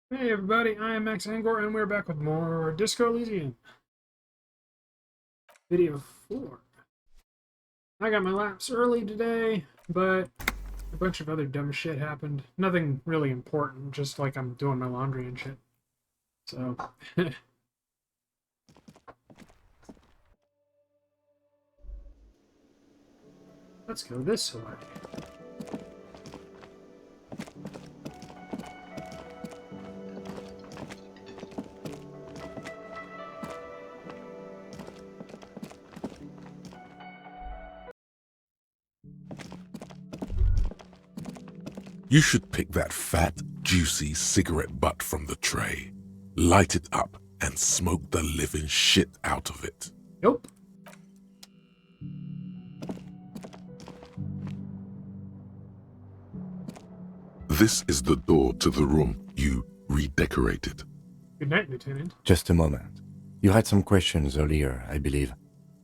Hey everybody, I am Max Angor, and we're back with more Disco Elysium. Video 4. I got my laps early today, but a bunch of other dumb shit happened. Nothing really important, just like I'm doing my laundry and shit. So, let's go this way. You should pick that fat, juicy cigarette butt from the tray, light it up, and smoke the living shit out of it. Nope. This is the door to the room you redecorated. Good night, Lieutenant. Just a moment. You had some questions earlier, I believe.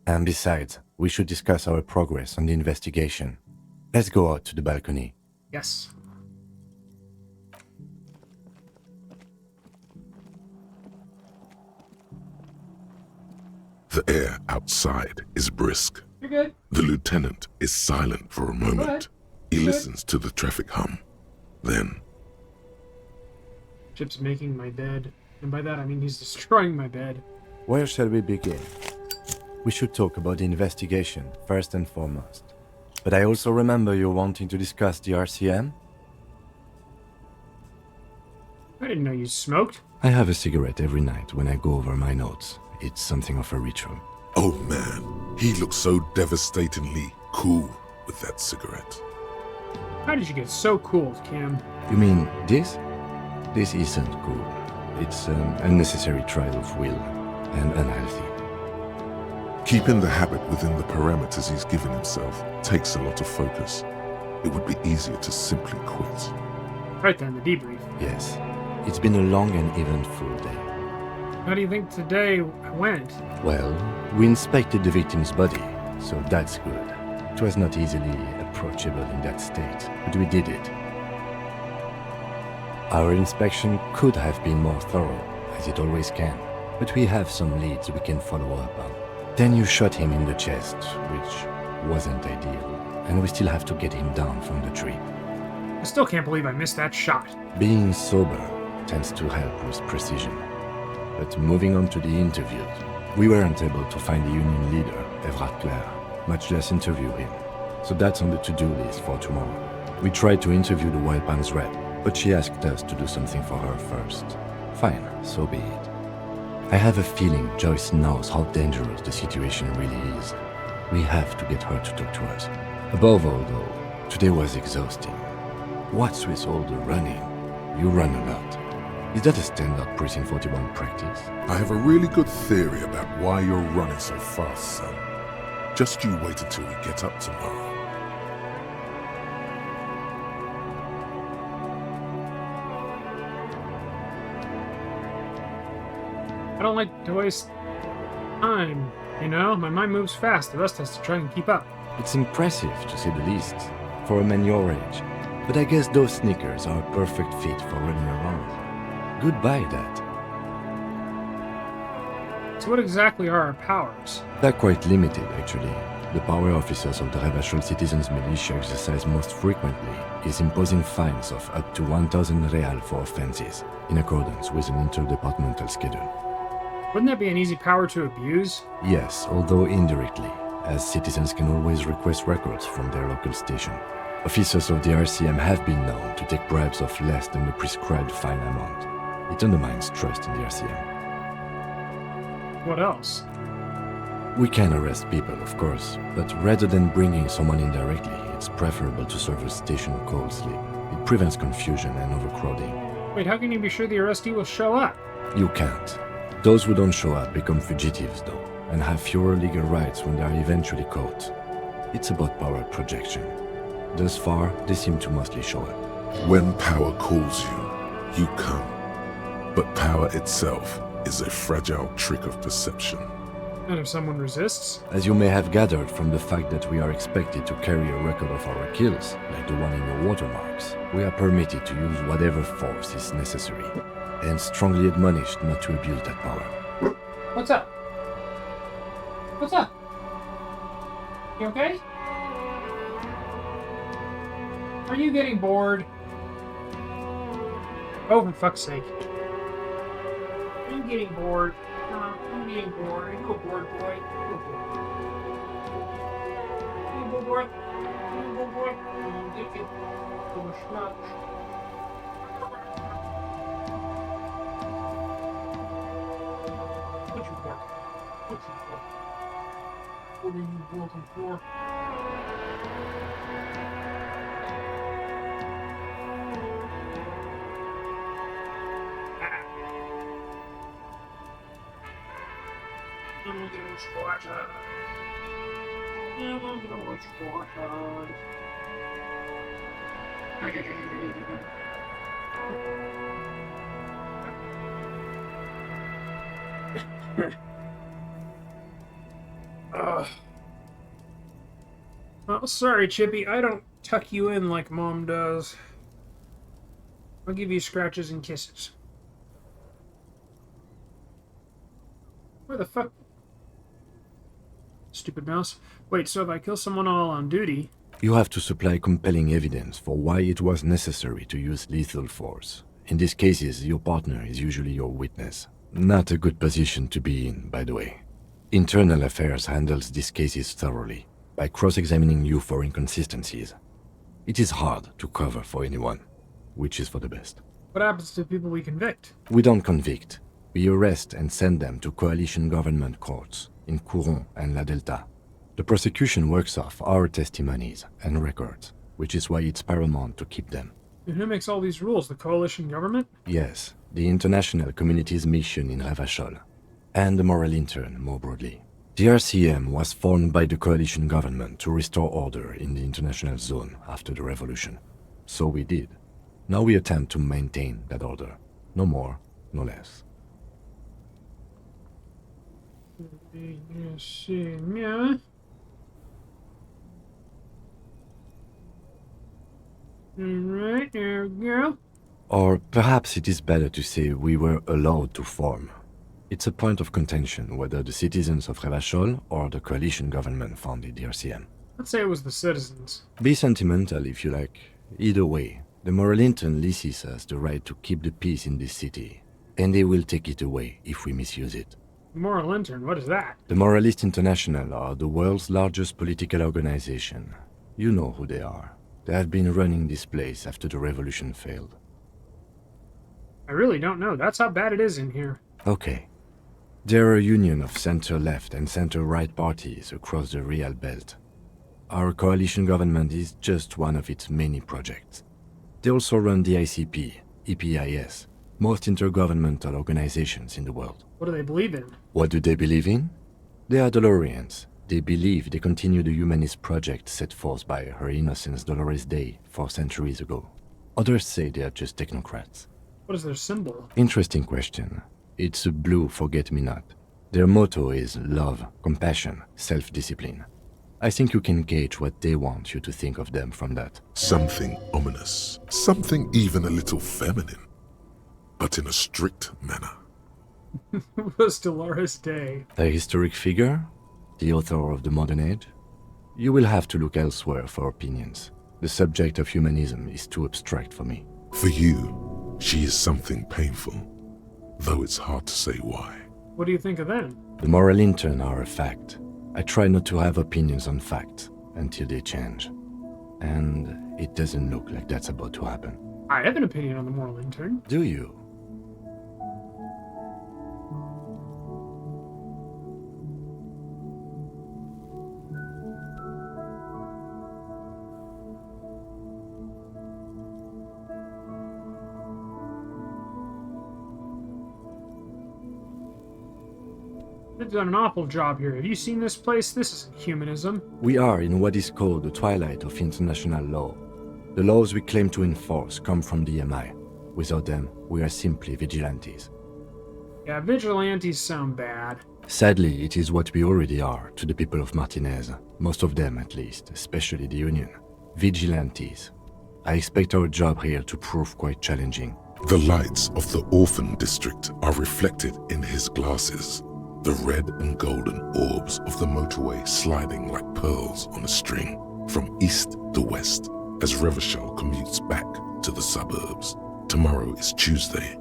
And besides, we should discuss our progress on the investigation. Let's go out to the balcony. Yes. The air outside is brisk. You're good. The lieutenant is silent for a moment. He listens to the traffic hum. Then, Chip's making my bed, and by that I mean he's destroying my bed. Where shall we begin? We should talk about the investigation, first and foremost. But I also remember you wanting to discuss the RCM? I didn't know you smoked. I have a cigarette every night when I go over my notes. It's something of a ritual. oh man, he looks so devastatingly cool with that cigarette. How did you get so cool, Cam? You mean this? This isn't cool. It's an unnecessary trial of will, and unhealthy. Keeping the habit within the parameters he's given himself takes a lot of focus. It would be easier to simply quit. Right there in the debrief. Yes, it's been a long and eventful day. How do you think today went? Well, we inspected the victim's body, so that's good. It was not easily approachable in that state, but we did it. Our inspection could have been more thorough, as it always can, but we have some leads we can follow up on. Then you shot him in the chest, which wasn't ideal, and we still have to get him down from the tree. I still can't believe I missed that shot. Being sober tends to help with precision. But moving on to the interviews, we weren't able to find the union leader, Everard Clare, much less interview him. So that's on the to-do list for tomorrow. We tried to interview the Wild Palms rep, but she asked us to do something for her first. Fine, so be it. I have a feeling Joyce knows how dangerous the situation really is. We have to get her to talk to us. Above all, though, today was exhausting. What's with all the running? You run a lot. Is that a standard Precinct 41 practice? I have a really good theory about why you're running so fast, son. Just you wait until we get up tomorrow. I don't like to waste time, you know? My mind moves fast, the rest has to try and keep up. It's impressive, to say the least, for a man your age. But I guess those sneakers are a perfect fit for running around. Goodbye, Dad. So what exactly are our powers? They're quite limited, actually. The power officers of the Rebachol Citizens Militia exercise most frequently is imposing fines of up to 1,000 real for offenses, in accordance with an interdepartmental schedule. Wouldn't that be an easy power to abuse? Yes, although indirectly, as citizens can always request records from their local station. Officers of the RCM have been known to take bribes of less than the prescribed fine amount. It undermines trust in the RCM. What else? We can arrest people, of course, but rather than bringing someone in directly, it's preferable to serve a station cold sleep. It prevents confusion and overcrowding. Wait, how can you be sure the arrestee will show up? You can't. Those who don't show up become fugitives, though, and have fewer legal rights when they are eventually caught. It's about power projection. Thus far, they seem to mostly show up. When power calls you, you come. But power itself is a fragile trick of perception. And if someone resists? As you may have gathered from the fact that we are expected to carry a record of our kills, like the one in your watermarks, we are permitted to use whatever force is necessary. and strongly admonished not to abuse that power. What's up? What's up? You okay? Are you getting bored? Oh, for fuck's sake. Are you getting bored? I'm getting bored. Are you a bored boy? Are you a bored boy? Are you a bored boy? Are you a bored boy? Get it. What you for? What you for? What are you working for? I'm gonna get squatted. I'm gonna get squatted. Oh, sorry, Chippy. I don't tuck you in like Mom does. I'll give you scratches and kisses. Where the fuck? Stupid mouse. Wait, so if I kill someone while on duty... You have to supply compelling evidence for why it was necessary to use lethal force. In these cases, your partner is usually your witness. Not a good position to be in, by the way. Internal Affairs handles these cases thoroughly, by cross-examining you for inconsistencies. It is hard to cover for anyone, which is for the best. What happens to people we convict? We don't convict. We arrest and send them to coalition government courts in Couron and La Delta. The prosecution works off our testimonies and records, which is why it's paramount to keep them. And who makes all these rules? The coalition government? Yes, the international community's mission in Revachol, and the moral intern more broadly. The RCM was formed by the coalition government to restore order in the international zone after the revolution. So we did. Now we attempt to maintain that order. No more, no less. Yeah. Alright, there we go. Or perhaps it is better to say we were allowed to form. It's a point of contention whether the citizens of Revachol or the coalition government founded the RCM. Let's say it was the citizens. Be sentimental if you like. Either way, the moral intern leases us the right to keep the peace in this city, and they will take it away if we misuse it. Moral intern, what is that? The Moralists International are the world's largest political organization. You know who they are. They have been running this place after the revolution failed. I really don't know. That's how bad it is in here. Okay. They're a union of center-left and center-right parties across the Real Belt. Our coalition government is just one of its many projects. They also run the ICP, EPIS, most intergovernmental organizations in the world. What do they believe in? What do they believe in? They are Dolorians. They believe they continue the humanist project set forth by Her Innocence Dolores Day 4 centuries ago. Others say they are just technocrats. What is their symbol? Interesting question. It's a blue forget-me-not. Their motto is love, compassion, self-discipline. I think you can gauge what they want you to think of them from that. Something ominous, something even a little feminine, but in a strict manner. Was Dolores Day. A historic figure? The author of the modern age? You will have to look elsewhere for opinions. The subject of humanism is too abstract for me. For you, she is something painful, though it's hard to say why. What do you think of them? The moral intern are a fact. I try not to have opinions on facts until they change. And it doesn't look like that's about to happen. I have an opinion on the moral intern. Do you? They've done an awful job here. Have you seen this place? This isn't humanism. We are in what is called the twilight of international law. The laws we claim to enforce come from the MI. Without them, we are simply vigilantes. Yeah, vigilantes sound bad. Sadly, it is what we already are to the people of Martinez. Most of them, at least, especially the Union. Vigilantes. I expect our job here to prove quite challenging. The lights of the orphan district are reflected in his glasses, the red and golden orbs of the motorway sliding like pearls on a string from east to west as Revachol commutes back to the suburbs. Tomorrow is Tuesday.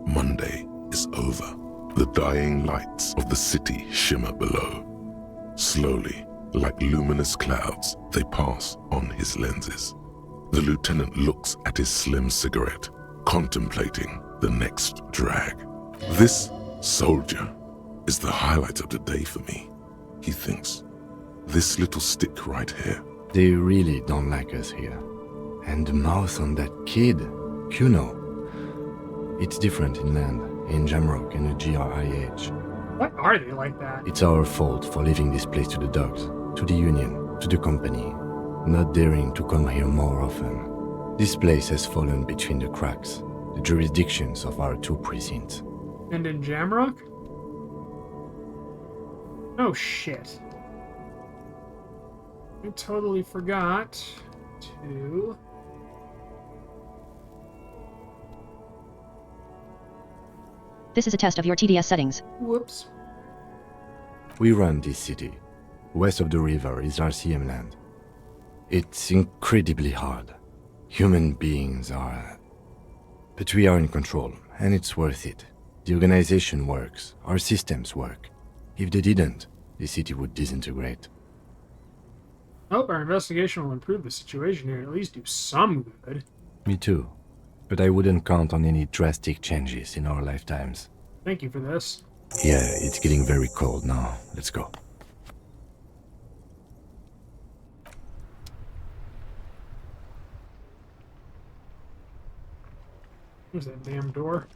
Monday is over. The dying lights of the city shimmer below. Slowly, like luminous clouds, they pass on his lenses. The lieutenant looks at his slim cigarette, contemplating the next drag. This soldier is the highlight of the day for me, he thinks. This little stick right here. They really don't like us here. And the mouth on that kid, Kuno. It's different inland, in Jamrock and the GRIH. Why are they like that? It's our fault for leaving this place to the dogs, to the Union, to the company, not daring to come here more often. This place has fallen between the cracks, the jurisdictions of our two precincts. And in Jamrock? Oh shit. I totally forgot to... This is a test of your TDS settings. Whoops. We run this city. West of the river is RCM land. It's incredibly hard. Human beings are... But we are in control, and it's worth it. The organization works. Our systems work. If they didn't, the city would disintegrate. I hope our investigation will improve the situation here, at least do some good. Me too. But I wouldn't count on any drastic changes in our lifetimes. Thank you for this. Yeah, it's getting very cold now. Let's go. Where's that damn door?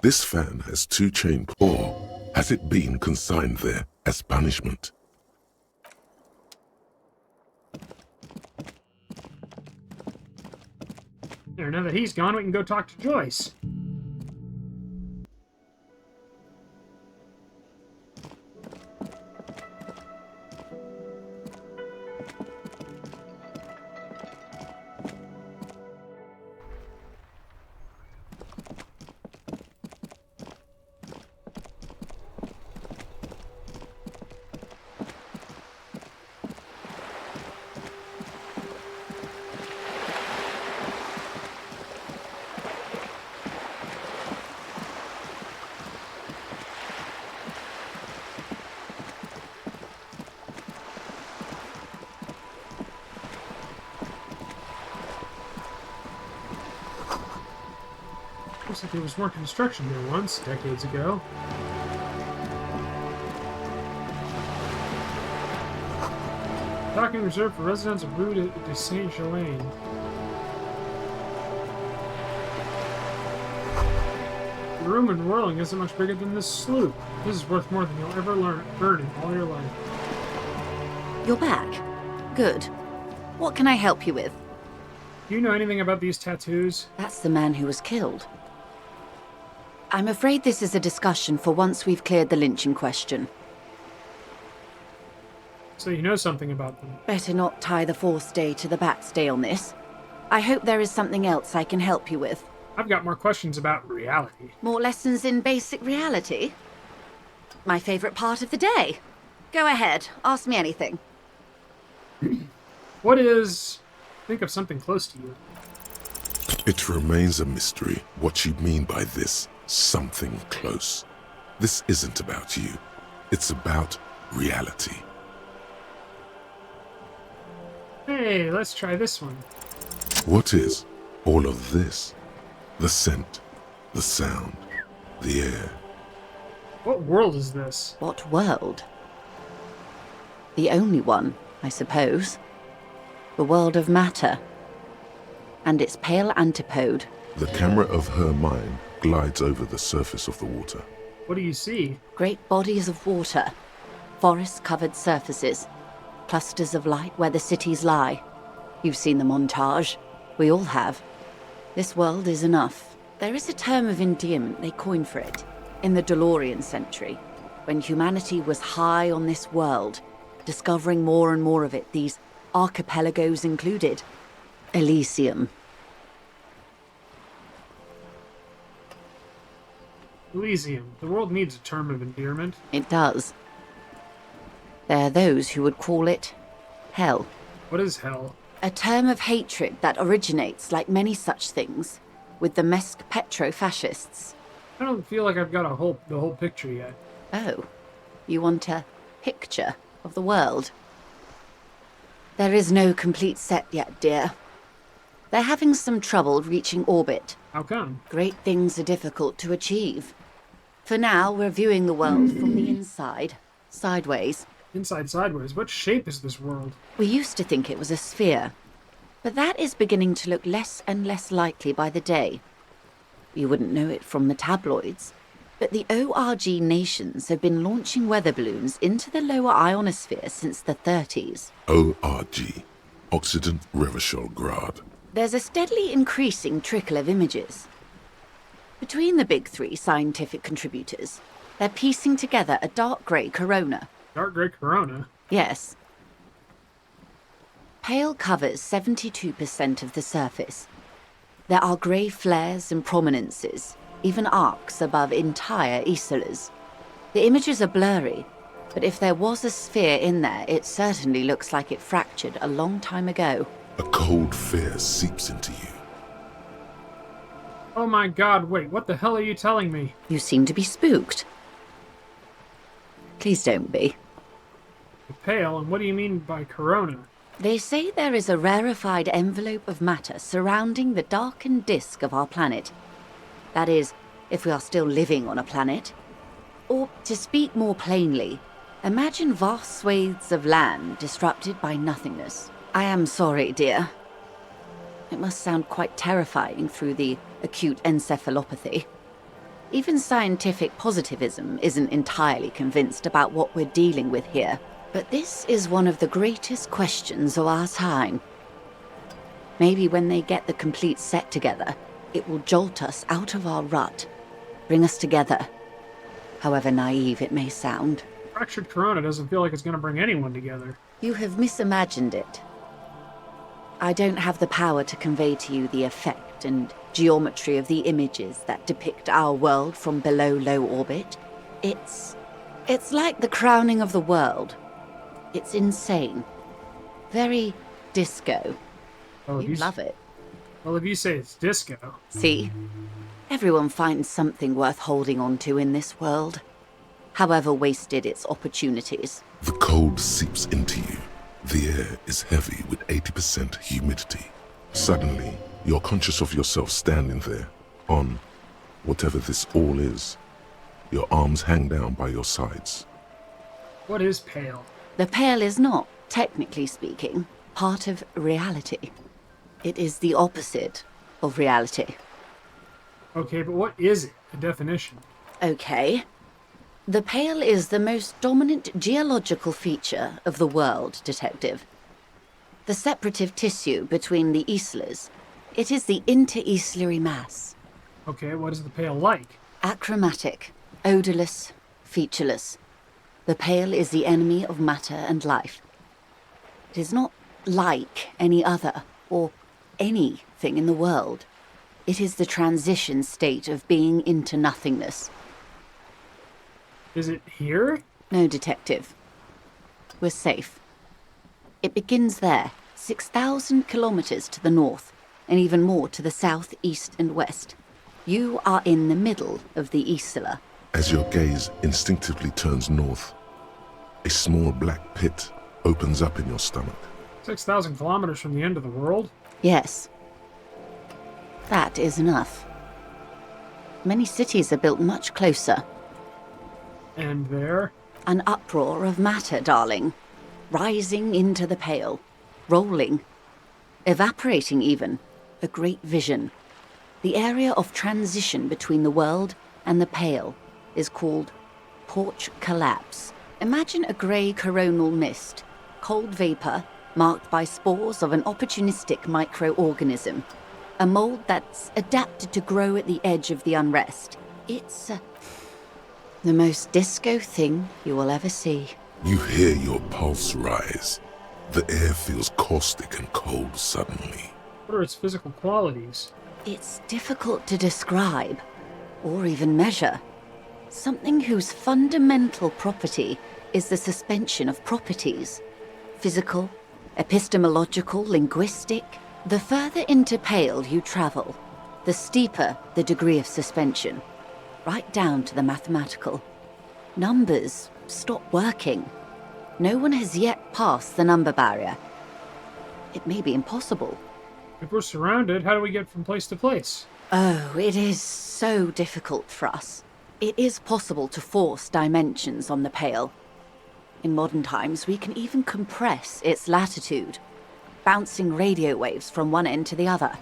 This fan has two chain, or has it been consigned there as punishment? There, now that he's gone, we can go talk to Joyce. Looks like there was more construction here once, decades ago. Docking reserved for residents of Rue de Saint-Germain. The room in Whirling isn't much bigger than this sloop. This is worth more than you'll ever earn in all your life. You're back. Good. What can I help you with? Do you know anything about these tattoos? That's the man who was killed. I'm afraid this is a discussion for once we've cleared the lynching question. So you know something about them. Better not tie the fourth day to the backstay on this. I hope there is something else I can help you with. I've got more questions about reality. More lessons in basic reality? My favorite part of the day. Go ahead, ask me anything. What is... Think of something close to you. It remains a mystery what you mean by this something close. This isn't about you. It's about reality. Hey, let's try this one. What is all of this? The scent, the sound, the air. What world is this? What world? The only one, I suppose. The world of matter. And its pale antipode. The camera of her mind glides over the surface of the water. What do you see? Great bodies of water. Forest-covered surfaces. Clusters of light where the cities lie. You've seen the montage. We all have. This world is enough. There is a term of endearment they coined for it in the DeLorean century, when humanity was high on this world, discovering more and more of it, these archipelagos included. Elysium. Elysium. The world needs a term of endearment. It does. There are those who would call it hell. What is hell? A term of hatred that originates, like many such things, with the Mesk petro-fascists. I don't feel like I've got the whole picture yet. Oh, you want a picture of the world? There is no complete set yet, dear. They're having some trouble reaching orbit. How come? Great things are difficult to achieve. For now, we're viewing the world from the inside, sideways. Inside sideways. What shape is this world? We used to think it was a sphere, but that is beginning to look less and less likely by the day. You wouldn't know it from the tabloids, but the ORG nations have been launching weather balloons into the lower ionosphere since the 30s. ORG, Occident Revachol Grad. There's a steadily increasing trickle of images. Between the big three scientific contributors, they're piecing together a dark grey corona. Dark grey corona? Yes. Pale covers 72% of the surface. There are grey flares and prominences, even arcs above entire isolas. The images are blurry, but if there was a sphere in there, it certainly looks like it fractured a long time ago. A cold fear seeps into you. Oh my god, wait, what the hell are you telling me? You seem to be spooked. Please don't be. Pale, and what do you mean by corona? They say there is a rarefied envelope of matter surrounding the darkened disk of our planet. That is, if we are still living on a planet. Or, to speak more plainly, imagine vast swathes of land disrupted by nothingness. I am sorry, dear. It must sound quite terrifying through the acute encephalopathy. Even scientific positivism isn't entirely convinced about what we're dealing with here. But this is one of the greatest questions of our time. Maybe when they get the complete set together, it will jolt us out of our rut, bring us together, however naive it may sound. Fractured corona doesn't feel like it's going to bring anyone together. You have misimagined it. I don't have the power to convey to you the effect and geometry of the images that depict our world from below low orbit. It's like the crowning of the world. It's insane. Very disco. Oh, You love it. Well, if you say it's disco. See? Everyone finds something worth holding on to in this world, however wasted its opportunities. The cold seeps into you. The air is heavy with 80% humidity. Suddenly, you're conscious of yourself standing there, on whatever this all is. Your arms hang down by your sides. What is pale? The pale is not, technically speaking, part of reality. It is the opposite of reality. Okay, but what is it? A definition. Okay. The pale is the most dominant geological feature of the world, detective. The separative tissue between the islas. It is the interocellular mass. Okay, what is the pale like? Achromatic, odorless, featureless. The pale is the enemy of matter and life. It is not like any other, or anything in the world. It is the transition state of being into nothingness. Is it here? No, detective. We're safe. It begins there, 6,000 kilometers to the north, and even more to the south, east, and west. You are in the middle of the Isla. As your gaze instinctively turns north, a small black pit opens up in your stomach. 6,000 kilometers from the end of the world? Yes. That is enough. Many cities are built much closer. And there? An uproar of matter, darling. Rising into the pale. Rolling. Evaporating even. A great vision. The area of transition between the world and the pale is called porch collapse. Imagine a grey coronal mist. Cold vapor marked by spores of an opportunistic microorganism. A mold that's adapted to grow at the edge of the unrest. It's the most disco thing you will ever see. You hear your pulse rise. The air feels caustic and cold suddenly. What are its physical qualities? It's difficult to describe, or even measure. Something whose fundamental property is the suspension of properties. Physical, epistemological, linguistic. The further into Pale you travel, the steeper the degree of suspension, right down to the mathematical. Numbers stop working. No one has yet passed the number barrier. It may be impossible. If we're surrounded, how do we get from place to place? Oh, it is so difficult for us. It is possible to force dimensions on the Pale. In modern times, we can even compress its latitude, bouncing radio waves from one end to the other,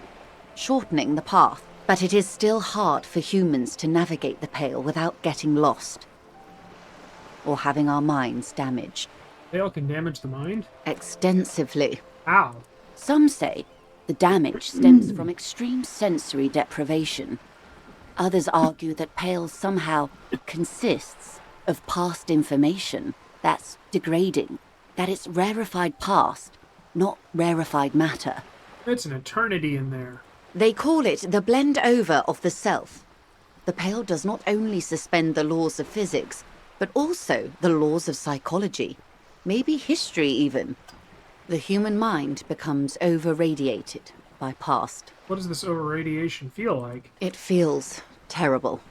shortening the path. But it is still hard for humans to navigate the Pale without getting lost, or having our minds damaged. Pale can damage the mind? Extensively. How? Some say the damage stems from extreme sensory deprivation. Others argue that Pale somehow consists of past information that's degrading, that it's rarefied past, not rarefied matter. It's an eternity in there. They call it the blend over of the self. The Pale does not only suspend the laws of physics, but also the laws of psychology, maybe history even. The human mind becomes over-radiated by past. What does this over-radiation feel like? It feels terrible.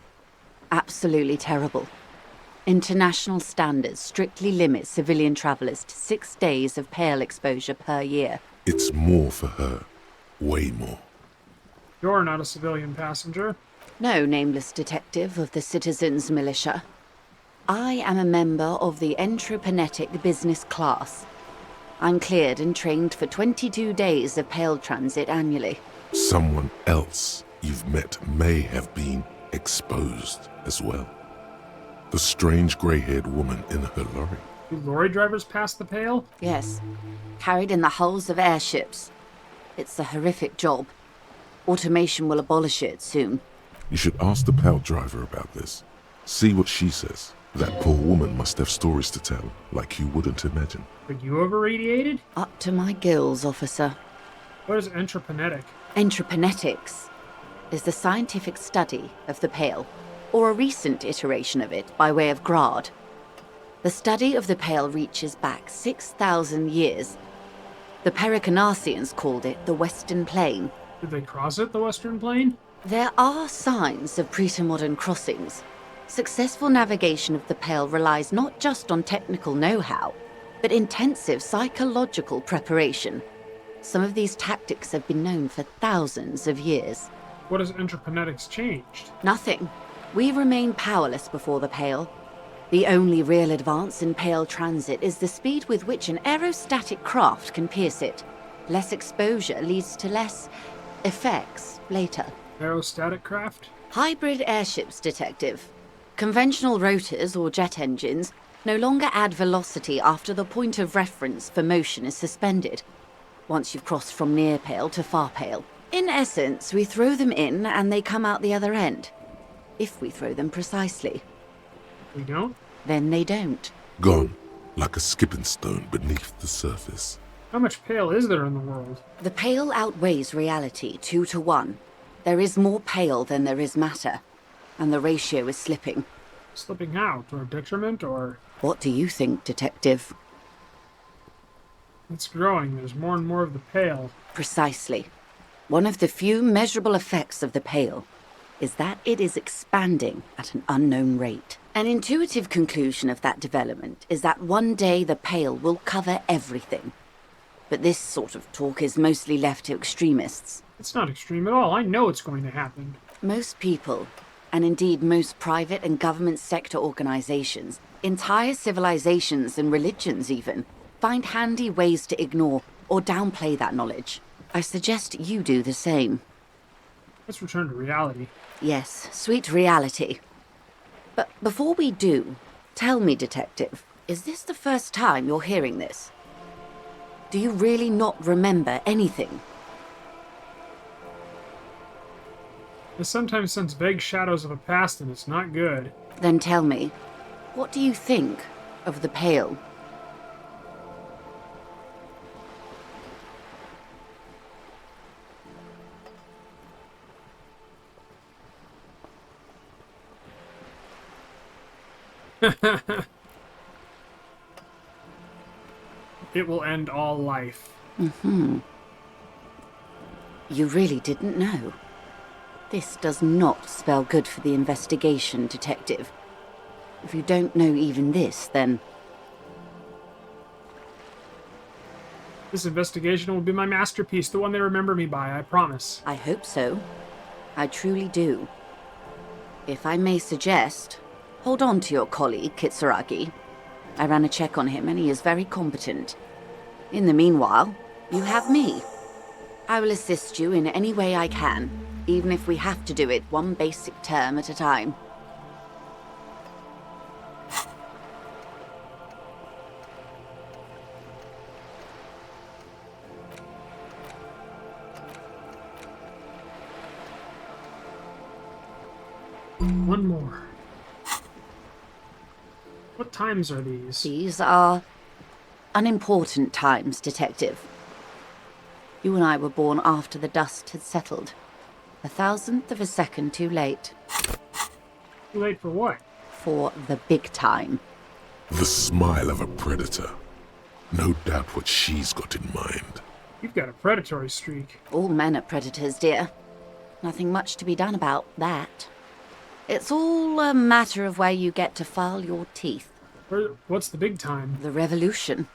Absolutely terrible. International standards strictly limit civilian travelers to 6 days of Pale exposure per year. It's more for her. Way more. You're not a civilian passenger. No, nameless detective of the Citizens Militia. I am a member of the Entropanetic Business Class. I'm cleared and trained for 22 days of Pale transit annually. Someone else you've met may have been exposed as well. The strange grey-haired woman in her lorry. Do lorry drivers pass the Pale? Yes, carried in the hulls of airships. It's a horrific job. Automation will abolish it soon. You should ask the Pale driver about this. See what she says. That poor woman must have stories to tell, like you wouldn't imagine. Are you over-radiated? Up to my gills, officer. What is entropanetic? Entropanetics is the scientific study of the Pale, or a recent iteration of it by way of grad. The study of the Pale reaches back 6,000 years. The Pericarnassians called it the Western Plain. Did they cross it, the Western Plain? There are signs of pre-modern crossings. Successful navigation of the Pale relies not just on technical know-how, but intensive psychological preparation. Some of these tactics have been known for thousands of years. What has entropanetics changed? Nothing. We remain powerless before the Pale. The only real advance in Pale transit is the speed with which an aerostatic craft can pierce it. Less exposure leads to less effects later. Aerostatic craft? Hybrid airships, detective. Conventional rotors or jet engines no longer add velocity after the point of reference for motion is suspended, once you've crossed from near Pale to far Pale. In essence, we throw them in and they come out the other end. If we throw them precisely. We don't? Then they don't. Gone, like a skipping stone beneath the surface. How much Pale is there in the world? The Pale outweighs reality 2 to 1. There is more Pale than there is matter, and the ratio is slipping. Slipping how? To our detriment, or...? What do you think, detective? It's growing. There's more and more of the Pale. Precisely. One of the few measurable effects of the Pale is that it is expanding at an unknown rate. An intuitive conclusion of that development is that one day the Pale will cover everything. But this sort of talk is mostly left to extremists. It's not extreme at all. I know it's going to happen. Most people, and indeed most private and government sector organizations, entire civilizations and religions even, find handy ways to ignore or downplay that knowledge. I suggest you do the same. Let's return to reality. Yes, sweet reality. But before we do, tell me, detective, is this the first time you're hearing this? Do you really not remember anything? I sometimes sense vague shadows of a past, and it's not good. Then tell me, what do you think of the Pale? It will end all life. You really didn't know. This does not spell good for the investigation, Detective. If you don't know even this, then... This investigation will be my masterpiece, the one they remember me by, I promise. I hope so. I truly do. If I may suggest, hold on to your colleague, Kitsuragi. I ran a check on him and he is very competent. In the meanwhile, you have me. I will assist you in any way I can, even if we have to do it one basic term at a time. One more. What times are these? These are unimportant times, Detective. You and I were born after the dust had settled. 1,000th of a second too late. Too late for what? For the big time. The smile of a predator. No doubt what she's got in mind. You've got a predatory streak. All men are predators, dear. Nothing much to be done about that. It's all a matter of where you get to file your teeth. What's the big time? The revolution.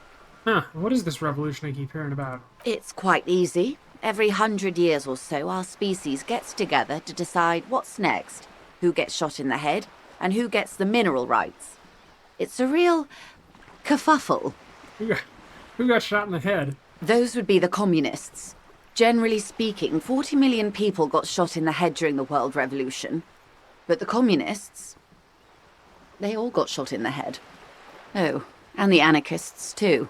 Huh, what is this revolution I keep hearing about? It's quite easy. Every 100 years or so, our species gets together to decide what's next, who gets shot in the head, and who gets the mineral rights. It's a real kerfuffle. Who got shot in the head? Those would be the communists. Generally speaking, 40 million people got shot in the head during the World Revolution. But the communists, they all got shot in the head. Oh, and the anarchists too.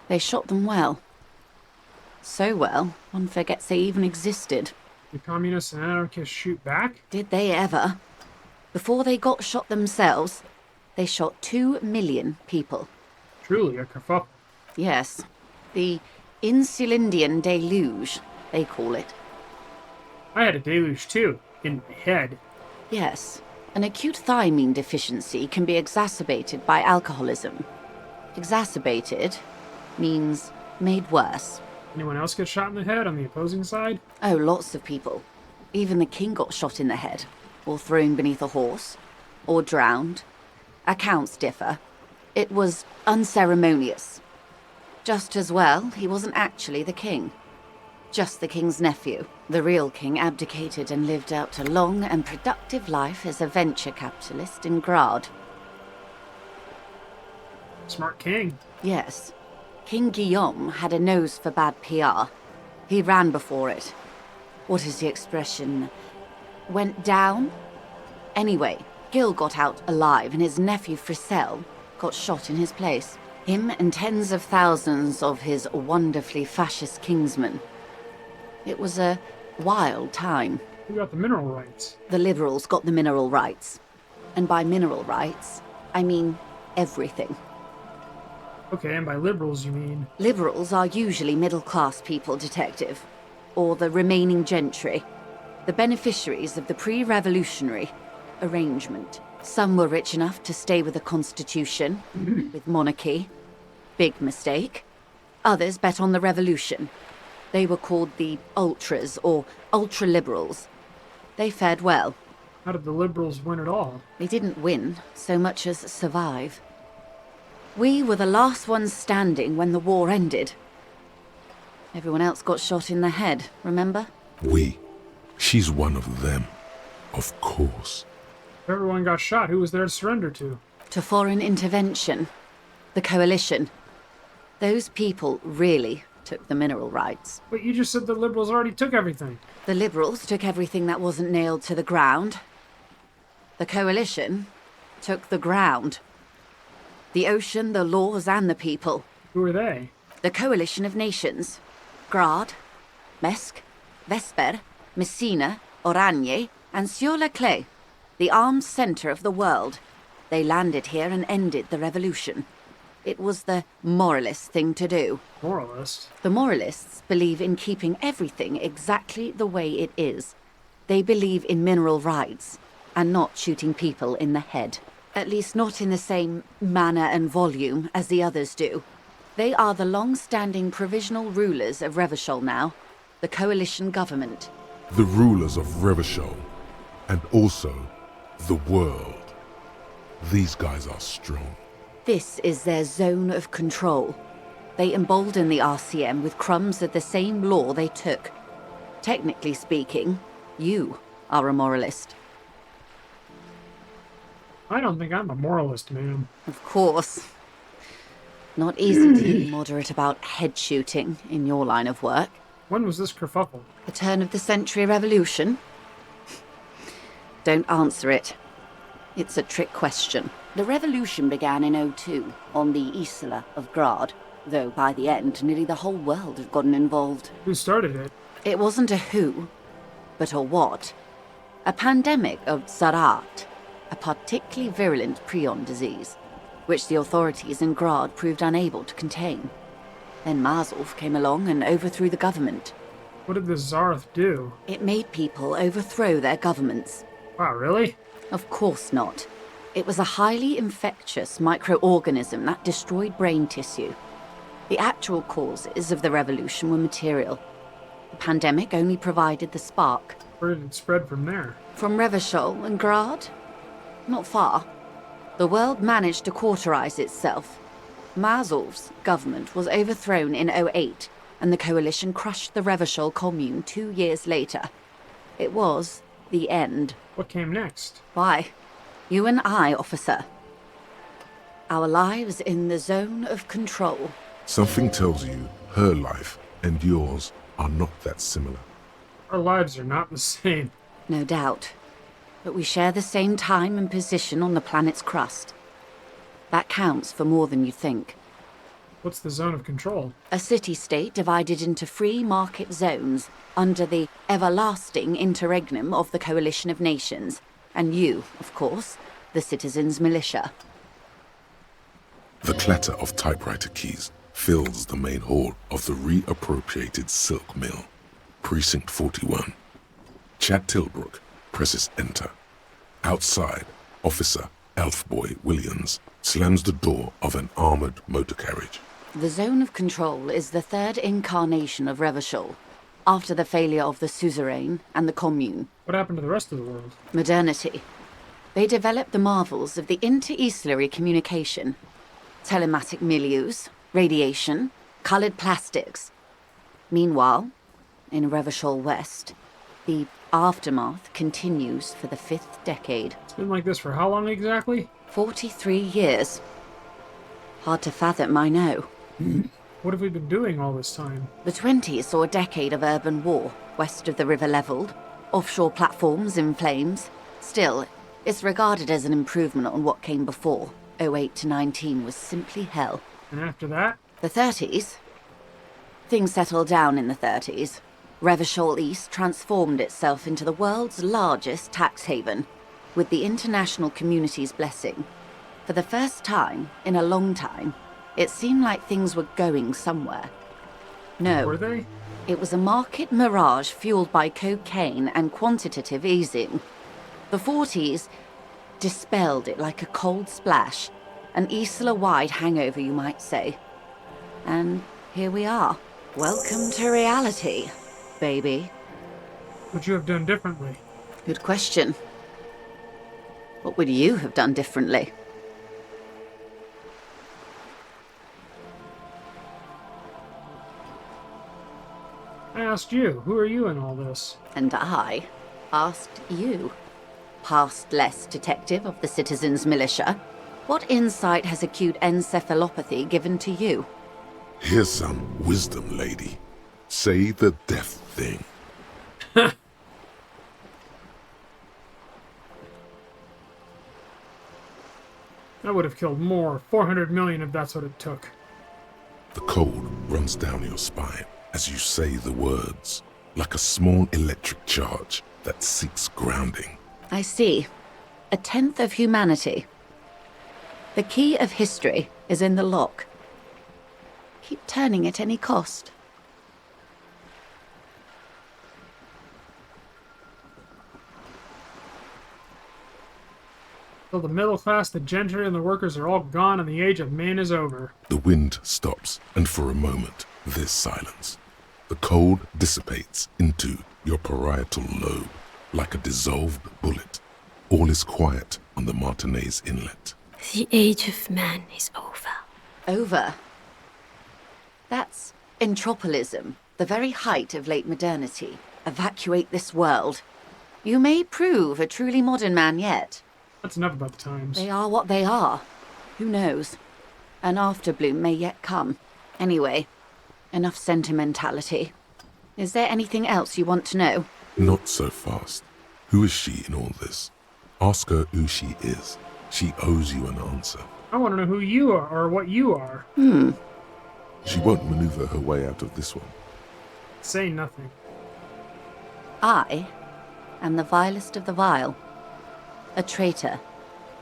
They shot them well. So well, one forgets they even existed. The communists and anarchists shoot back? Did they ever? Before they got shot themselves, they shot 2 million people. Truly a kerfuffle. Yes, the Insulindian deluge, they call it. I had a deluge too, in my head. Yes, an acute thiamine deficiency can be exacerbated by alcoholism. Exacerbated means made worse. Anyone else get shot in the head on the opposing side? Oh, lots of people. Even the king got shot in the head, or thrown beneath a horse, or drowned. Accounts differ. It was unceremonious. Just as well, he wasn't actually the king. Just the king's nephew. The real king abdicated and lived out a long and productive life as a venture capitalist in Grad. Smart king. Yes. King Guillaume had a nose for bad PR. He ran before it. What is the expression? Went down? Anyway, Gil got out alive and his nephew Frisell got shot in his place. Him and tens of thousands of his wonderfully fascist kingsmen. It was a wild time. Who got the mineral rights? The liberals got the mineral rights. And by mineral rights, I mean everything. Okay, and by liberals you mean... Liberals are usually middle-class people, Detective. Or the remaining gentry. The beneficiaries of the pre-revolutionary arrangement. Some were rich enough to stay with the Constitution, with monarchy. Big mistake. Others bet on the revolution. They were called the ultras, or ultra-liberals. They fared well. How did the liberals win it all? They didn't win so much as survive. We were the last ones standing when the war ended. Everyone else got shot in the head, remember? We. She's one of them. Of course. If everyone got shot, who was there to surrender to? To foreign intervention. The coalition. Those people really took the mineral rights. But you just said the liberals already took everything. The liberals took everything that wasn't nailed to the ground. The coalition took the ground. The ocean, the laws, and the people. Who are they? The coalition of nations. Grad, Mesk, Vesper, Messina, Oranje, and Sur-le-Clay, the armed center of the world. They landed here and ended the revolution. It was the moralist thing to do. Moralist? The moralists believe in keeping everything exactly the way it is. They believe in mineral rights, and not shooting people in the head. At least not in the same manner and volume as the others do. They are the long-standing provisional rulers of Revachol now, the coalition government. The rulers of Revachol, and also the world. These guys are strong. This is their zone of control. They embolden the RCM with crumbs of the same law they took. Technically speaking, you are a moralist. I don't think I'm a moralist, ma'am. Of course. Not easy to be moderate about head shooting in your line of work. When was this kerfuffle? The turn of the century revolution? Don't answer it. It's a trick question. The revolution began in '02 on the Isla of Grad, though by the end nearly the whole world had gotten involved. Who started it? It wasn't a who, but a what. A pandemic of Sarat, a particularly virulent prion disease, which the authorities in Grad proved unable to contain. Then Mazov came along and overthrew the government. What did the Zarth do? It made people overthrow their governments. Wow, really? Of course not. It was a highly infectious microorganism that destroyed brain tissue. The actual causes of the revolution were material. The pandemic only provided the spark. Where did it spread from there? From Revachol and Grad? Not far. The world managed to cauterize itself. Mazov's government was overthrown in '08, and the coalition crushed the Revachol commune 2 years later. It was the end. What came next? Why? You and I, officer. Our lives in the zone of control. Something tells you her life and yours are not that similar. Our lives are not the same. No doubt. But we share the same time and position on the planet's crust. That counts for more than you think. What's the zone of control? A city-state divided into free market zones under the everlasting interregnum of the Coalition of Nations. And you, of course, the citizens' militia. The clatter of typewriter keys fills the main hall of the reappropriated silk mill. Precinct 41. Chad Tilbrook presses enter. Outside, Officer Elfboy Williams slams the door of an armored motor carriage. The zone of control is the third incarnation of Revachol, after the failure of the suzerain and the commune. What happened to the rest of the world? Modernity. They developed the marvels of the inter-eastlery communication. Telematic milieus, radiation, colored plastics. Meanwhile, in Revachol West, the aftermath continues for the 5th decade. It's been like this for how long exactly? 43 years. Hard to fathom, I know. What have we been doing all this time? The 20s saw a decade of urban war, west of the river leveled, offshore platforms in flames. Still, it's regarded as an improvement on what came before. '08 to '19 was simply hell. And after that? The 30s? Things settled down in the 30s. Revachol East transformed itself into the world's largest tax haven, with the international community's blessing. For the first time in a long time, it seemed like things were going somewhere. No. Were they? It was a market mirage fueled by cocaine and quantitative easing. The 40s dispelled it like a cold splash, an Isla-wide hangover, you might say. And here we are. Welcome to reality, baby. What would you have done differently? Good question. What would you have done differently? I asked you, who are you in all this? And I asked you, past less detective of the citizens' militia, what insight has acute encephalopathy given to you? Here's some wisdom, lady. Say the death thing. I would have killed more. 400 million if that's what it took. The cold runs down your spine as you say the words. Like a small electric charge, that seeks grounding. I see. A tenth of humanity. The key of history is in the lock. Keep turning at any cost. So the middle class, the gentry, and the workers are all gone and the age of man is over. The wind stops, and for a moment, there's silence. The cold dissipates into your parietal lobe like a dissolved bullet. All is quiet on the Martinez Inlet. The age of man is over. Over? That's entropilism, the very height of late modernity. Evacuate this world. You may prove a truly modern man yet. That's enough about the times. They are what they are. Who knows? An afterbloom may yet come. Anyway, enough sentimentality. Is there anything else you want to know? Not so fast. Who is she in all this? Ask her who she is. She owes you an answer. I want to know who you are, or what you are. She won't maneuver her way out of this one. Say nothing. I am the vilest of the vile. A traitor.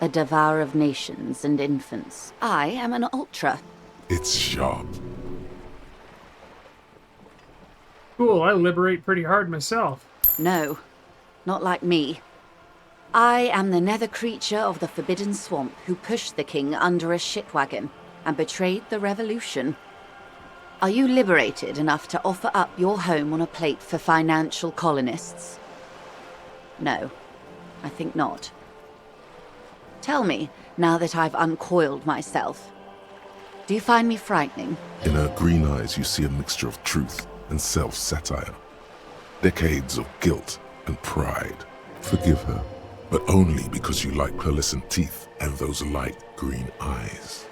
A devourer of nations and infants. I am an ultra. It's sharp. Cool, I liberate pretty hard myself. No, not like me. I am the nether creature of the Forbidden Swamp who pushed the king under a shitwagon and betrayed the revolution. Are you liberated enough to offer up your home on a plate for financial colonists? No, I think not. Tell me, now that I've uncoiled myself, do you find me frightening? In her green eyes you see a mixture of truth and self-satire. Decades of guilt and pride. Forgive her, but only because you like pearlescent teeth and those light green eyes.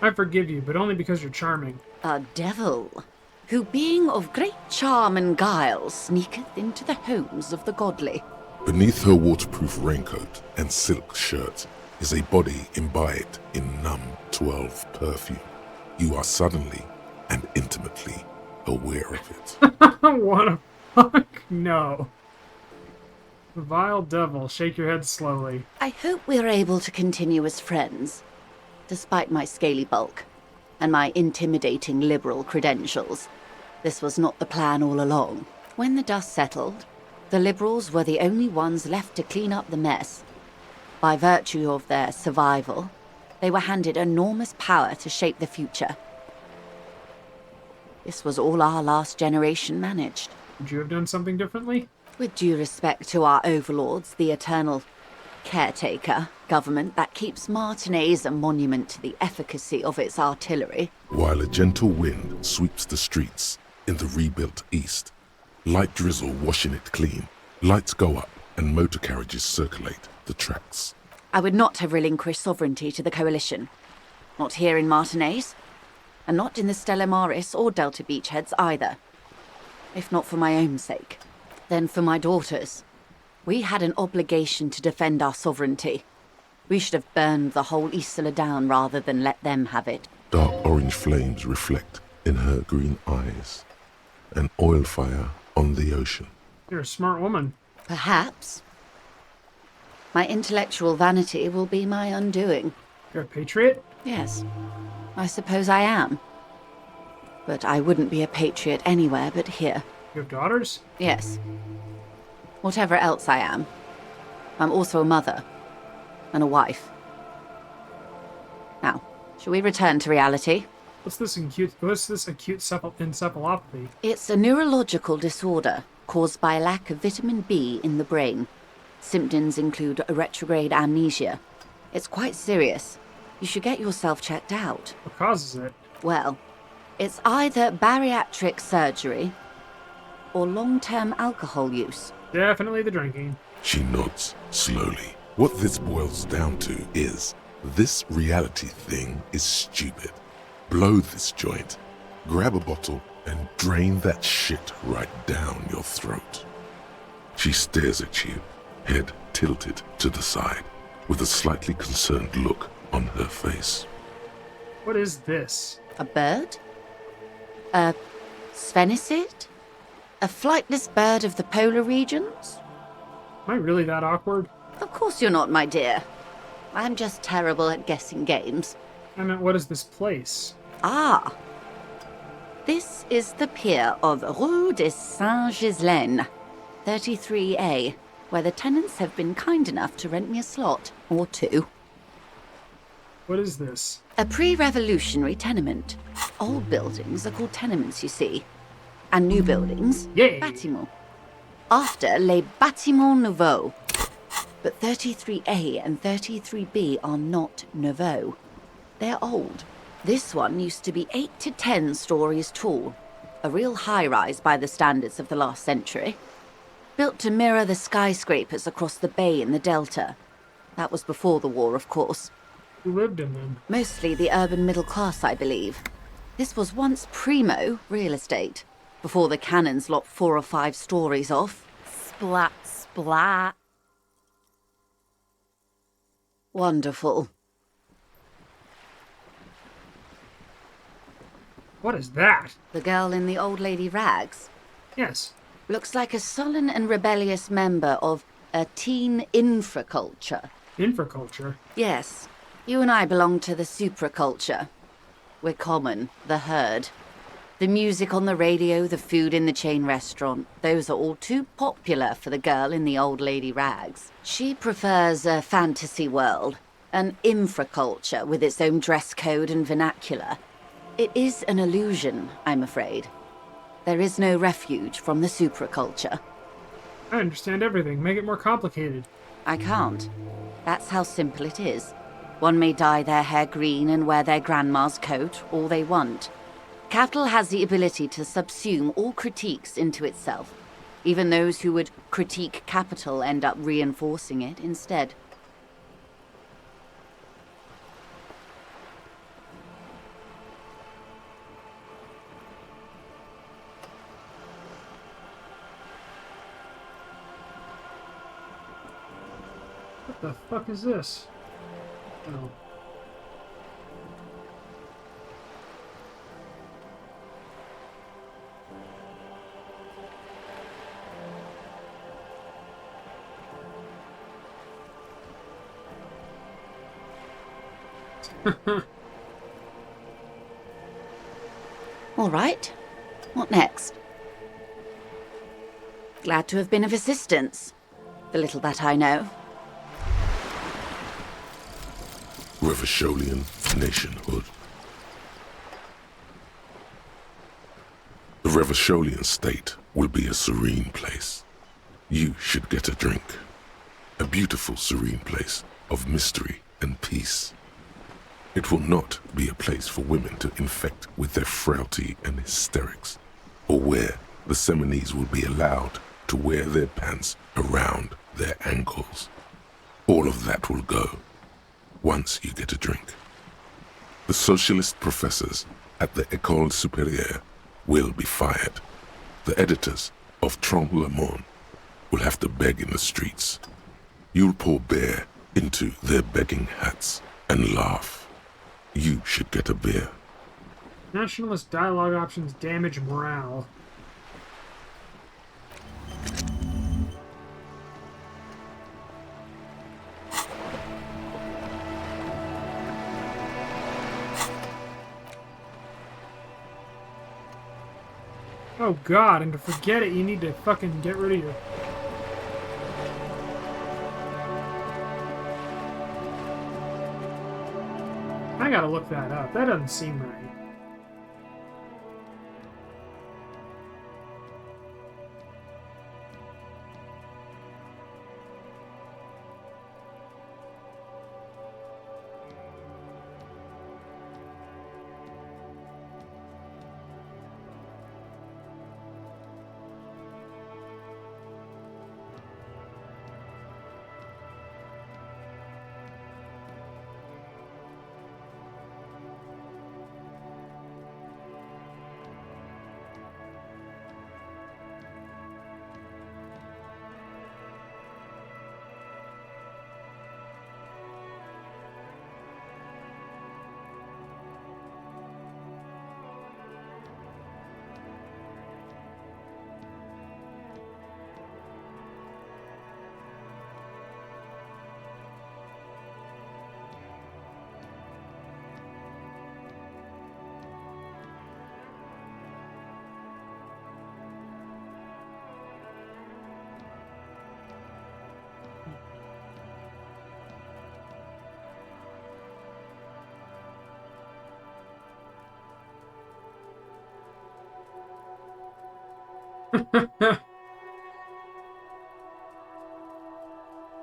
I forgive you, but only because you're charming. A devil, who being of great charm and guile sneaketh into the homes of the godly. Beneath her waterproof raincoat and silk shirt is a body imbibed in numb 12 perfume. You are suddenly and intimately aware of it. What a fuck? No. Vile devil, shake your head slowly. I hope we're able to continue as friends, despite my scaly bulk and my intimidating liberal credentials. This was not the plan all along. When the dust settled, the liberals were the only ones left to clean up the mess. By virtue of their survival, they were handed enormous power to shape the future. This was all our last generation managed. Would you have done something differently? With due respect to our overlords, the eternal caretaker government that keeps Martinez a monument to the efficacy of its artillery. While a gentle wind sweeps the streets in the rebuilt east, light drizzle washing it clean, lights go up and motor carriages circulate the tracks. I would not have relinquished sovereignty to the coalition. Not here in Martinez, and not in the Stella Maris or Delta Beachheads either. If not for my own sake, then for my daughters. We had an obligation to defend our sovereignty. We should have burned the whole Isola down rather than let them have it. Dark orange flames reflect in her green eyes. An oil fire on the ocean. You're a smart woman. Perhaps. My intellectual vanity will be my undoing. You're a patriot? Yes, I suppose I am. But I wouldn't be a patriot anywhere but here. You have daughters? Yes. Whatever else I am, I'm also a mother and a wife. Now, shall we return to reality? What's this acute encephalopathy? It's a neurological disorder caused by a lack of vitamin B in the brain. Symptoms include a retrograde amnesia. It's quite serious. You should get yourself checked out. What causes it? Well, it's either bariatric surgery or long-term alcohol use. Definitely the drinking. She nods slowly. What this boils down to is, this reality thing is stupid. Blow this joint, grab a bottle, and drain that shit right down your throat. She stares at you, head tilted to the side, with a slightly concerned look on her face. What is this? A bird? A sphenicid? A flightless bird of the polar regions? Am I really that awkward? Of course you're not, my dear. I'm just terrible at guessing games. I meant, what is this place? Ah! This is the pier of Rue de Saint-Ghislain, 33A, where the tenants have been kind enough to rent me a slot, or two. What is this? A pre-revolutionary tenement. Old buildings are called tenements, you see. And new buildings, Yay! bâtiments. After les bâtiments nouveaux. But 33A and 33B are not nouveaux. They're old. This one used to be 8 to 10 stories tall. A real high-rise by the standards of the last century. Built to mirror the skyscrapers across the bay in the Delta. That was before the war, of course. Who lived in them? Mostly the urban middle class, I believe. This was once primo real estate, before the cannons lopped 4 or 5 stories off. Splat, splat. Wonderful. What is that? The girl in the old lady rags Yes. looks like a sullen and rebellious member of a teen infraculture. Infraculture. Yes, you and I belong to the supraculture. We're common, the herd. The music on the radio, the food in the chain restaurant, those are all too popular for the girl in the old lady rags. She prefers a fantasy world, an infraculture with its own dress code and vernacular. It is an illusion, I'm afraid. There is no refuge from the supraculture. I understand everything. Make it more complicated. I can't. That's how simple it is. One may dye their hair green and wear their grandma's coat all they want. Capital has the ability to subsume all critiques into itself. Even those who would critique capital end up reinforcing it instead. What the fuck is this? Oh. All right. What next? Glad to have been of assistance. The little that I know. Revacholian nationhood. The Revacholian state will be a serene place. You should get a drink. A beautiful, serene place of mystery and peace. It will not be a place for women to infect with their frailty and hysterics, or where the Seminese will be allowed to wear their pants around their ankles. All of that will go once you get a drink. The socialist professors at the École Supérieure will be fired. The editors of Trompe le Monde will have to beg in the streets. You'll pour beer into their begging hats and laugh. You should get a beer. Nationalist dialogue options damage morale. Oh god, and to forget it, you need to fucking get rid of your... I gotta look that up. That doesn't seem right.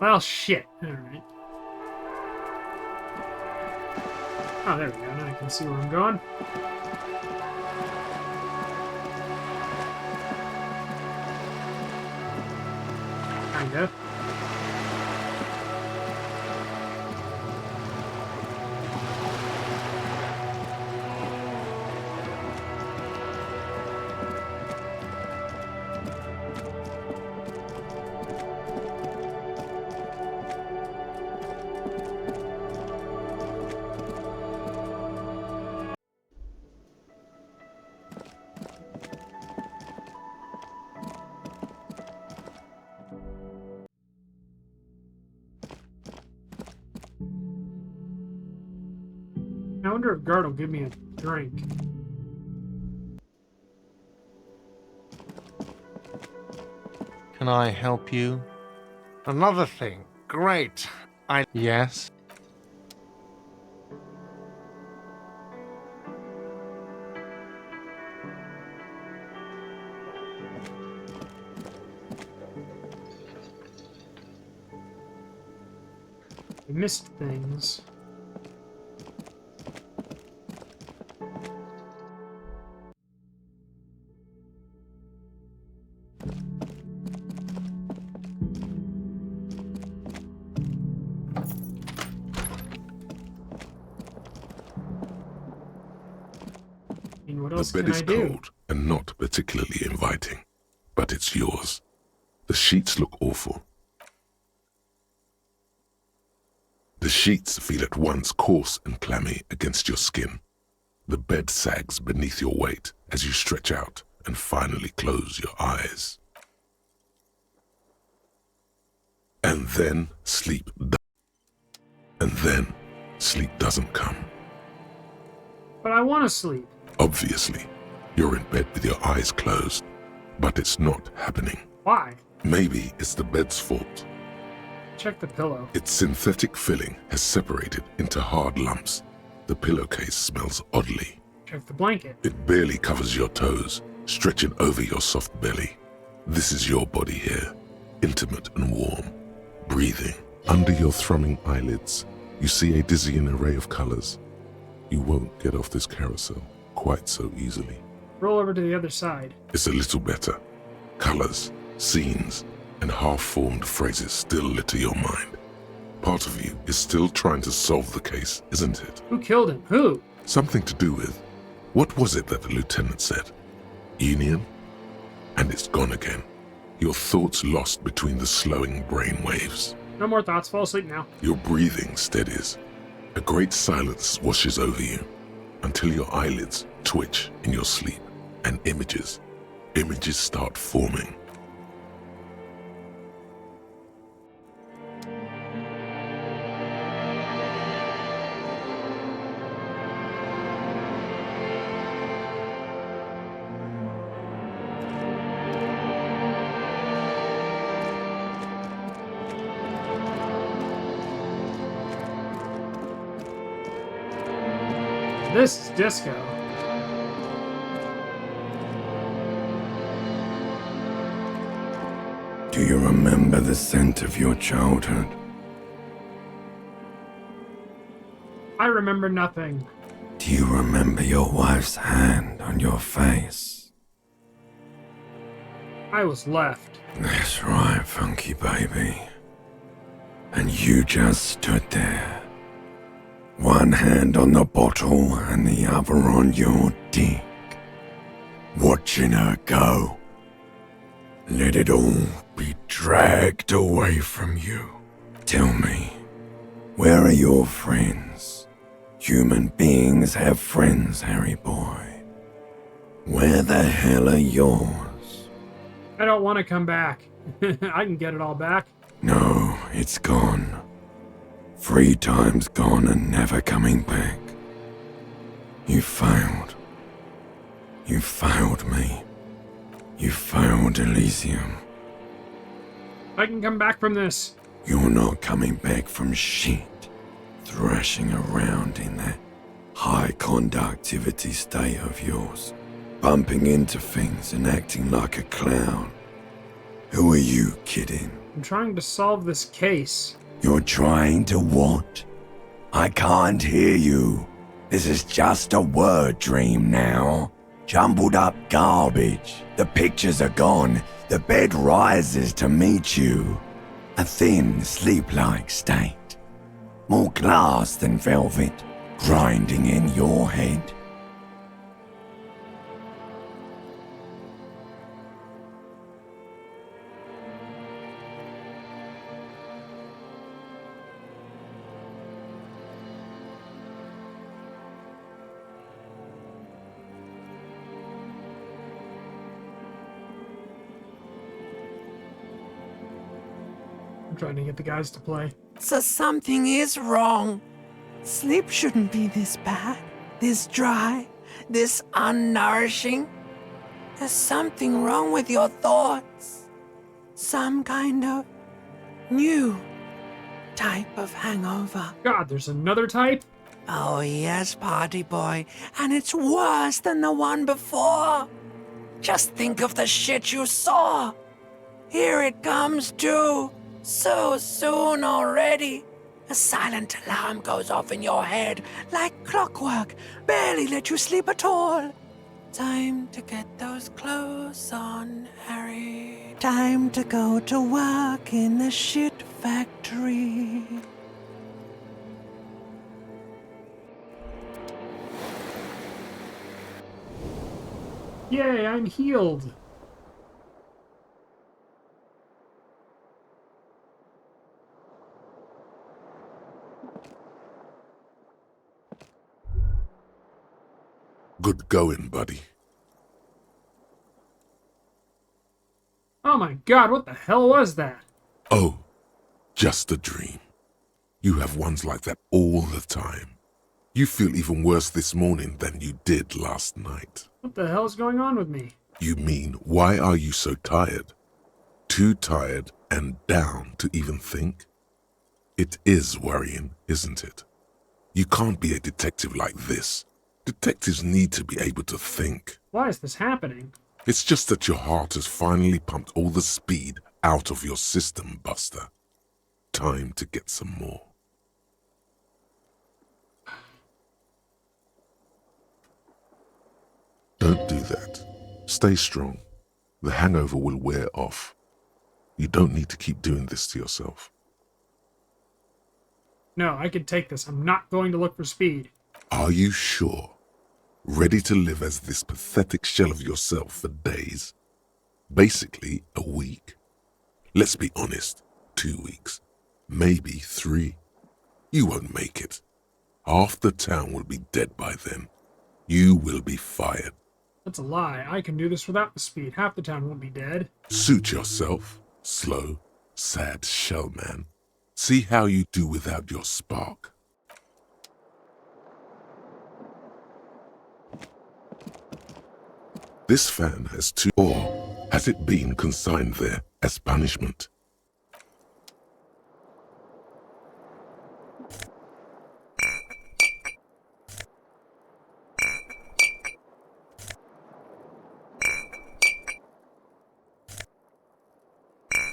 Well, shit. Alright. Oh, there we go. Now I can see where I'm going. Kinda. I wonder if Guard will give me a drink. Can I help you? Another thing. Great. Yes? I missed things. What else The bed can is I do? cold and not particularly inviting, but it's yours. The sheets look awful. The sheets feel at once coarse and clammy against your skin. The bed sags beneath your weight as you stretch out and finally close your eyes. And then sleep doesn't come. But I want to sleep. Obviously, you're in bed with your eyes closed, but it's not happening. Why? Maybe it's the bed's fault. Check the pillow. Its synthetic filling has separated into hard lumps. The pillowcase smells oddly. Check the blanket. It barely covers your toes, stretching over your soft belly. This is your body here, intimate and warm, breathing. Under your thrumming eyelids, you see a dizzying array of colors. You won't get off this carousel quite so easily. Roll over to the other side. It's a little better. Colors, scenes, and half-formed phrases still litter your mind. Part of you is still trying to solve the case, isn't it? Who killed him? Who? Something to do with, what was it that the lieutenant said? Union? And it's gone again. Your thoughts lost between the slowing brain waves. No more thoughts. Fall asleep now. Your breathing steadies. A great silence washes over you until your eyelids twitch in your sleep and images start forming. This is disco. Do you remember the scent of your childhood? I remember nothing. Do you remember your wife's hand on your face? I was left. That's right, funky baby. And you just stood there. One hand on the bottle and the other on your dick. Watching her go. Let it all be dragged away from you. Tell me, where are your friends? Human beings have friends, Harry boy. Where the hell are yours? I don't want to come back. I can get it all back. No, it's gone. 3 times gone and never coming back. You failed. You failed me. You failed Elysium. I can come back from this. You're not coming back from shit. Thrashing around in that high conductivity state of yours. bumping into things and acting like a clown. Who are you kidding? I'm trying to solve this case. You're trying to what? I can't hear you. This is just a word dream now. Jumbled up garbage. The pictures are gone. The bed rises to meet you. A thin, sleep-like state. More glass than velvet, grinding in your head. I'm trying to get the guys to play. So something is wrong. Sleep shouldn't be this bad, this dry, this unnourishing. There's something wrong with your thoughts. Some kind of new type of hangover. God, there's another type? Oh yes, party boy, and it's worse than the one before. Just think of the shit you saw. Here it comes too. So soon already. A silent alarm goes off in your head like clockwork, barely let you sleep at all. Time to get those clothes on, Harry. Time to go to work in the shit factory. Yay, I'm healed. Good going, buddy. Oh my god, what the hell was that? Oh, just a dream. You have ones like that all the time. You feel even worse this morning than you did last night. What the hell's going on with me? You mean, why are you so tired? Too tired and down to even think? It is worrying, isn't it? You can't be a detective like this. Detectives need to be able to think. Why is this happening? It's just that your heart has finally pumped all the speed out of your system, Buster. Time to get some more. Don't do that. Stay strong. The hangover will wear off. You don't need to keep doing this to yourself. No, I can take this. I'm not going to look for speed. Are you sure? Ready to live as this pathetic shell of yourself for days? Basically, a week. Let's be honest, 2 weeks. Maybe 3. You won't make it. Half the town will be dead by then. You will be fired. That's a lie. I can do this without the speed. Half the town won't be dead. Suit yourself, slow, sad shell man. See how you do without your spark. This fan has 2, or has it been consigned there as punishment?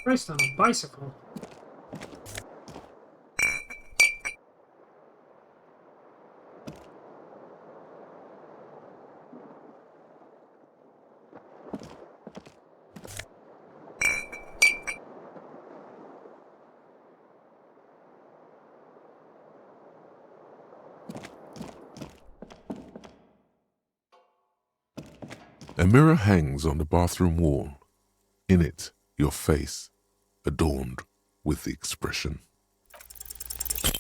Christ, on a bicycle. A mirror hangs on the bathroom wall. In it, your face, adorned with the expression.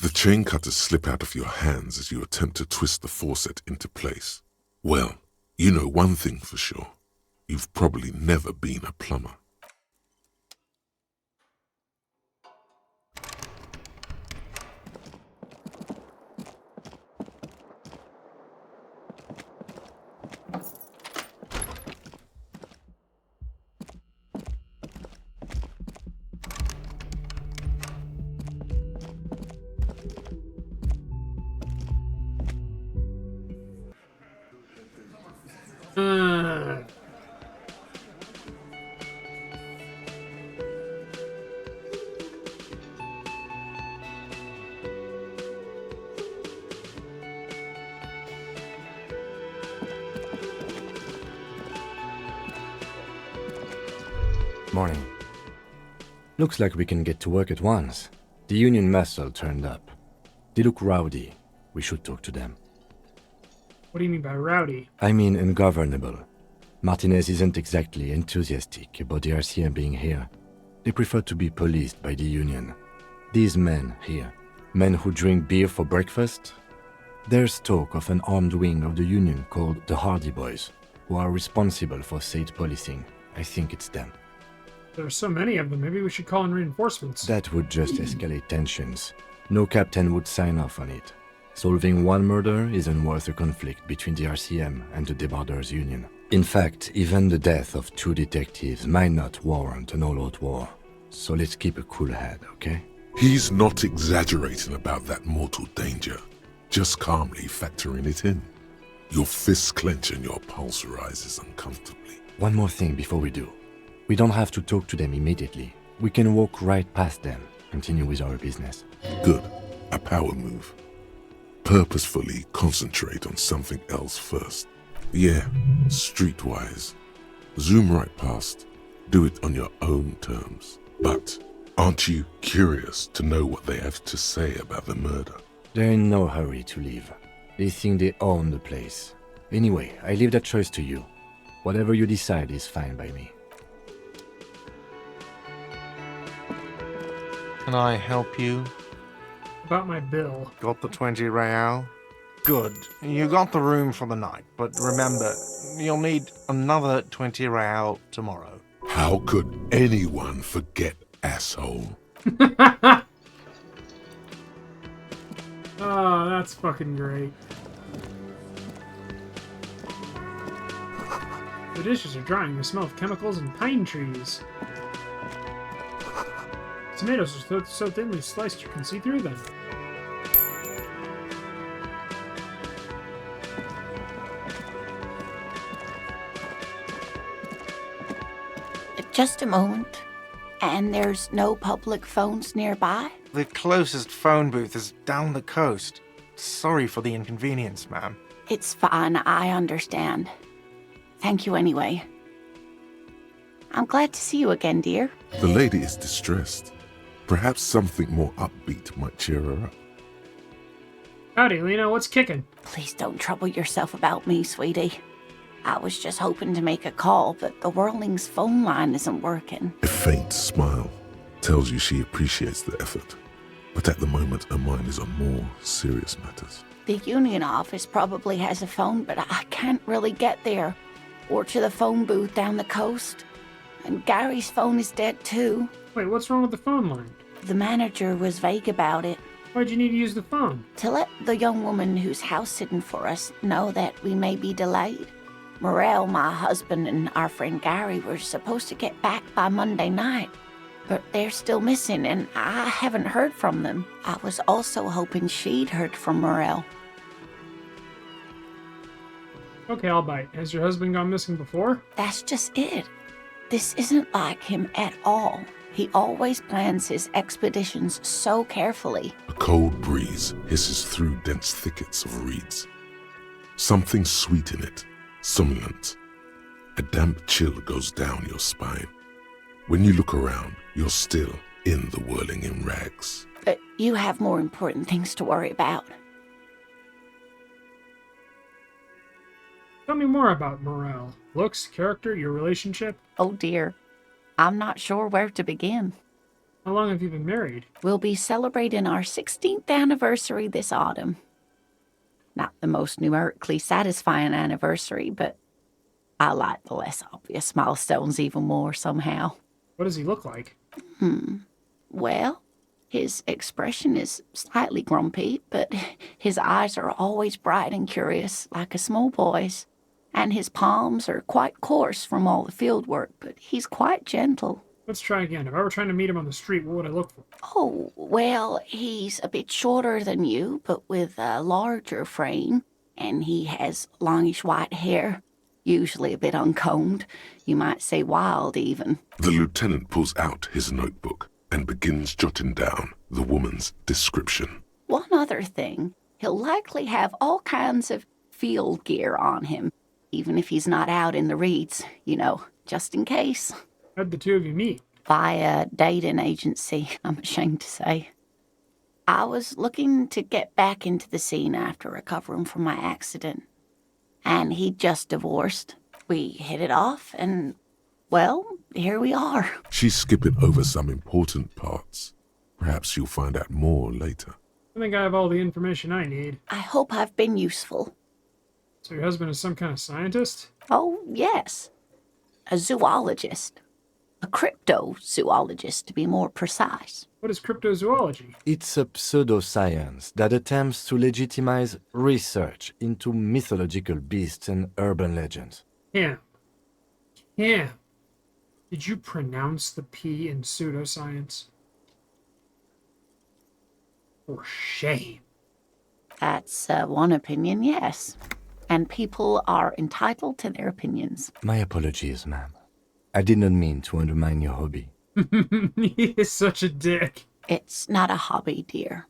The chain cutters slip out of your hands as you attempt to twist the faucet into place. Well, you know one thing for sure. You've probably never been a plumber. Morning. Looks like we can get to work at once. The Union muscle turned up. They look rowdy. We should talk to them. What do you mean by rowdy? I mean ungovernable. Martinez isn't exactly enthusiastic about the RCM being here. They prefer to be policed by the Union. These men here, men who drink beer for breakfast, there's talk of an armed wing of the Union called the Hardy Boys, who are responsible for state policing. I think it's them. There are so many of them, maybe we should call in reinforcements. That would just escalate tensions. No captain would sign off on it. Solving one murder isn't worth a conflict between the RCM and the Debarders Union. In fact, even the death of 2 detectives might not warrant an all-out war. So let's keep a cool head, okay? He's not exaggerating about that mortal danger, just calmly factoring it in. Your fists clench and your pulse rises uncomfortably. One more thing before we do. We don't have to talk to them immediately. We can walk right past them, continue with our business. Good. A power move. Purposefully concentrate on something else first. Yeah, streetwise. Zoom right past. Do it on your own terms. But aren't you curious to know what they have to say about the murder? They're in no hurry to leave. They think they own the place. Anyway, I leave that choice to you. Whatever you decide is fine by me. Can I help you? About my bill. Got the 20 real? Good. You got the room for the night, but remember, you'll need another 20 real tomorrow. How could anyone forget, asshole? Oh, that's fucking great. The dishes are drying. The smell of chemicals and pine trees. Tomatoes are so thinly sliced you can see through them. Just a moment. And there's no public phones nearby? The closest phone booth is down the coast. Sorry for the inconvenience, ma'am. It's fine, I understand. Thank you anyway. I'm glad to see you again, dear. The lady is distressed. Perhaps something more upbeat might cheer her up. Howdy, Lena, what's kicking? Please don't trouble yourself about me, sweetie. I was just hoping to make a call, but the Whirling's phone line isn't working. A faint smile tells you she appreciates the effort, but at the moment her mind is on more serious matters. The Union office probably has a phone, but I can't really get there. Or to the phone booth down the coast. And Gary's phone is dead too. Wait, what's wrong with the phone line? The manager was vague about it. Why'd you need to use the phone? To let the young woman who's house-sitting for us know that we may be delayed. Morel, my husband, and our friend Gary were supposed to get back by Monday night, but they're still missing, and I haven't heard from them. I was also hoping she'd heard from Morel. Okay, I'll bite. Has your husband gone missing before? That's just it. This isn't like him at all. He always plans his expeditions so carefully. A cold breeze hisses through dense thickets of reeds. Something sweet in it. Somnolent. A damp chill goes down your spine. When you look around, you're still in the whirling in rags. But you have more important things to worry about. Tell me more about Morel. Looks, character, your relationship. Oh dear. I'm not sure where to begin. How long have you been married? We'll be celebrating our 16th anniversary this autumn. Not the most numerically satisfying anniversary, but I like the less obvious milestones even more somehow. What does he look like? Well, his expression is slightly grumpy, but his eyes are always bright and curious, like a small boy's. And his palms are quite coarse from all the field work, but he's quite gentle. Let's try again. If I were trying to meet him on the street, what would I look for? Oh, well, he's a bit shorter than you, but with a larger frame, and he has longish white hair, usually a bit uncombed. You might say wild, even. The lieutenant pulls out his notebook and begins jotting down the woman's description. One other thing, he'll likely have all kinds of field gear on him, even if he's not out in the reeds, just in case. How'd the two of you meet? Via dating agency, I'm ashamed to say. I was looking to get back into the scene after recovering from my accident. And he'd just divorced. We hit it off, and, well, here we are. She's skipping over some important parts. Perhaps you'll find out more later. I think I have all the information I need. I hope I've been useful. So your husband is some kind of scientist? Oh, yes. A zoologist. A cryptozoologist, to be more precise. What is cryptozoology? It's a pseudoscience that attempts to legitimize research into mythological beasts and urban legends. Cam. Cam. Did you pronounce the P in pseudoscience? For shame. That's one opinion, yes. And people are entitled to their opinions. My apologies, ma'am. I did not mean to undermine your hobby. He is such a dick. It's not a hobby, dear.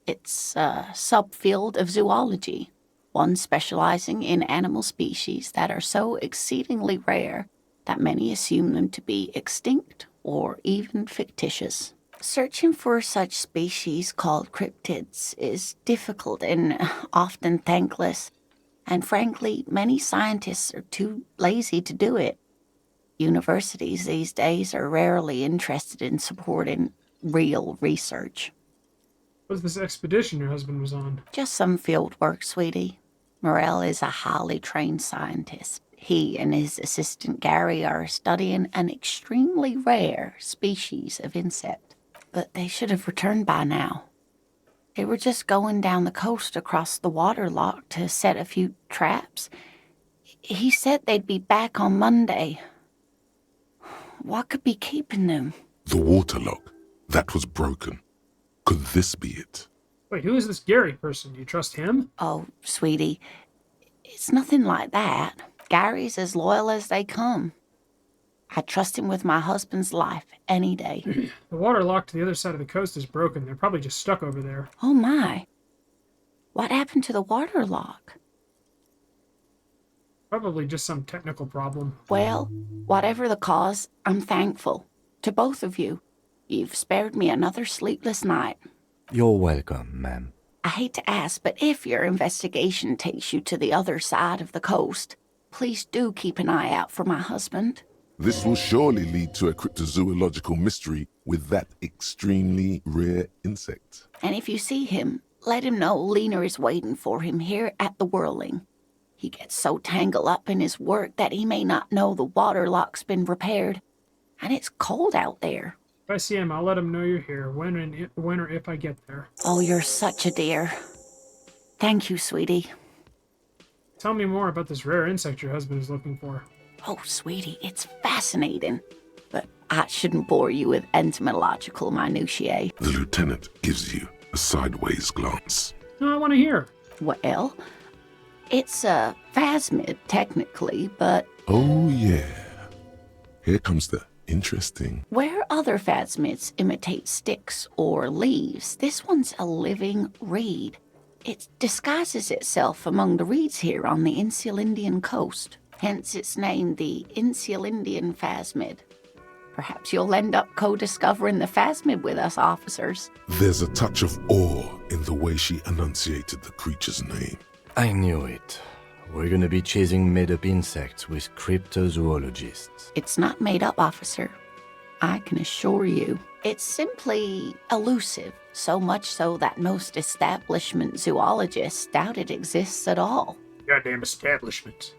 It's a subfield of zoology, one specializing in animal species that are so exceedingly rare that many assume them to be extinct or even fictitious. Searching for such species called cryptids is difficult and often thankless, and frankly, many scientists are too lazy to do it. Universities these days are rarely interested in supporting real research. What was this expedition your husband was on? Just some field work, sweetie. Morel is a highly trained scientist. He and his assistant Gary are studying an extremely rare species of insect. But they should have returned by now. They were just going down the coast across the waterlock to set a few traps. He said they'd be back on Monday. What could be keeping them? The waterlock. That was broken. Could this be it? Wait, who is this Gary person? Do you trust him? Oh, sweetie, it's nothing like that. Gary's as loyal as they come. I trust him with my husband's life any day. The waterlock to the other side of the coast is broken. They're probably just stuck over there. Oh my. What happened to the waterlock? Probably just some technical problem. Well, whatever the cause, I'm thankful. To both of you. You've spared me another sleepless night. You're welcome, ma'am. I hate to ask, but if your investigation takes you to the other side of the coast, please do keep an eye out for my husband. This will surely lead to a cryptozoological mystery with that extremely rare insect. And if you see him, let him know Lena is waiting for him here at the Whirling. He gets so tangled up in his work that he may not know the waterlock's been repaired. And it's cold out there. If I see him, I'll let him know you're here, when or if I get there. Oh, you're such a dear. Thank you, sweetie. Tell me more about this rare insect your husband is looking for. Oh, sweetie, it's fascinating. But I shouldn't bore you with entomological minutiae. The lieutenant gives you a sideways glance. No, I want to hear. Well, it's a phasmid, technically, but Oh, yeah. Here comes the interesting. where other phasmids imitate sticks or leaves, this one's a living reed. It disguises itself among the reeds here on the Insulindian coast. Hence its name, the Insulindian phasmid. Perhaps you'll end up co-discovering the phasmid with us, officers. There's a touch of awe in the way she enunciated the creature's name. I knew it. We're gonna be chasing made-up insects with cryptozoologists. It's not made up, officer. I can assure you. It's simply elusive, so much so that most establishment zoologists doubt it exists at all. Goddamn establishment.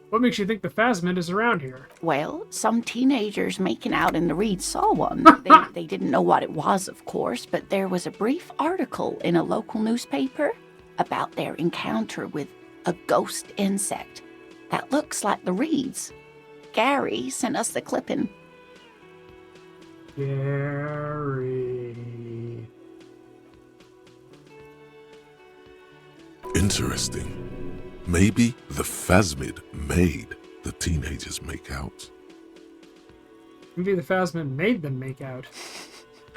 What makes you think the phasmid is around here? Well, some teenagers making out in the reeds saw one. They didn't know what it was, of course, but there was a brief article in a local newspaper about their encounter with a ghost insect that looks like the reeds. Gary sent us the clipping. Gary. Interesting. Maybe the phasmid made the teenagers make out. Maybe the phasmid made them make out.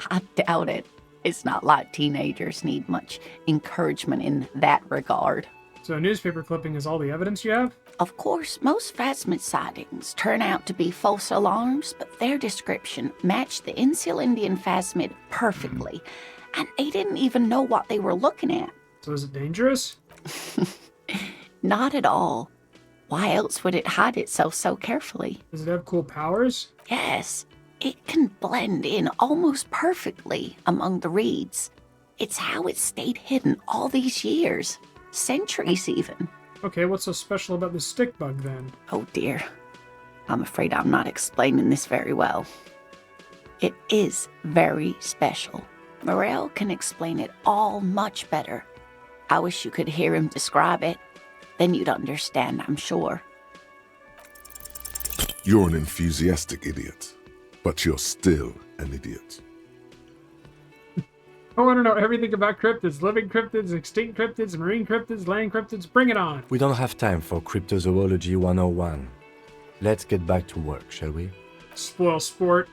I doubt it. It's not like teenagers need much encouragement in that regard. So a newspaper clipping is all the evidence you have? Of course, most phasmid sightings turn out to be false alarms, but their description matched the Insil Indian phasmid perfectly, and they didn't even know what they were looking at. So is it dangerous? Not at all. Why else would it hide itself so carefully? Does it have cool powers? Yes, it can blend in almost perfectly among the reeds. It's how it stayed hidden all these years. Centuries even. Okay, what's so special about the stick bug then? Oh dear. I'm afraid I'm not explaining this very well. It is very special. Morel can explain it all much better. I wish you could hear him describe it. Then you'd understand, I'm sure. You're an enthusiastic idiot, but you're still an idiot. I want to know everything about cryptids, living cryptids, extinct cryptids, marine cryptids, land cryptids. Bring it on. We don't have time for Cryptozoology 101. Let's get back to work, shall we? Spoil sport.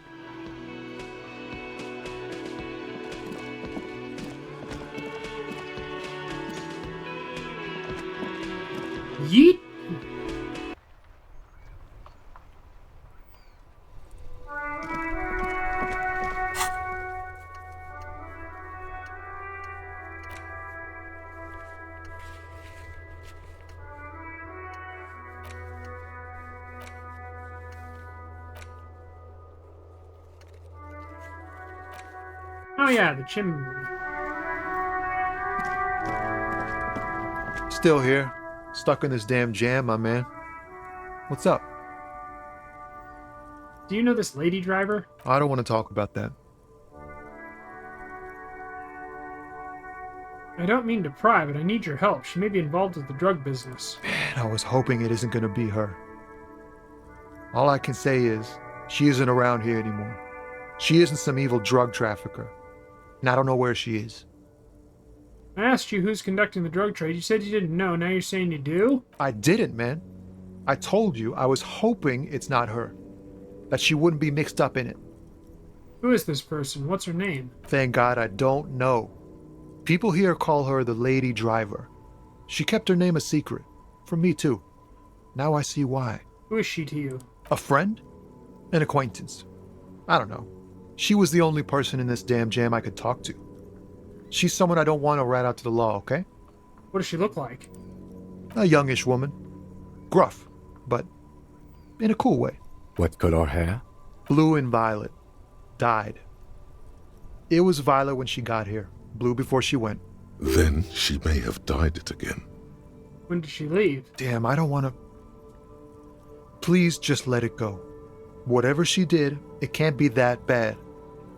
Yeet. Oh yeah, the chimney. Still here. Stuck in this damn jam, my man. What's up? Do you know this lady driver? I don't want to talk about that. I don't mean to pry, but I need your help. She may be involved with the drug business. Man, I was hoping it isn't going to be her. All I can say is, she isn't around here anymore. She isn't some evil drug trafficker. And I don't know where she is. I asked you who's conducting the drug trade. You said you didn't know. Now you're saying you do? I didn't, man. I told you I was hoping it's not her. That she wouldn't be mixed up in it. Who is this person? What's her name? Thank God I don't know. People here call her the lady driver. She kept her name a secret. From me, too. Now I see why. Who is she to you? A friend? An acquaintance. I don't know. She was the only person in this damn jam I could talk to. She's someone I don't want to rat out to the law, okay? What does she look like? A youngish woman. Gruff, but in a cool way. What color hair? Blue and violet. Dyed. It was violet when she got here. Blue before she went. Then she may have dyed it again. When did she leave? Damn, I don't want to... Please just let it go. Whatever she did, it can't be that bad.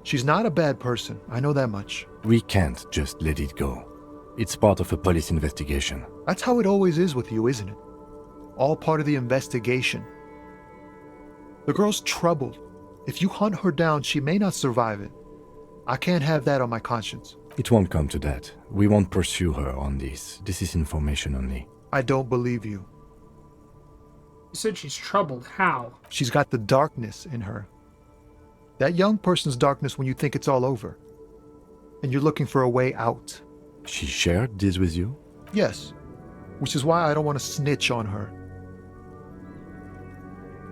She's not a bad person, I know that much. We can't just let it go. It's part of a police investigation. That's how it always is with you, isn't it? All part of the investigation. The girl's troubled. If you hunt her down, she may not survive it. I can't have that on my conscience. It won't come to that. We won't pursue her on this. This is information only. I don't believe you. You said she's troubled. How? She's got the darkness in her. That young person's darkness when you think it's all over. And you're looking for a way out. She shared this with you? Yes. Which is why I don't want to snitch on her.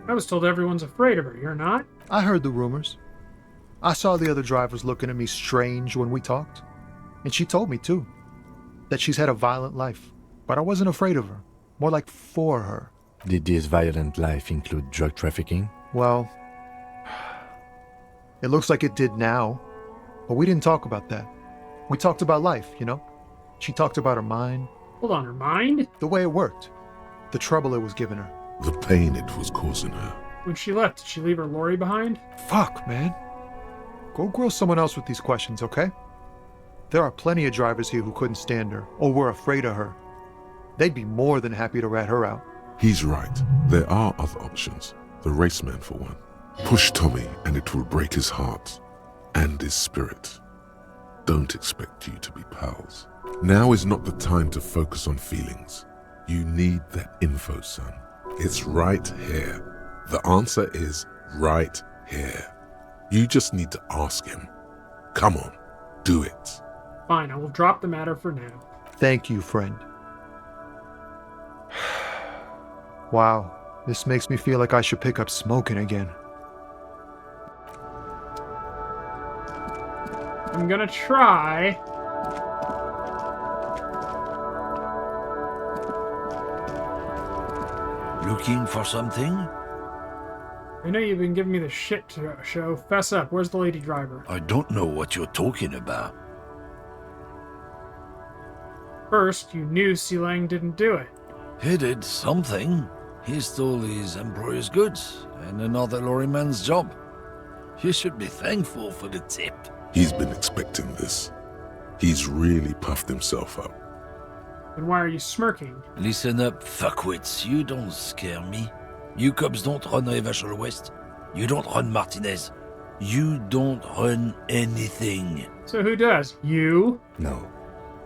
I was told everyone's afraid of her. You're not? I heard the rumors. I saw the other drivers looking at me strange when we talked. And she told me, too, that she's had a violent life. But I wasn't afraid of her. More like for her. Did this violent life include drug trafficking? Well, it looks like it did now. But we didn't talk about that. We talked about life, you know? She talked about her mind. Hold on, her mind? The way it worked. The trouble it was giving her. The pain it was causing her. When she left, did she leave her lorry behind? Fuck, man. Go grill someone else with these questions, okay? There are plenty of drivers here who couldn't stand her, or were afraid of her. They'd be more than happy to rat her out. He's right. There are other options. The raceman, for one. Push Tommy and it will break his heart. And his spirit. Don't expect you to be pals. Now is not the time to focus on feelings. You need that info, son. It's right here. The answer is right here. You just need to ask him. Come on, do it. Fine, I will drop the matter for now. Thank you, friend. Wow, this makes me feel like I should pick up smoking again. I'm gonna try. Looking for something? I know you've been giving me the shit to show. Fess up, where's the lady driver? I don't know what you're talking about. First, you knew Sealang didn't do it. He did something. He stole his employer's goods and another lorryman's job. You should be thankful for the tip. He's been expecting this. He's really puffed himself up. Then why are you smirking? Listen up, fuckwits. You don't scare me. You cops don't run Revachol West. You don't run Martinez. You don't run anything. So who does? You? No.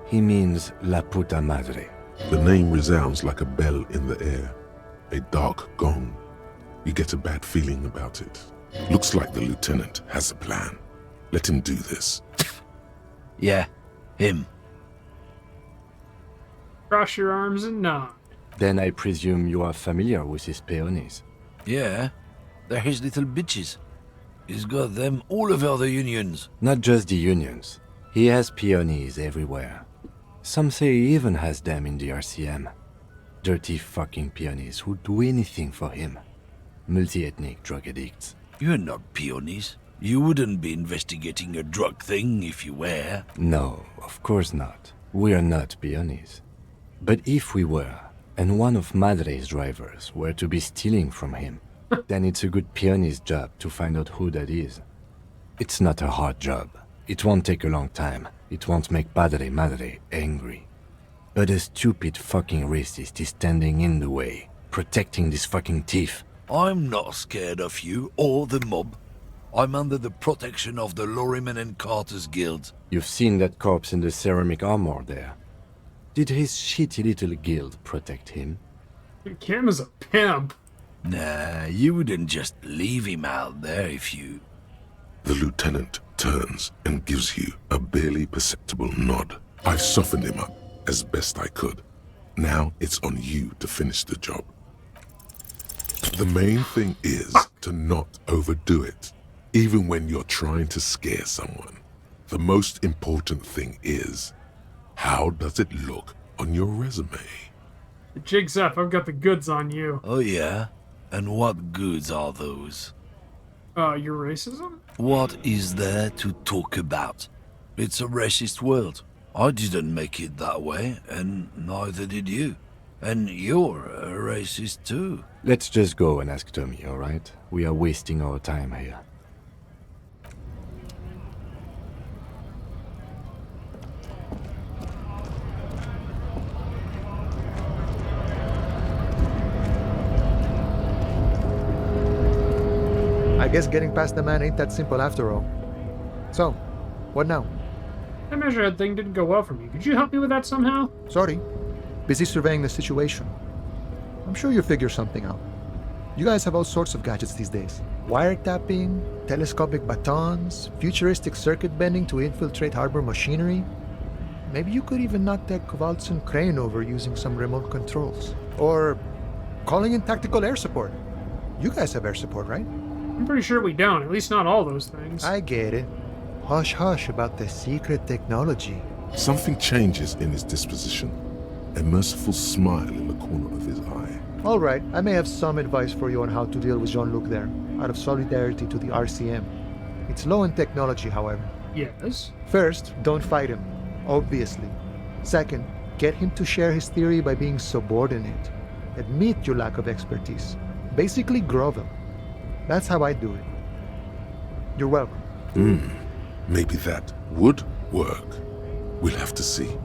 He means La Puta Madre. The name resounds like a bell in the air. A dark gong. You get a bad feeling about it. Looks like the lieutenant has a plan. Let him do this. Yeah, him. Cross your arms and nod. Then I presume you are familiar with his peonies. Yeah, they're his little bitches. He's got them all over the unions. Not just the unions. He has peonies everywhere. Some say he even has them in the RCM. Dirty fucking peonies who'd do anything for him. Multi-ethnic drug addicts. You're not peonies. You wouldn't be investigating a drug thing if you were. No, of course not. We are not peonies. But if we were, and one of Madre's drivers were to be stealing from him, then it's a good peony's job to find out who that is. It's not a hard job. It won't take a long time. It won't make Padre Madre angry. But a stupid fucking racist is standing in the way, protecting this fucking thief. I'm not scared of you or the mob. I'm under the protection of the Lorrymen and Carters Guild. You've seen that corpse in the ceramic armor there. Did his shitty little guild protect him? Kim is a pimp. Nah, you wouldn't just leave him out there if you... The lieutenant turns and gives you a barely perceptible nod. I've softened him up as best I could. Now it's on you to finish the job. The main thing is to not overdo it, even when you're trying to scare someone. The most important thing is, how does it look on your resume? The jig's up. I've got the goods on you. Oh yeah? And what goods are those? Your racism? What is there to talk about? It's a racist world. I didn't make it that way, and neither did you. And you're a racist too. Let's just go and ask Tommy, alright? We are wasting our time here. I guess getting past the man ain't that simple after all. So, what now? That measurehead thing didn't go well for me. Could you help me with that somehow? Sorry. Busy surveying the situation. I'm sure you'll figure something out. You guys have all sorts of gadgets these days. Wiretapping, telescopic batons, futuristic circuit bending to infiltrate harbor machinery. Maybe you could even knock that Kowalson crane over using some remote controls. Or calling in tactical air support. You guys have air support, right? I'm pretty sure we don't. At least not all those things. I get it. Hush hush about the secret technology. Something changes in his disposition. A merciful smile in the corner of his eye. All right, I may have some advice for you on how to deal with Jean-Luc there, out of solidarity to the RCM. It's low in technology, however. Yes? First, don't fight him, obviously. Second, get him to share his theory by being subordinate. Admit your lack of expertise. Basically grovel. That's how I do it. You're welcome. Maybe that would work. We'll have to see.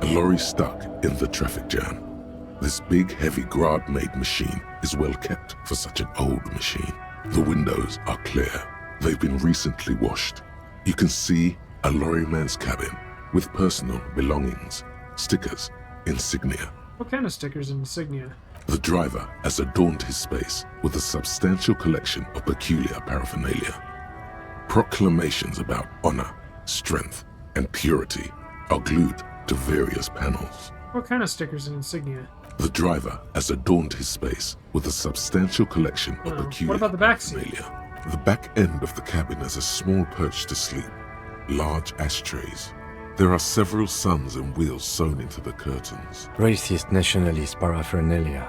A lorry stuck in the traffic jam. This big, heavy Grad-made machine is well kept for such an old machine. The windows are clear. They've been recently washed. You can see a lorryman's cabin with personal belongings, stickers, insignia. What kind of stickers and insignia? The driver has adorned his space with a substantial collection of peculiar paraphernalia. Proclamations about honor, strength, and purity are glued to various panels. What kind of stickers and insignia? The driver has adorned his space with a substantial collection of peculiar what about the back seat? paraphernalia. The back end of the cabin has a small perch to sleep, large ashtrays. There are several suns and wheels sewn into the curtains. Racist nationalist paraphernalia.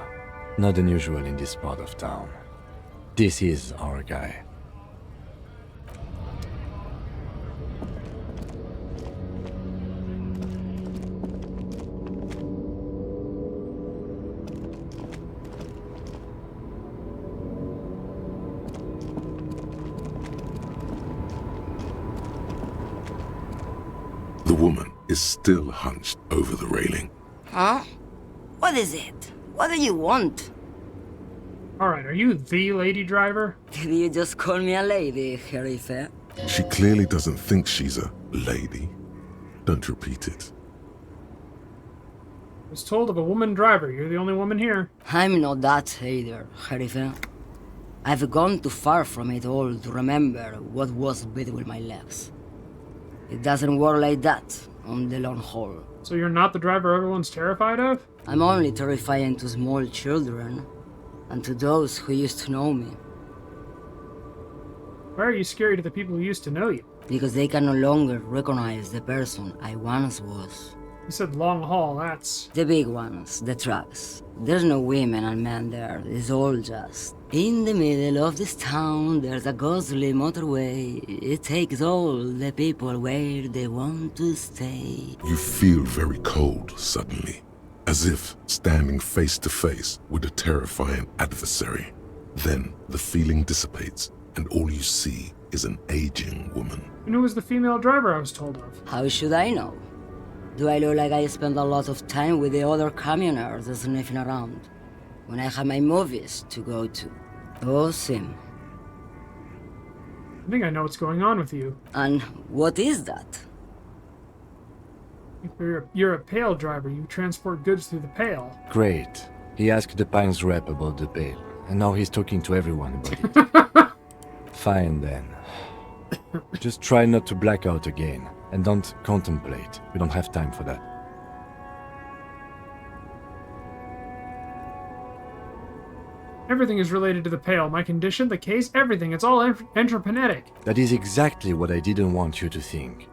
Not unusual in this part of town. This is our guy. The woman is still hunched over the railing. Huh? What is it? What do you want? Alright, are you the lady driver? Did you just call me a lady, Herife? She clearly doesn't think she's a lady. Don't repeat it. I was told of a woman driver. You're the only woman here. I'm not that either, Herife. I've gone too far from it all to remember what was between my legs. It doesn't work like that on the long haul. So you're not the driver everyone's terrified of? I'm only terrifying to small children and to those who used to know me. Why are you scary to the people who used to know you? Because they can no longer recognize the person I once was. You said long haul, that's... The big ones, the trucks. There's no women and men there, it's all just... In the middle of this town, there's a ghostly motorway. It takes all the people where they want to stay. You feel very cold suddenly, as if standing face to face with a terrifying adversary. Then the feeling dissipates, and all you see is an aging woman. And who was the female driver I was told of? How should I know? Do I look like I spend a lot of time with the other communers sniffing around, when I have my movies to go to? Oh, Sim. I think I know what's going on with you. And what is that? You're a Pale driver. You transport goods through the Pale. Great. He asked the Pines rep about the Pale, and now he's talking to everyone about it. Fine then. Just try not to black out again, and don't contemplate. We don't have time for that. Everything is related to the Pale. My condition, the case, everything. It's all entrepreneuric. That is exactly what I didn't want you to think.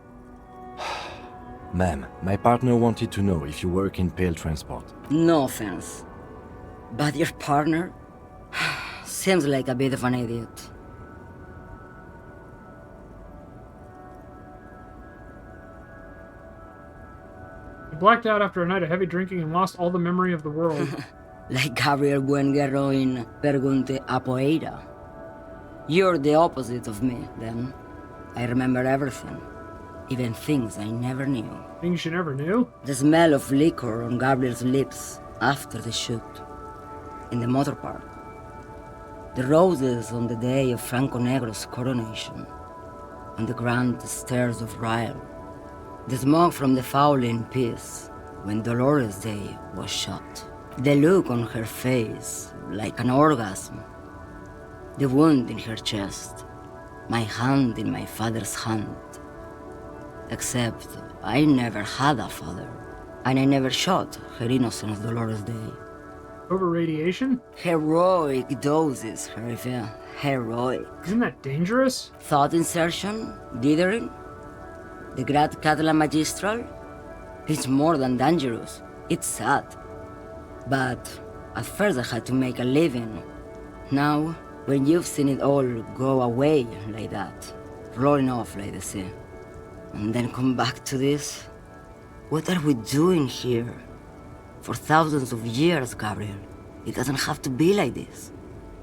Ma'am, my partner wanted to know if you work in Pale transport. No offense. But your partner seems like a bit of an idiot. You blacked out after a night of heavy drinking and lost all the memory of the world. Like Gabriel Buenguerro in Pergunte a Poeira. You're the opposite of me, then. I remember everything. Even things I never knew. Things you never knew? The smell of liquor on Gabriel's lips after the shoot. In the motor park. The roses on the day of Franco Negro's coronation. On the grand stairs of Ryle. The smoke from the Fowling piece when Dolores Day was shot. The look on her face, like an orgasm. The wound in her chest. My hand in my father's hand. Except I never had a father. And I never shot her innocent Dolores Day. Over radiation? Heroic doses, Herifia. Heroic. Isn't that dangerous? Thought insertion? Dithering? The Grad Catala Magistral? It's more than dangerous. It's sad. But at first I had to make a living. Now, when you've seen it all go away like that, rolling off like the sea, and then come back to this, what are we doing here? For thousands of years, Gabriel. It doesn't have to be like this.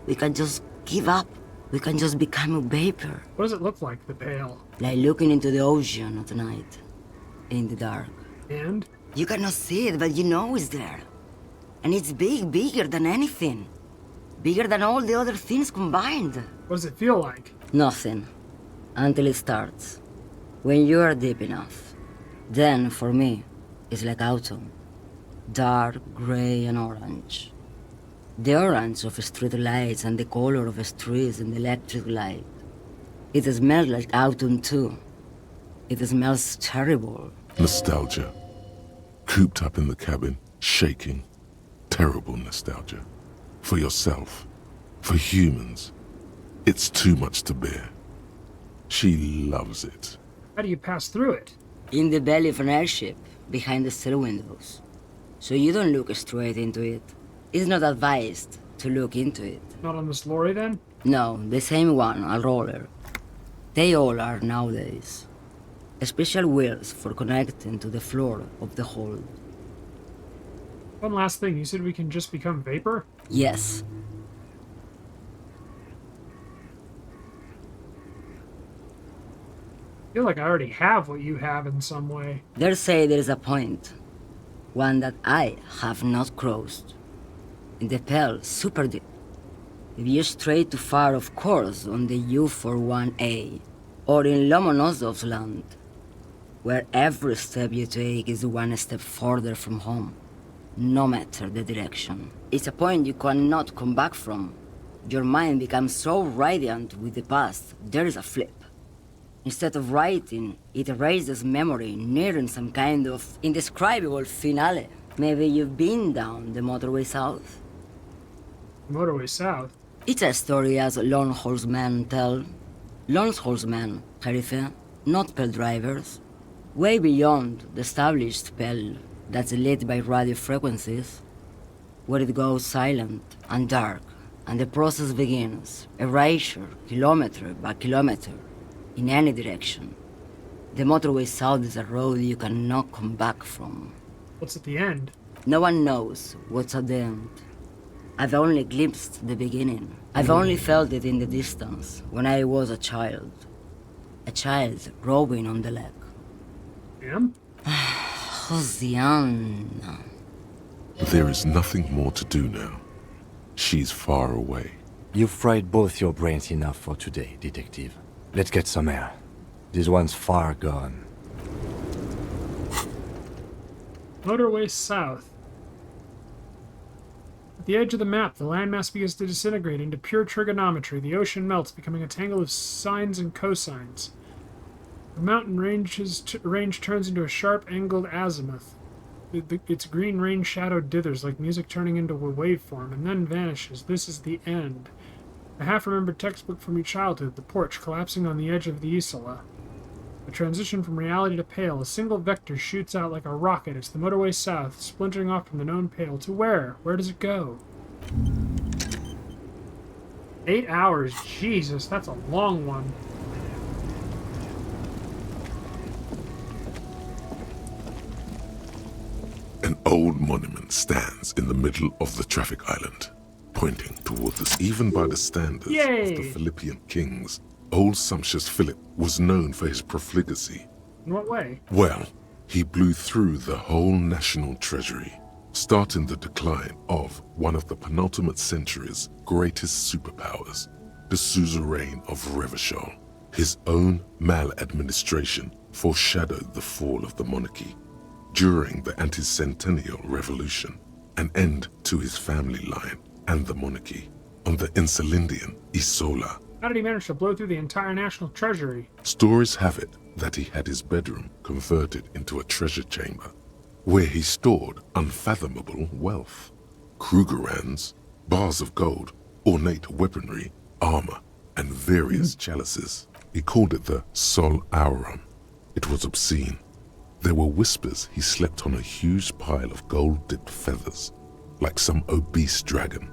We can just give up. We can just become a vapor. What does it look like, the Pale? Like looking into the ocean at night, in the dark. And? You cannot see it, but you know it's there. And it's big, bigger than anything. Bigger than all the other things combined. What does it feel like? Nothing. Until it starts. When you are deep enough. Then, for me, it's like autumn. dark gray and orange. The orange of street lights and the color of streets in the electric light. It smells like autumn too. It smells terrible. Nostalgia. Cooped up in the cabin, shaking. Terrible nostalgia. For yourself. For humans. It's too much to bear. She loves it. How do you pass through it? In the belly of an airship, behind the stair windows. So you don't look straight into it. It's not advised to look into it. Not on this lorry, then? No, the same one, a roller. They all are nowadays. Special wheels for connecting to the floor of the hold. One last thing, you said we can just become vapor? Yes. I feel like I already have what you have in some way. They say there is a point. One that I have not crossed. In the Pale, super deep. If you stray too far, of course, on the U41A, or in Lomonosov's land, where every step you take is one step further from home, no matter the direction. It's a point you cannot come back from. Your mind becomes so radiant with the past, there is a flip. Instead of writing, it erases memory, nearing some kind of indescribable finale. Maybe you've been down the motorway south? Motorway south? It's a story as lone horsemen tell. Lone horsemen, Jerife, not Pale drivers. Way beyond the established Pale that's lit by radio frequencies, where it goes silent and dark, and the process begins, erasure, kilometer by kilometer, in any direction. The motorway south is a road you cannot come back from. What's at the end? No one knows what's at the end. I've only glimpsed the beginning. I've only felt it in the distance, when I was a child. A child rowing on the lake. Am? Josiana. There is nothing more to do now. She's far away. You've fried both your brains enough for today, detective. Let's get some air. This one's far gone. Motorway south. At the edge of the map, the landmass begins to disintegrate into pure trigonometry. The ocean melts, becoming a tangle of sines and cosines. The mountain range turns into a sharp, angled azimuth. Its green range shadow dithers like music turning into a waveform, and then vanishes. This is the end. A half-remembered textbook from your childhood, the porch collapsing on the edge of the Isola. A transition from reality to Pale. A single vector shoots out like a rocket. It's the motorway south, splintering off from the known Pale. To where? Where does it go? 8 hours. Jesus, that's a long one. An old monument stands in the middle of the traffic island, pointing towards us. Even by the standards Yay! of the Philippian kings, old sumptuous Philip was known for his profligacy. In what way? Well, he blew through the whole national treasury, starting the decline of one of the penultimate century's greatest superpowers, the suzerain of Revachol. His own maladministration foreshadowed the fall of the monarchy. During the anti-centennial revolution, an end to his family line and the monarchy on the Insulindian Isola. How did he manage to blow through the entire national treasury? Stories have it that he had his bedroom converted into a treasure chamber, where he stored unfathomable wealth. Krugerrands, bars of gold, ornate weaponry, armor, and various chalices. He called it the Sol Auron. It was obscene. There were whispers he slept on a huge pile of gold-dipped feathers, like some obese dragon,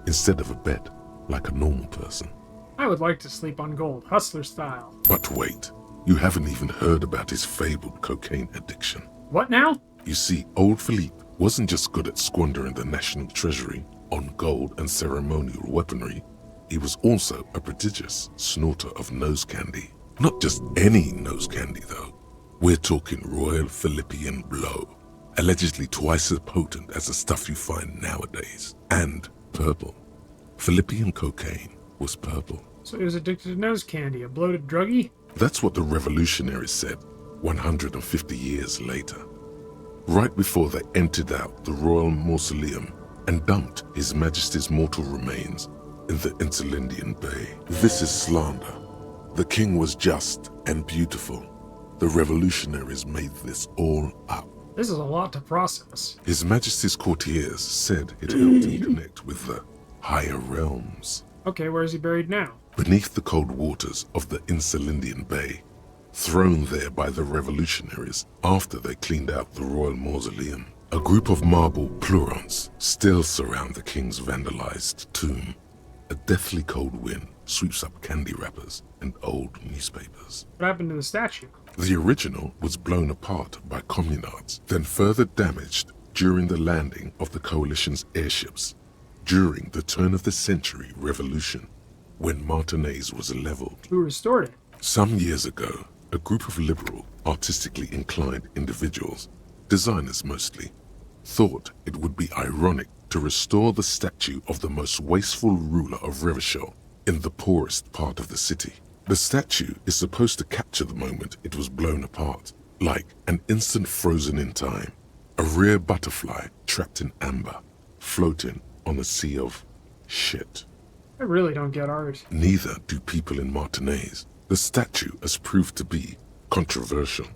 instead of a bed, like a normal person. I would like to sleep on gold, hustler style. But wait, you haven't even heard about his fabled cocaine addiction. What now? You see, old Philippe wasn't just good at squandering the national treasury on gold and ceremonial weaponry, he was also a prodigious snorter of nose candy. Not just any nose candy, though. We're talking Royal Philippian Blow, allegedly twice as potent as the stuff you find nowadays, and purple. Philippian cocaine was purple. So he was addicted to nose candy, a bloated druggie? That's what the revolutionaries said 150 years later. right before they emptied out the royal mausoleum and dumped His Majesty's mortal remains in the Insulindian Bay. This is slander. The king was just and beautiful. The revolutionaries made this all up. This is a lot to process. His Majesty's courtiers said it helped him connect with the higher realms. Okay, where is he buried now? Beneath the cold waters of the Insulindian Bay, thrown there by the revolutionaries after they cleaned out the royal mausoleum. A group of marble pleurons still surround the king's vandalized tomb. A deathly cold wind sweeps up candy wrappers and old newspapers. What happened to the statue? The original was blown apart by communards, then further damaged during the landing of the coalition's airships during the turn-of-the-century revolution, when Martinez was leveled. Who restored it? Some years ago, a group of liberal, artistically inclined individuals, designers mostly, thought it would be ironic to restore the statue of the most wasteful ruler of Revachol in the poorest part of the city. The statue is supposed to capture the moment it was blown apart, like an instant frozen in time, a rare butterfly trapped in amber, floating on a sea of shit. I really don't get art. Neither do people in Martinez. The statue has proved to be controversial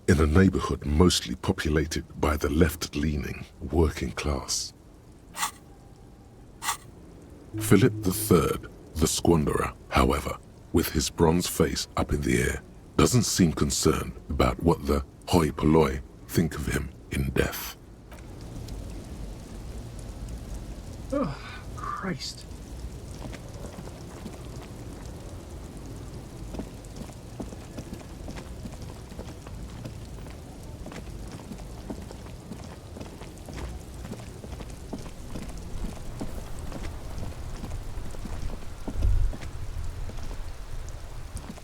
in a neighborhood mostly populated by the left-leaning working class. Philip III, the squanderer, however, with his bronze face up in the air, doesn't seem concerned about what the hoi polloi think of him in death. Oh, Christ.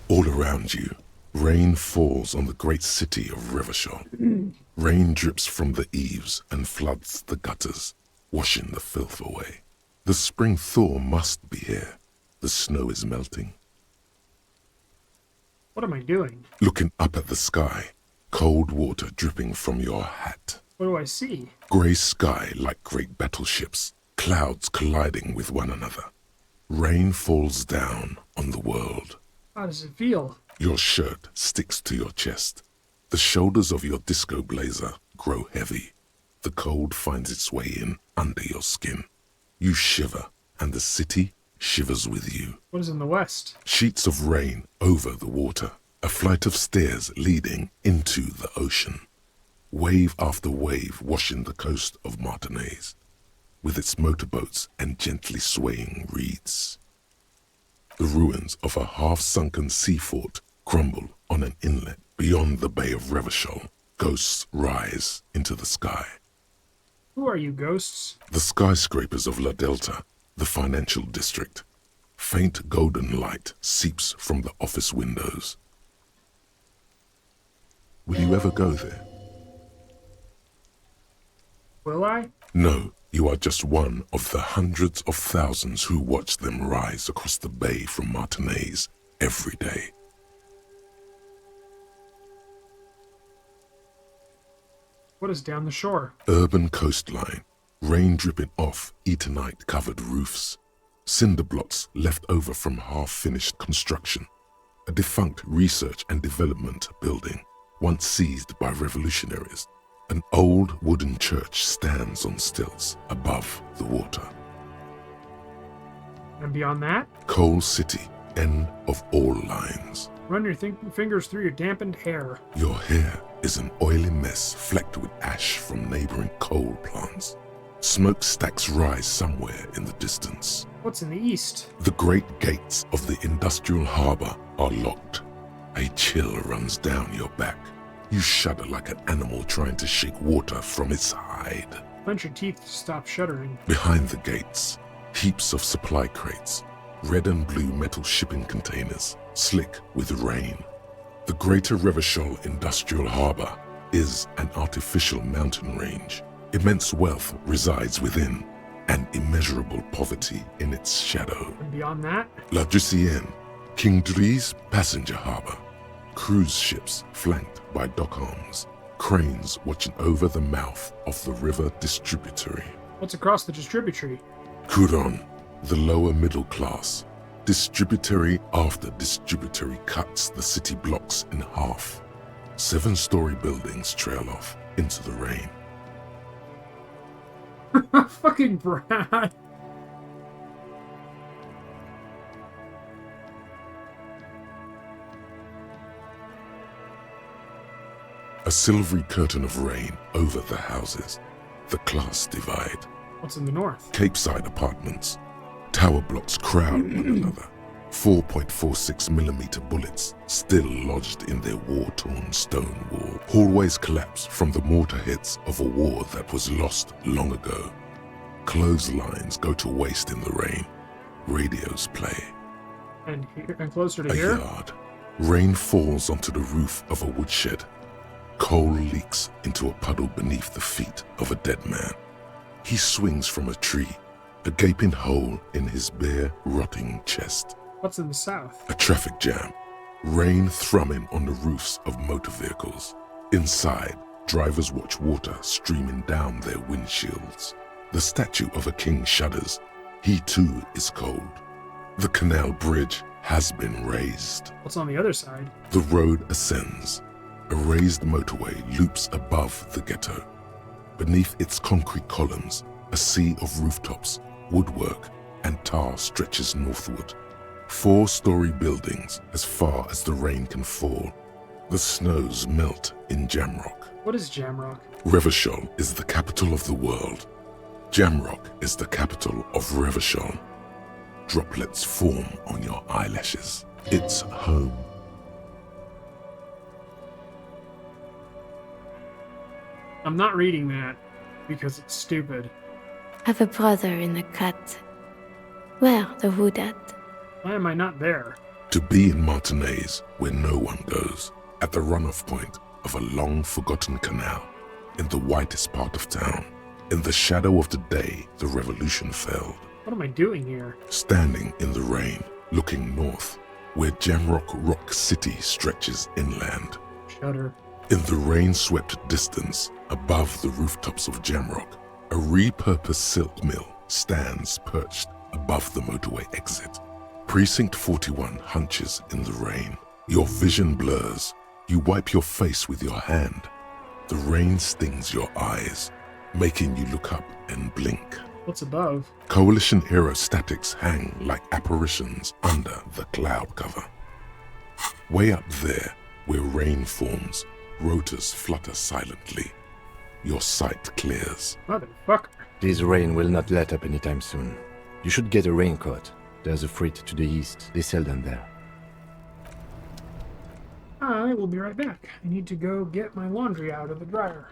All around you, rain falls on the great city of Revachol. Rain drips from the eaves and floods the gutters, washing the filth away. The spring thaw must be here. The snow is melting. What am I doing? Looking up at the sky, cold water dripping from your hat. What do I see? Grey sky like great battleships, clouds colliding with one another. Rain falls down on the world. How does it feel? Your shirt sticks to your chest. The shoulders of your disco blazer grow heavy. The cold finds its way in under your skin. You shiver, and the city shivers with you. What is in the west? Sheets of rain over the water. A flight of stairs leading into the ocean. Wave after wave washing the coast of Martinez, with its motorboats and gently swaying reeds. The ruins of a half-sunken sea fort crumble on an inlet beyond the Bay of Revachol. Ghosts rise into the sky. Who are you, ghosts? The skyscrapers of La Delta, the financial district. Faint golden light seeps from the office windows. Will you ever go there? Will I? No, you are just one of the hundreds of thousands who watch them rise across the bay from Martinez every day. What is down the shore? Urban coastline, rain dripping off Eternite-covered roofs, cinder blocks left over from half-finished construction, a defunct research and development building, once seized by revolutionaries. An old wooden church stands on stilts above the water. And beyond that? Coal City, end of all lines. Run your fingers through your dampened hair. Your hair is an oily mess flecked with ash from neighboring coal plants. Smokestacks rise somewhere in the distance. What's in the east? The great gates of the industrial harbor are locked. A chill runs down your back. You shudder like an animal trying to shake water from its hide. Clench your teeth to stop shuddering. Behind the gates, heaps of supply crates, red and blue metal shipping containers, slick with rain. The Greater Revachol Industrial Harbor is an artificial mountain range. Immense wealth resides within, and immeasurable poverty in its shadow. And beyond that? La Drusienne, King Drui's passenger harbor. Cruise ships flanked by dock arms, cranes watching over the mouth of the river distributary. What's across the distributary? Kuron, the lower middle class. Distributary after distributary cuts the city blocks in half. 7-story buildings trail off into the rain. Fucking Brad. A silvery curtain of rain over the houses. The class divide. What's in the north? Capeside apartments. Tower blocks crowd one another. 4.46mm bullets still lodged in their war-torn stone wall. Hallways collapse from the mortar hits of a war that was lost long ago. Clotheslines go to waste in the rain. Radios play. And here, and closer to A here? yard. Rain falls onto the roof of a woodshed. Coal leaks into a puddle beneath the feet of a dead man. He swings from a tree, a gaping hole in his bare, rotting chest. What's in the south? A traffic jam. Rain thrumming on the roofs of motor vehicles. Inside, drivers watch water streaming down their windshields. The statue of a king shudders. He too is cold. The canal bridge has been raised. What's on the other side? The road ascends. A raised motorway loops above the ghetto. Beneath its concrete columns, a sea of rooftops, woodwork, and tar stretches northward. 4-story buildings as far as the rain can fall. The snows melt in Jamrock. What is Jamrock? Revachol is the capital of the world. Jamrock is the capital of Revachol. Droplets form on your eyelashes. It's home. I'm not reading that because it's stupid. Have a brother in the cut. Where the wood at? Why am I not there? To be in Martinez, where no one goes, at the runoff point of a long-forgotten canal, in the whitest part of town, in the shadow of the day the revolution fell. What am I doing here? Standing in the rain, looking north, where Jamrock Rock City stretches inland. Shudder. In the rain-swept distance, above the rooftops of Jamrock, a repurposed silk mill stands perched above the motorway exit. Precinct 41 hunches in the rain. Your vision blurs. You wipe your face with your hand. The rain stings your eyes, making you look up and blink. What's above? Coalition aerostatics hang like apparitions under the cloud cover. Way up there, where rain forms, rotors flutter silently. Your sight clears. Motherfucker. This rain will not let up anytime soon. You should get a raincoat. There's a freight to the east. They sell them there. I will be right back. I need to go get my laundry out of the dryer.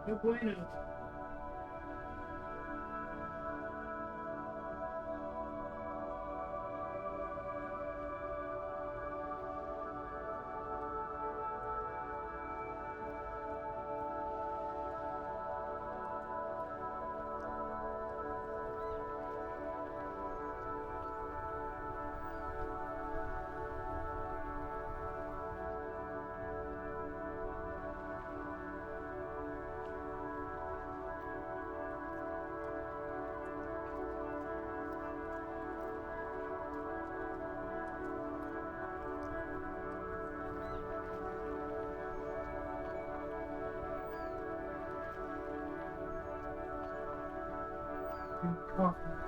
No bueno. Coffee.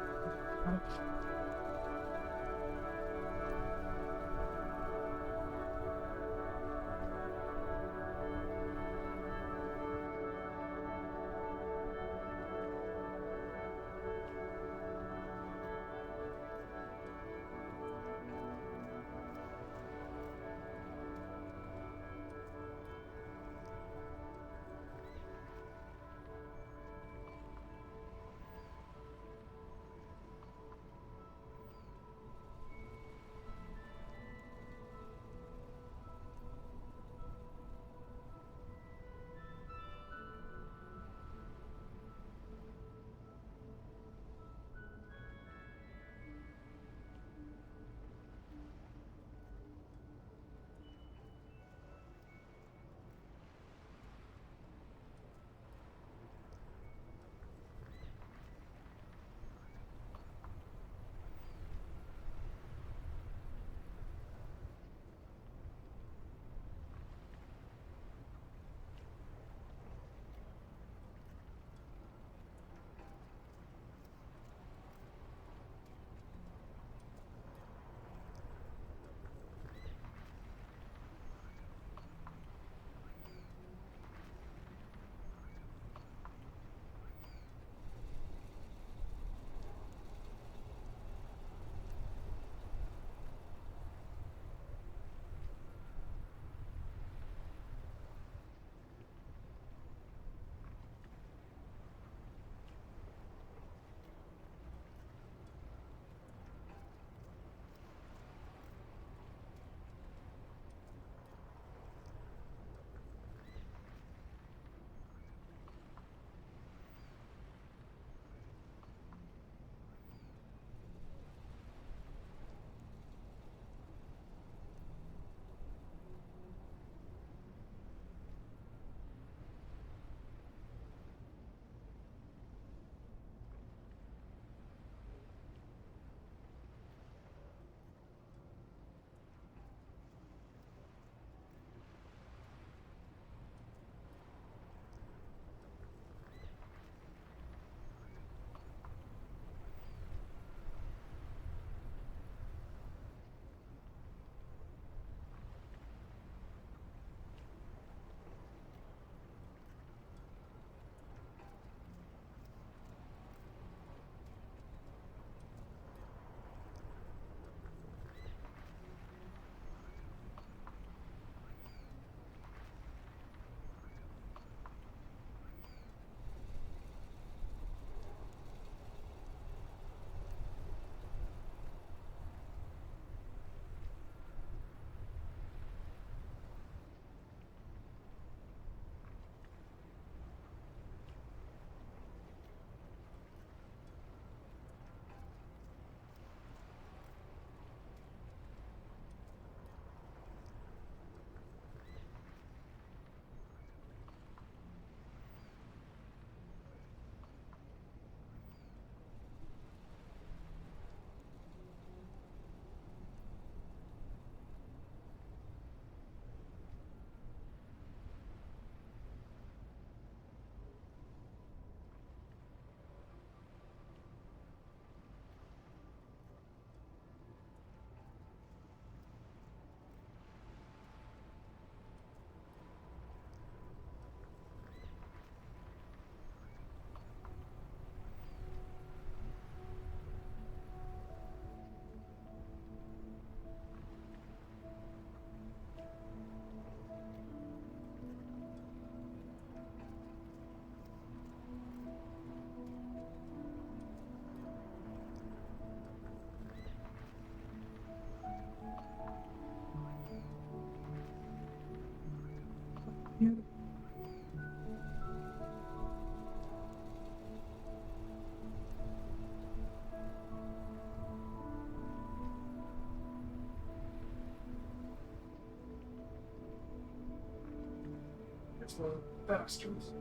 The bastards.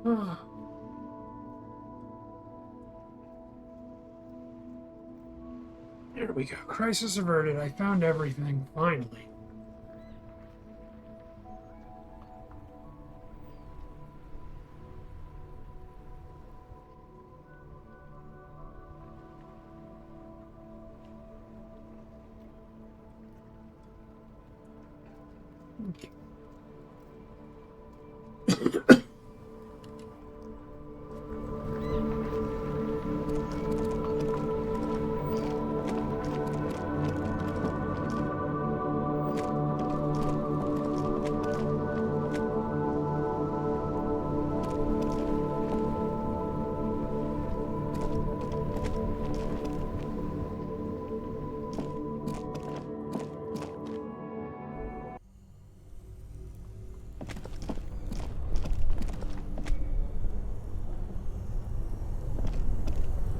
Huh. There we go. Crisis averted. I found everything, finally. Okay.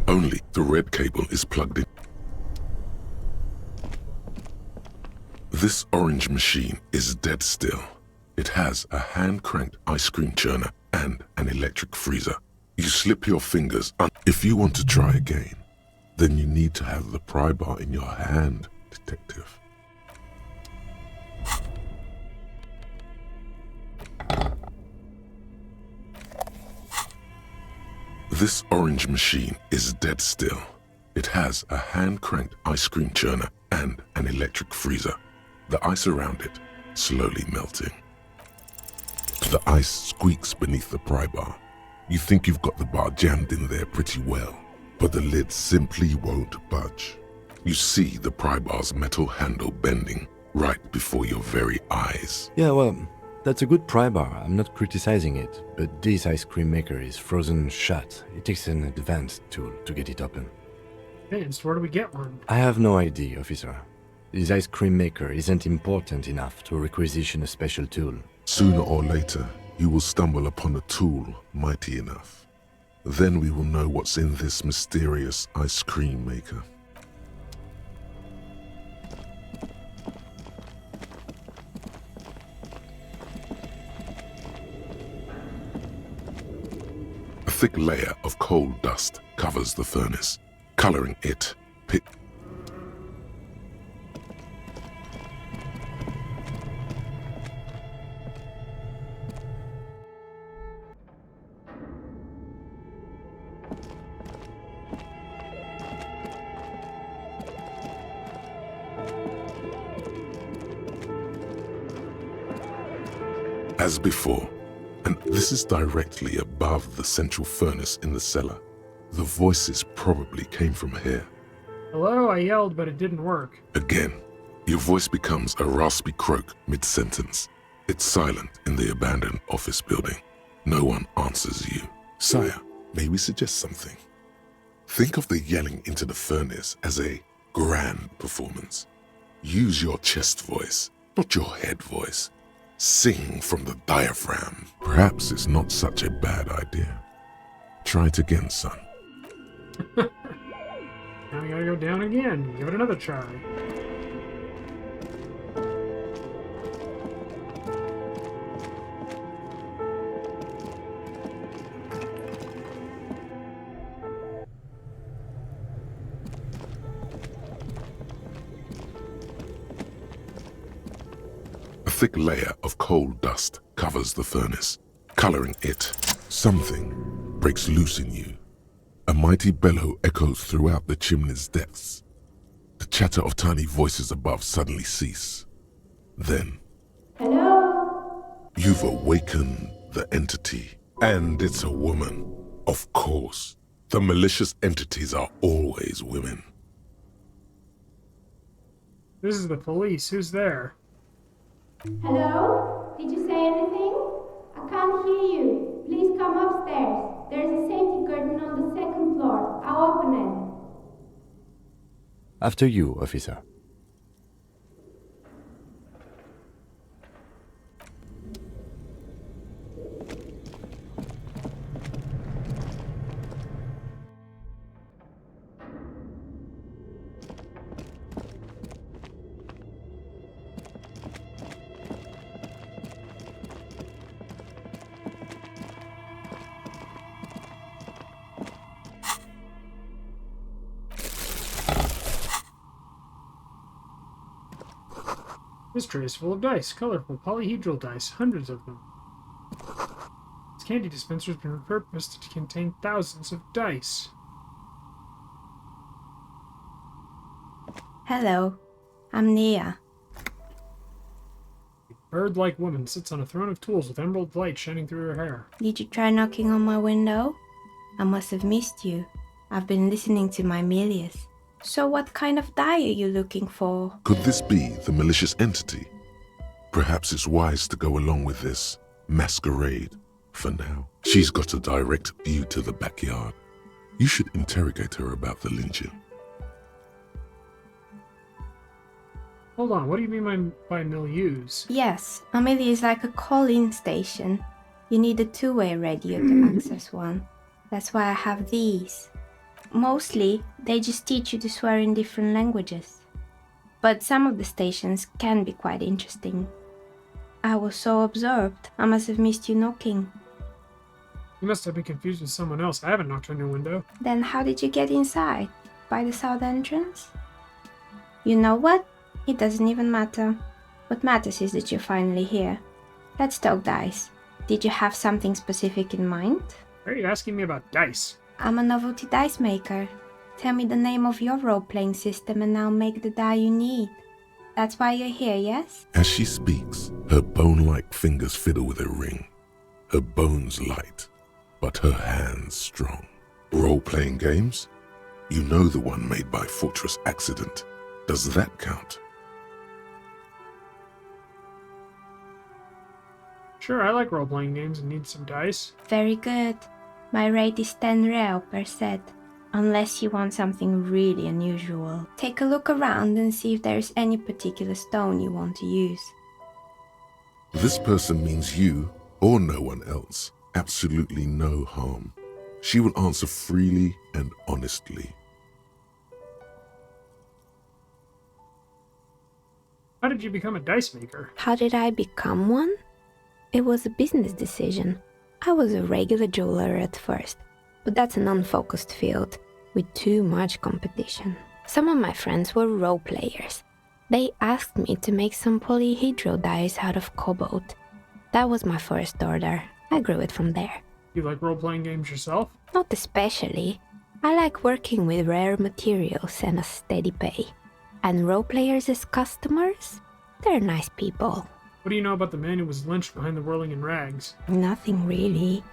Only the red cable is plugged in. This orange machine is dead still. It has a hand-cranked ice cream churner and an electric freezer. You slip your fingers on. If you want to try again, then you need to have the pry bar in your hand, detective. This orange machine is dead still. It has a hand-cranked ice cream churner and an electric freezer. The ice around it slowly melting. The ice squeaks beneath the pry bar. You think you've got the bar jammed in there pretty well, but the lid simply won't budge. You see the pry bar's metal handle bending right before your very eyes. Yeah, well, that's a good pry bar. I'm not criticizing it, but this ice cream maker is frozen shut. It takes an advanced tool to get it open. Advanced? Where do we get one? I have no idea, officer. This ice cream maker isn't important enough to requisition a special tool. Sooner or later, you will stumble upon a tool mighty enough. Then we will know what's in this mysterious ice cream maker. A thick layer of coal dust covers the furnace, coloring it pit. As before, and this is directly above the central furnace in the cellar. The voices probably came from here. Hello, I yelled, but it didn't work. Again, your voice becomes a raspy croak mid-sentence. It's silent in the abandoned office building. No one answers you. Sire, may we suggest something? Think of the yelling into the furnace as a grand performance. Use your chest voice, not your head voice. Sing from the diaphragm. Perhaps it's not such a bad idea. Try it again, son. Now we gotta go down again. Give it another try. A thick layer of coal dust covers the furnace, coloring it. Something breaks loose in you. A mighty bellow echoes throughout the chimney's depths. The chatter of tiny voices above suddenly cease. Then, Hello? You've awakened the entity, and it's a woman. Of course, the malicious entities are always women. This is the police. Who's there? Hello? Did you say anything? I can't hear you. Please come upstairs. There's a safety curtain on the second floor. I'll open it. After you, officer. This tray is full of dice, colorful polyhedral dice, hundreds of them. This candy dispenser has been repurposed to contain thousands of dice. Hello, I'm Nia. A bird-like woman sits on a throne of tools with emerald light shining through her hair. Did you try knocking on my window? I must have missed you. I've been listening to my Milius. So what kind of die are you looking for? Could this be the malicious entity? Perhaps it's wise to go along with this masquerade for now. She's got a direct view to the backyard. You should interrogate her about the lynching. Hold on, what do you mean by milieus? Yes, Amelia is like a call-in station. You need a two-way radio to access one. That's why I have these. Mostly, they just teach you to swear in different languages. But some of the stations can be quite interesting. I was so absorbed, I must have missed you knocking. You must have been confused with someone else. I haven't knocked on your window. Then how did you get inside? By the south entrance? You know what? It doesn't even matter. What matters is that you're finally here. Let's talk dice. Did you have something specific in mind? Why are you asking me about dice? I'm a novelty dice maker. Tell me the name of your role-playing system and I'll make the die you need. That's why you're here, yes? As she speaks, her bone-like fingers fiddle with her ring. Her bones light, but her hands strong. Role-playing games? You know the one made by Fortress Accident. Does that count? Sure, I like role-playing games and need some dice. Very good. My rate is 10 real per set, unless you want something really unusual. Take a look around and see if there's any particular stone you want to use. This person means you, or no one else, absolutely no harm. She will answer freely and honestly. How did you become a dice maker? How did I become one? It was a business decision. I was a regular jeweler at first, but that's an unfocused field with too much competition. Some of my friends were role players. They asked me to make some polyhedral dice out of cobalt. That was my first order. I grew it from there. You like role-playing games yourself? Not especially. I like working with rare materials and a steady pay. And role players as customers? They're nice people. What do you know about the man who was lynched behind the whirling in rags? Nothing really.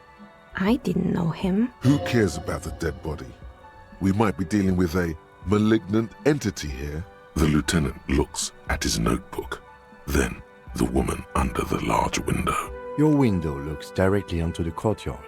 I didn't know him. Who cares about the dead body? We might be dealing with a malignant entity here. The lieutenant looks at his notebook. Then the woman under the large window. Your window looks directly onto the courtyard.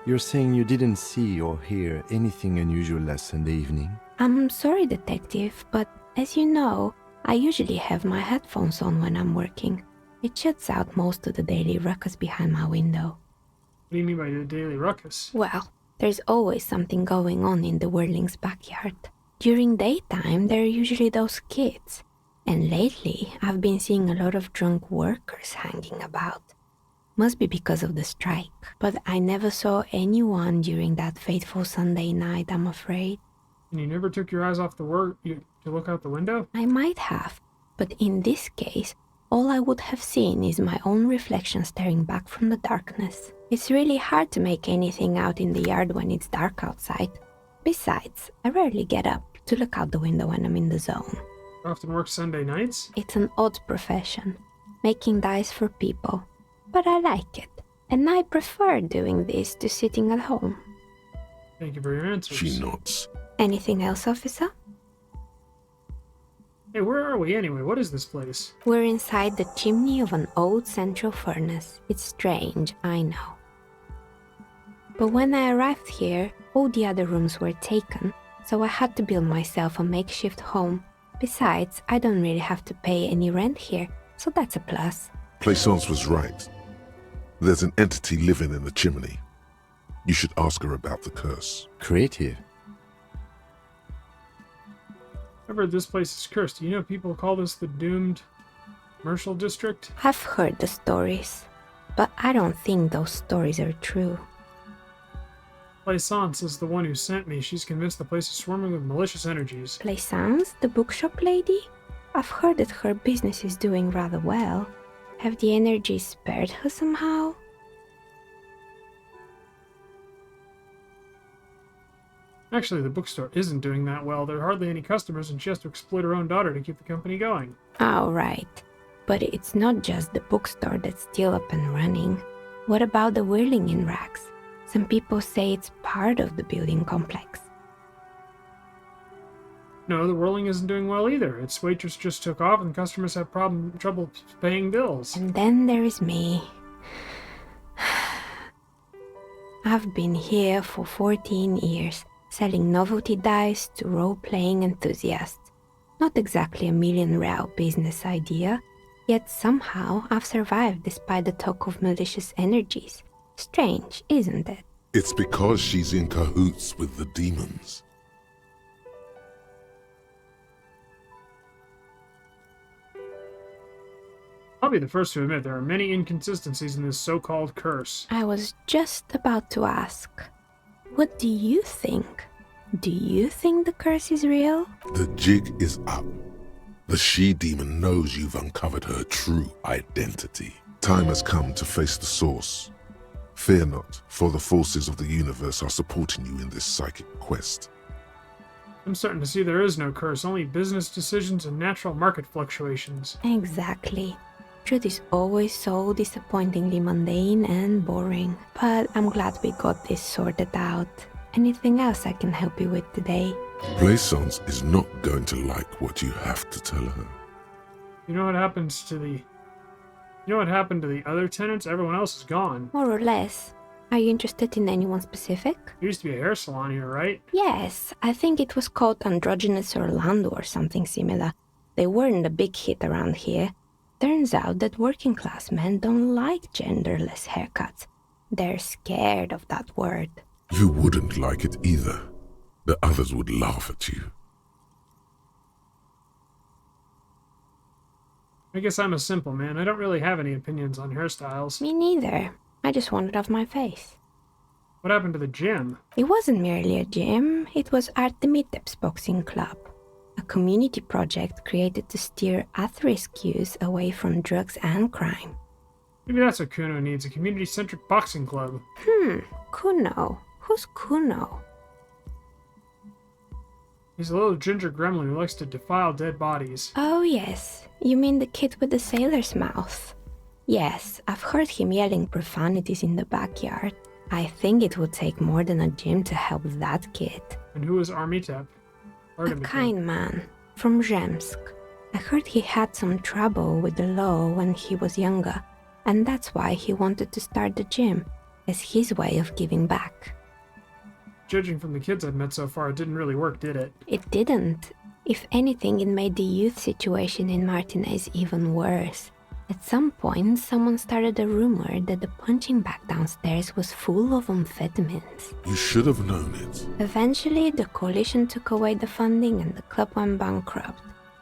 You're saying you didn't see or hear anything unusual last Sunday evening? I'm sorry, detective, but as you know, I usually have my headphones on when I'm working. It shuts out most of the daily ruckus behind my window. What do you mean by the daily ruckus? Well, there's always something going on in the Whirling's backyard. During daytime, there are usually those kids. And lately, I've been seeing a lot of drunk workers hanging about. Must be because of the strike. But I never saw anyone during that fateful Sunday night, I'm afraid. And you never took your eyes off the work to look out the window? I might have, but in this case, all I would have seen is my own reflection staring back from the darkness. It's really hard to make anything out in the yard when it's dark outside. Besides, I rarely get up to look out the window when I'm in the zone. You often work Sunday nights? It's an odd profession, making dice for people. But I like it, and I prefer doing this to sitting at home. Thank you for your answers. She nods. Anything else, officer? Hey, where are we anyway? What is this place? We're inside the chimney of an old central furnace. It's strange, I know. But when I arrived here, all the other rooms were taken, so I had to build myself a makeshift home. Besides, I don't really have to pay any rent here, so that's a plus. Plaisance was right. There's an entity living in the chimney. You should ask her about the curse. Creative. I've heard this place is cursed. You know people call this the doomed commercial district? I've heard the stories, but I don't think those stories are true. Plaisance is the one who sent me. She's convinced the place is swarming with malicious energies. Plaisance, the bookshop lady? I've heard that her business is doing rather well. Have the energies spared her somehow? Actually, the bookstore isn't doing that well. There are hardly any customers, and she has to exploit her own daughter to keep the company going. Oh, right. But it's not just the bookstore that's still up and running. What about the whirling in rags? Some people say it's part of the building complex. No, the whirling isn't doing well either. Its waitress just took off, and customers have trouble paying bills. And then there is me. I've been here for 14 years, selling novelty dice to role-playing enthusiasts. Not exactly a million-real business idea, yet somehow I've survived despite the talk of malicious energies. Strange, isn't it? It's because she's in cahoots with the demons. I'll be the first to admit there are many inconsistencies in this so-called curse. I was just about to ask. What do you think? Do you think the curse is real? The jig is up. The she-demon knows you've uncovered her true identity. Time has come to face the source. Fear not, for the forces of the universe are supporting you in this psychic quest. I'm starting to see there is no curse, only business decisions and natural market fluctuations. Exactly. Truth is always so disappointingly mundane and boring. But I'm glad we got this sorted out. Anything else I can help you with today? Plaisance is not going to like what you have to tell her. You know what happens to the... You know what happened to the other tenants? Everyone else is gone. More or less. Are you interested in anyone specific? There used to be a hair salon here, right? Yes, I think it was called Androgynous Orlando or something similar. They weren't a big hit around here. Turns out that working class men don't like genderless haircuts. They're scared of that word. You wouldn't like it either. The others would laugh at you. I guess I'm a simple man. I don't really have any opinions on hairstyles. Me neither. I just want it off my face. What happened to the gym? It wasn't merely a gym, it was Artemiteps Boxing Club, a community project created to steer at-risk youth away from drugs and crime. Maybe that's what Kuno needs, a community-centric boxing club. Kuno. Who's Kuno? He's a little ginger gremlin who likes to defile dead bodies. Oh yes, you mean the kid with the sailor's mouth. Yes, I've heard him yelling profanities in the backyard. I think it would take more than a gym to help that kid. And who is Armitep? A kind man, from Zemsk. I heard he had some trouble with the law when he was younger, and that's why he wanted to start the gym, as his way of giving back. Judging from the kids I've met so far, it didn't really work, did it? It didn't. If anything, it made the youth situation in Martinez even worse. At some point, someone started a rumor that the punching bag downstairs was full of amphetamines. You should have known it. Eventually, the coalition took away the funding and the club went bankrupt.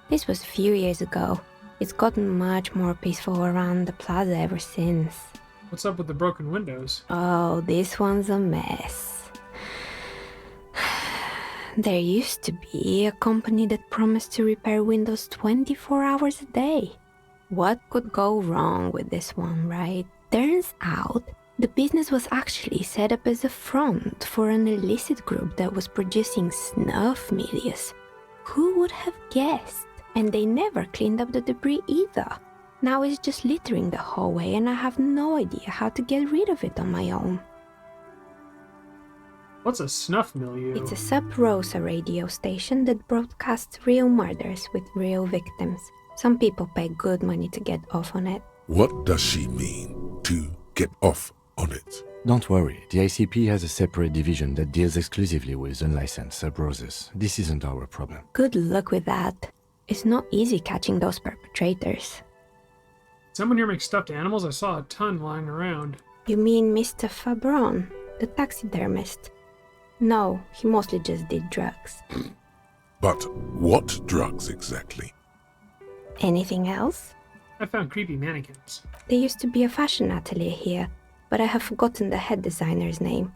This was a few years ago. It's gotten much more peaceful around the plaza ever since. What's up with the broken windows? Oh, this one's a mess. There used to be a company that promised to repair windows 24 hours a day. What could go wrong with this one, right? Turns out, the business was actually set up as a front for an illicit group that was producing snuff milias. Who would have guessed? And they never cleaned up the debris either. Now it's just littering the hallway and I have no idea how to get rid of it on my own. What's a snuff milieu? It's a Sub Rosa radio station that broadcasts real murders with real victims. Some people pay good money to get off on it. What does she mean, to get off on it? Don't worry, the ICP has a separate division that deals exclusively with unlicensed sub-roses. This isn't our problem. Good luck with that. It's not easy catching those perpetrators. Someone here makes stuffed animals? I saw a ton lying around. You mean Mr. Fabron, the taxidermist? No, he mostly just did drugs. But what drugs exactly? Anything else? I found creepy mannequins. There used to be a fashion atelier here, but I have forgotten the head designer's name.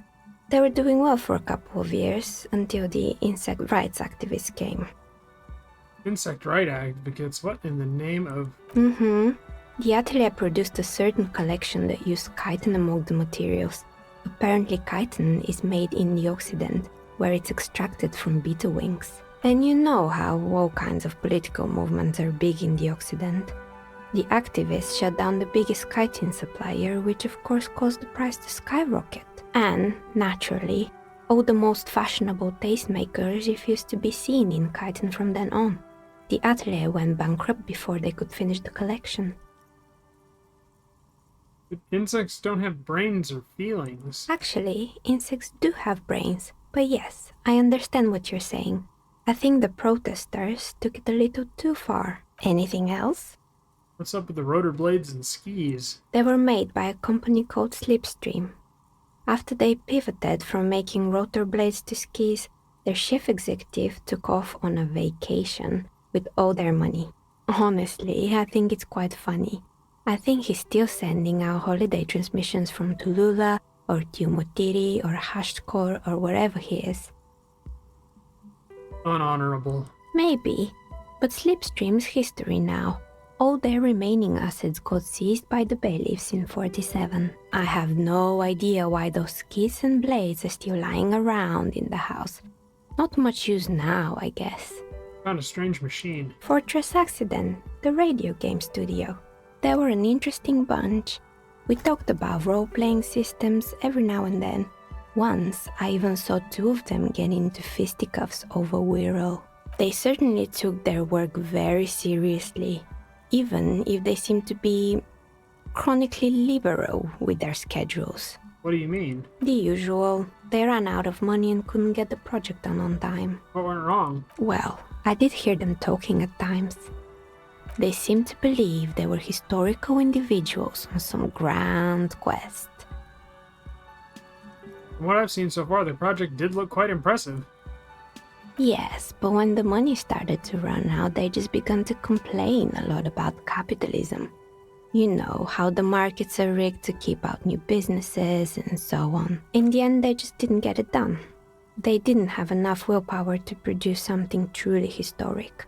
They were doing well for a couple of years, until the insect rights activists came. Insect right advocates? What in the name of... The atelier produced a certain collection that used chitin among the materials. Apparently chitin is made in the Occident, where it's extracted from beetle wings. And you know how all kinds of political movements are big in the Occident. The activists shut down the biggest chitin supplier, which of course caused the price to skyrocket. And, naturally, all the most fashionable tastemakers refused to be seen in chitin from then on. The atelier went bankrupt before they could finish the collection. But insects don't have brains or feelings. Actually, insects do have brains. But yes, I understand what you're saying. I think the protesters took it a little too far. Anything else? What's up with the rotor blades and skis? They were made by a company called Slipstream. After they pivoted from making rotor blades to skis, their chief executive took off on a vacation with all their money. Honestly, I think it's quite funny. I think he's still sending out holiday transmissions from Tulula or Tiumotiri or Hashtkor or wherever he is. Unhonorable. Maybe, but Slipstream's history now. All their remaining assets got seized by the bailiffs in 47. I have no idea why those skis and blades are still lying around in the house. Not much use now, I guess. Found a strange machine. Fortress Accident, the radio game studio. They were an interesting bunch. We talked about role-playing systems every now and then. Once, I even saw two of them get into fisticuffs over Wirral. They certainly took their work very seriously, even if they seemed to be chronically liberal with their schedules. What do you mean? The usual. They ran out of money and couldn't get the project done on time. What went wrong? Well, I did hear them talking at times. They seemed to believe they were historical individuals on some grand quest. From what I've seen so far, the project did look quite impressive. Yes, but when the money started to run out, they just began to complain a lot about capitalism. You know, how the markets are rigged to keep out new businesses and so on. In the end, they just didn't get it done. They didn't have enough willpower to produce something truly historic,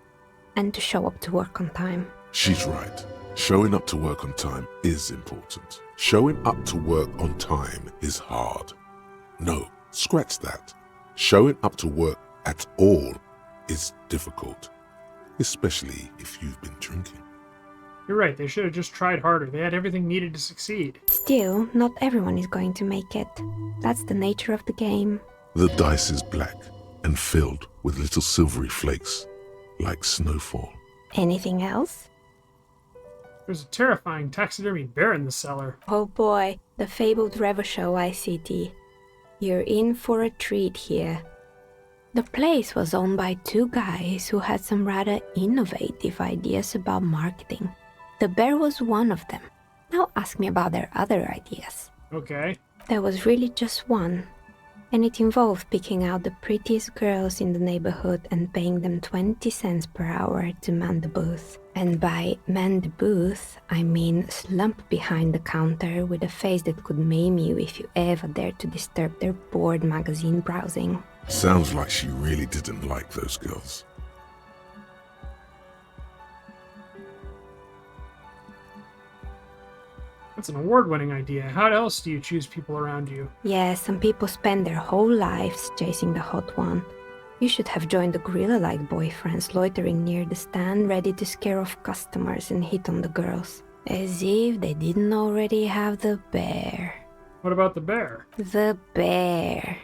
and to show up to work on time. She's right. Showing up to work on time is important. Showing up to work on time is hard. No, scratch that. Showing up to work at all is difficult, especially if you've been drinking. You're right, they should have just tried harder. They had everything needed to succeed. Still, not everyone is going to make it. That's the nature of the game. The dice is black and filled with little silvery flakes, like snowfall. Anything else? There's a terrifying taxidermy bear in the cellar. Oh boy, the fabled Revachol ICT. You're in for a treat here. The place was owned by two guys who had some rather innovative ideas about marketing. The bear was one of them. Now ask me about their other ideas. Okay. There was really just one, and it involved picking out the prettiest girls in the neighborhood and paying them 20 cents per hour to man the booth. And by man the booth, I mean slump behind the counter with a face that could maim you if you ever dared to disturb their bored magazine browsing. Sounds like she really didn't like those girls. That's an award-winning idea. How else do you choose people around you? Yeah, some people spend their whole lives chasing the hot one. You should have joined the gorilla-like boyfriends loitering near the stand, ready to scare off customers and hit on the girls. As if they didn't already have the bear. What about the bear? The bear.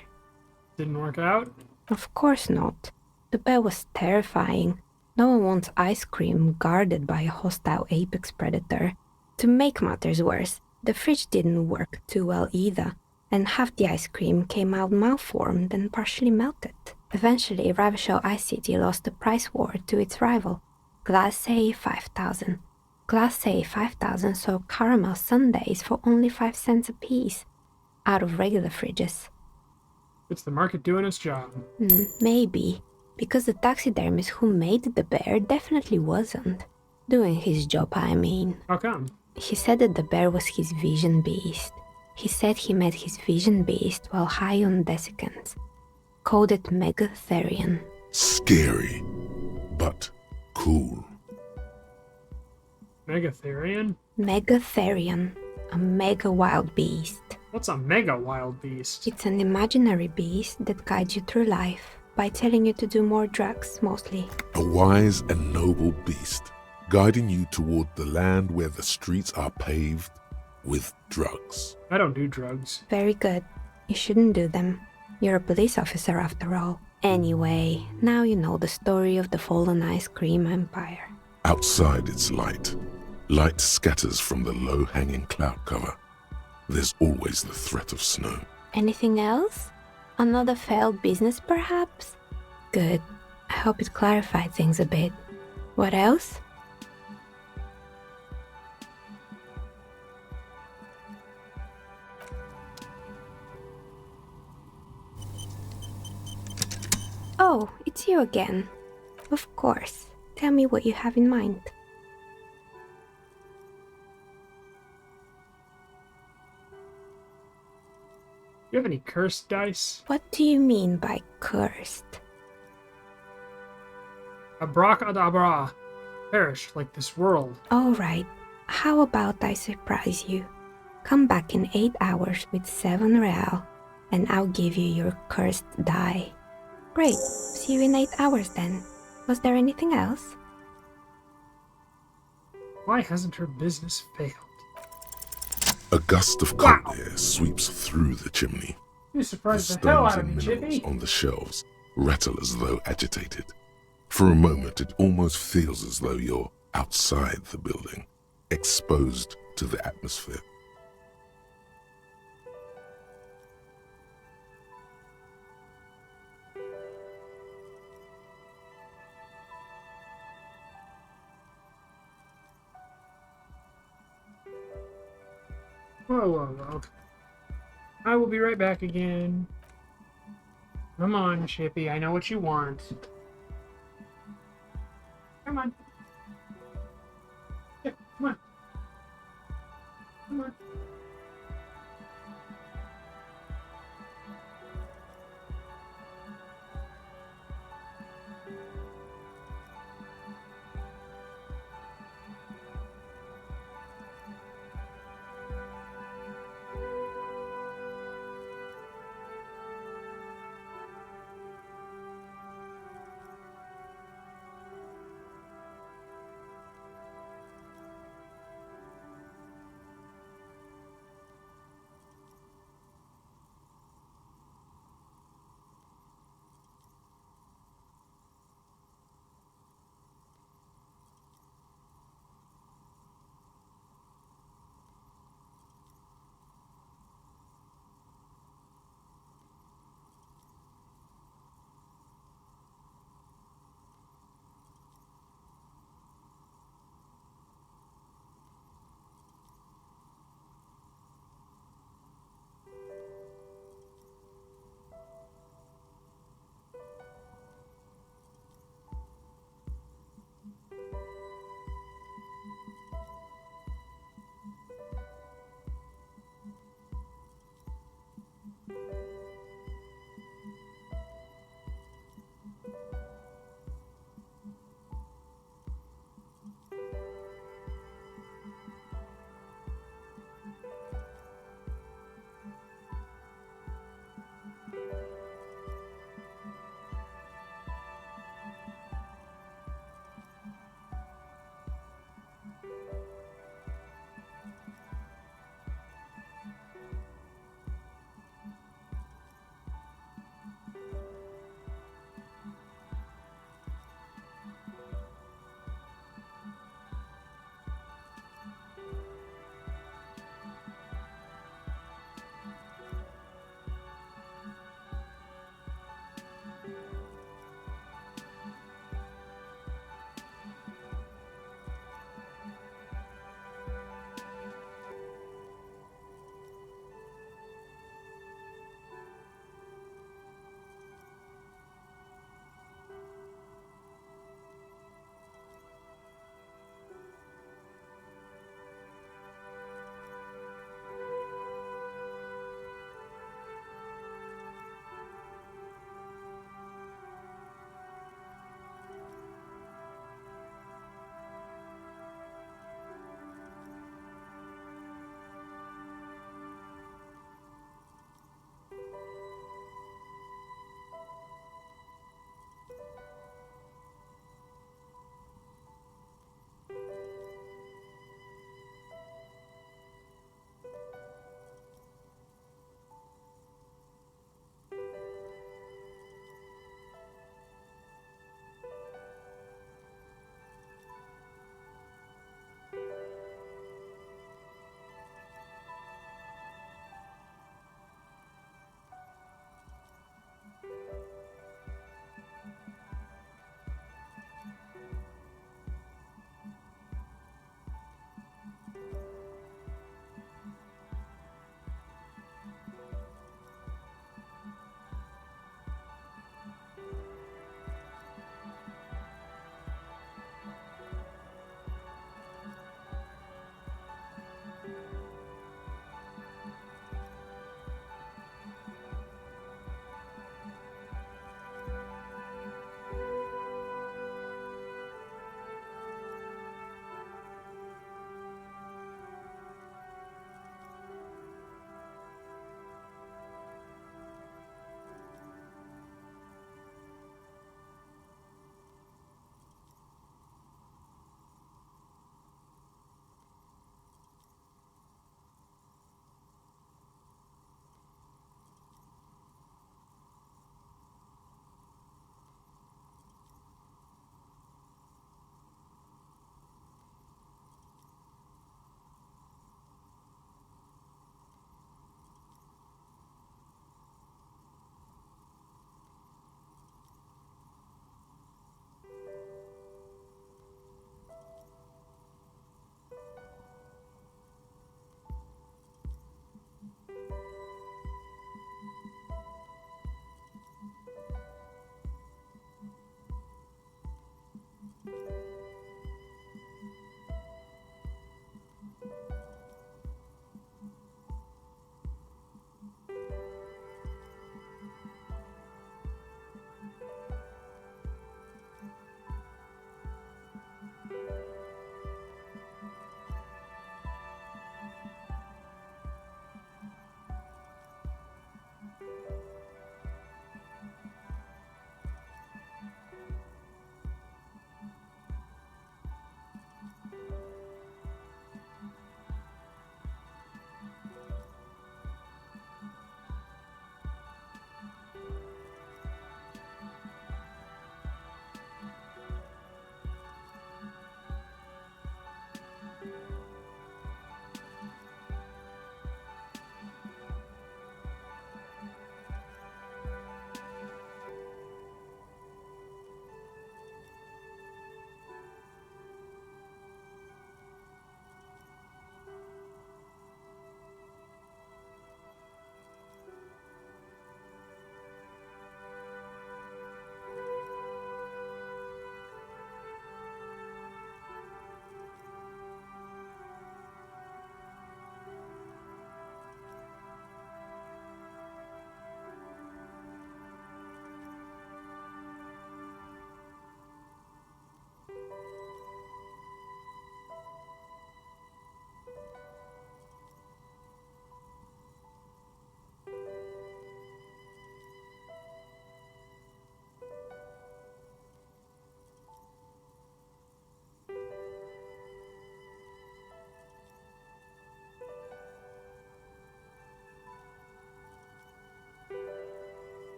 Didn't work out? Of course not. The bear was terrifying. No one wants ice cream guarded by a hostile apex predator. To make matters worse, the fridge didn't work too well either, and half the ice cream came out malformed and partially melted. Eventually, Ravishell Ice City lost the price war to its rival, Glacé 5000. Glacé 5000 sold caramel sundaes for only 5 cents apiece, out of regular fridges. It's the market doing its job. Maybe, because the taxidermist who made the bear definitely wasn't. Doing his job, I mean. How come? He said that the bear was his vision beast. He said he met his vision beast while high on desiccants. Called it Megatherion. Scary, but cool. Megatherion? Megatherion, a mega wild beast. What's a mega wild beast? It's an imaginary beast that guides you through life by telling you to do more drugs, mostly. A wise and noble beast, guiding you toward the land where the streets are paved with drugs. I don't do drugs. Very good. You shouldn't do them. You're a police officer after all. Anyway, now you know the story of the fallen ice cream empire. Outside its light, light scatters from the low-hanging cloud cover. There's always the threat of snow. Anything else? Another failed business, perhaps? Good. I hope it clarified things a bit. What else? Oh, it's you again. Of course. Tell me what you have in mind. You have any cursed dice? What do you mean by cursed? Abracadabra. Perish like this world. Alright, how about I surprise you? Come back in 8 hours with 7 real, and I'll give you your cursed die. Great, see you in 8 hours then. Was there anything else? Why hasn't her business failed? A gust of cold air sweeps through the chimney. You The surprised the hell stones out of and me, minerals Chippy. on the shelves rattle as though agitated. For a moment, it almost feels as though you're outside the building, exposed to the atmosphere. Whoa, whoa, whoa. I will be right back again. Come on, Chippy. I know what you want. Come on. Yeah, come on. Come on.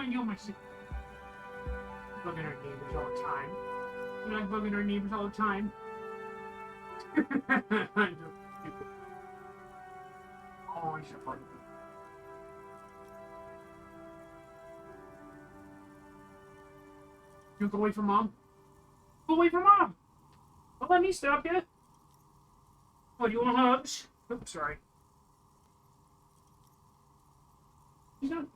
mind you, my sister. Bugging our neighbors all the time. You know, bugging our neighbors all the time. Oh, you're so funny. You go away from mom? Go away from mom! Don't let me stop you. Oh, do you want hugs? Oops, sorry. He's not.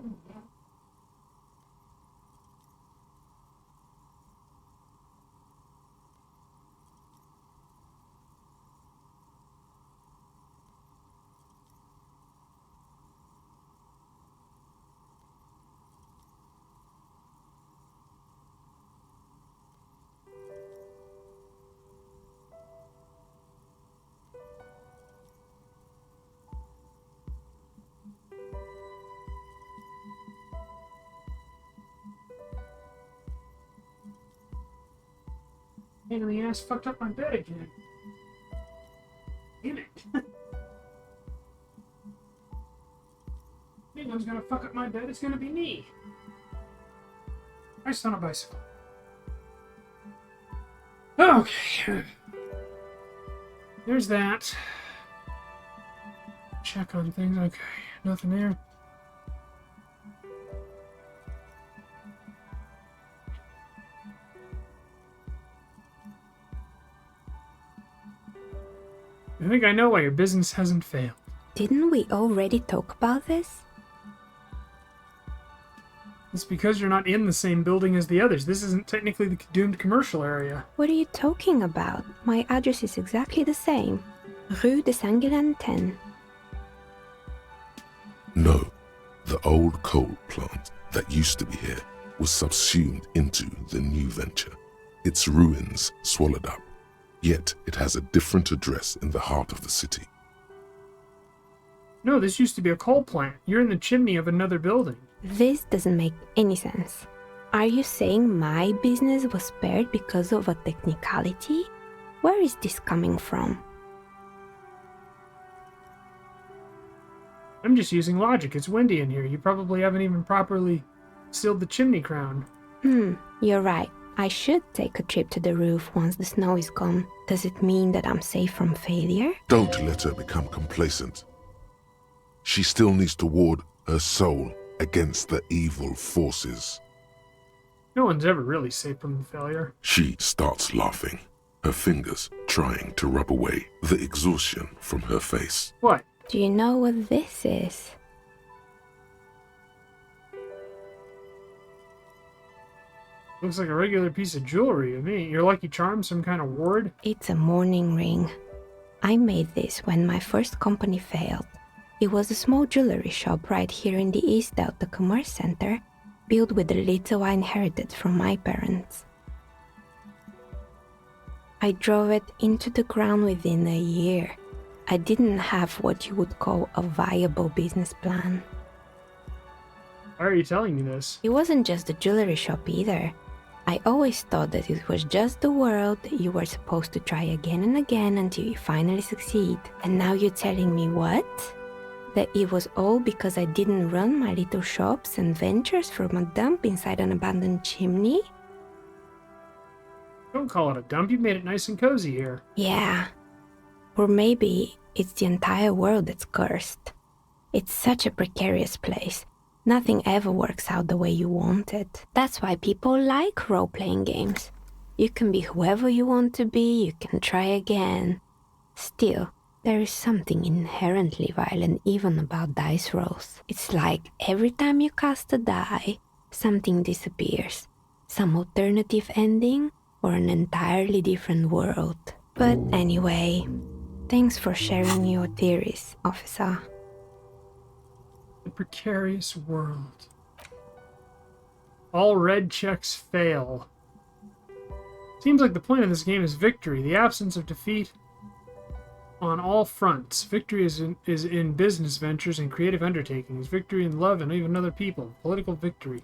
Pain in the ass fucked up my bed again. Damn it. Anyone's gonna fuck up my bed, it's gonna be me. I on a bicycle. Okay. There's that. Check on things. Okay. Nothing there. I think I know why your business hasn't failed. Didn't we already talk about this? It's because you're not in the same building as the others. This isn't technically the doomed commercial area. What are you talking about? My address is exactly the same. Rue de Saint-Guelain 10. No, the old coal plant that used to be here was subsumed into the new venture. Its ruins swallowed up. Yet it has a different address in the heart of the city. No, this used to be a coal plant. You're in the chimney of another building. This doesn't make any sense. Are you saying my business was spared because of a technicality? Where is this coming from? I'm just using logic. It's windy in here. You probably haven't even properly sealed the chimney crown. You're right. I should take a trip to the roof once the snow is gone. Does it mean that I'm safe from failure? Don't let her become complacent. She still needs to ward her soul against the evil forces. No one's ever really safe from failure. She starts laughing, her fingers trying to rub away the exhaustion from her face. What? Do you know what this is? Looks like a regular piece of jewelry to me. Your lucky charm, some kind of ward? It's a mourning ring. I made this when my first company failed. It was a small jewelry shop right here in the East Delta Commerce Center, built with the little I inherited from my parents. I drove it into the ground within a year. I didn't have what you would call a viable business plan. Why are you telling me this? It wasn't just the jewelry shop either. I always thought that it was just the world that you were supposed to try again and again until you finally succeed. And now you're telling me what? That it was all because I didn't run my little shops and ventures from a dump inside an abandoned chimney? Don't call it a dump. You made it nice and cozy here. Yeah. Or maybe it's the entire world that's cursed. It's such a precarious place. Nothing ever works out the way you want it. That's why people like role-playing games. You can be whoever you want to be, you can try again. Still, there is something inherently violent even about dice rolls. It's like every time you cast a die, something disappears. Some alternative ending, or an entirely different world. But anyway, thanks for sharing your theories, officer. The precarious world. All red checks fail. Seems like the point of this game is victory, the absence of defeat on all fronts. Victory is in business ventures and creative undertakings. Victory in love and even other people. Political victory.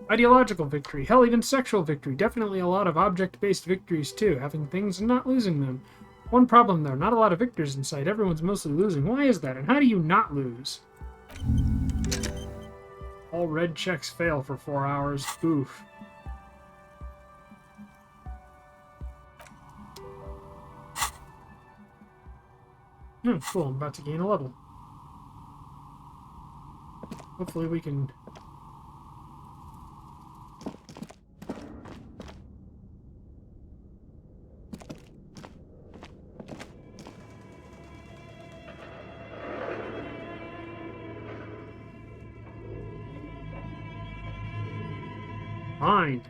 Ideological victory. Hell, even sexual victory. Definitely a lot of object-based victories too. Having things and not losing them. One problem though, not a lot of victors in sight. Everyone's mostly losing. Why is that? And how do you not lose? All red checks fail for 4 hours. Oof. Cool, I'm about to gain a level. Hopefully we can... Fine.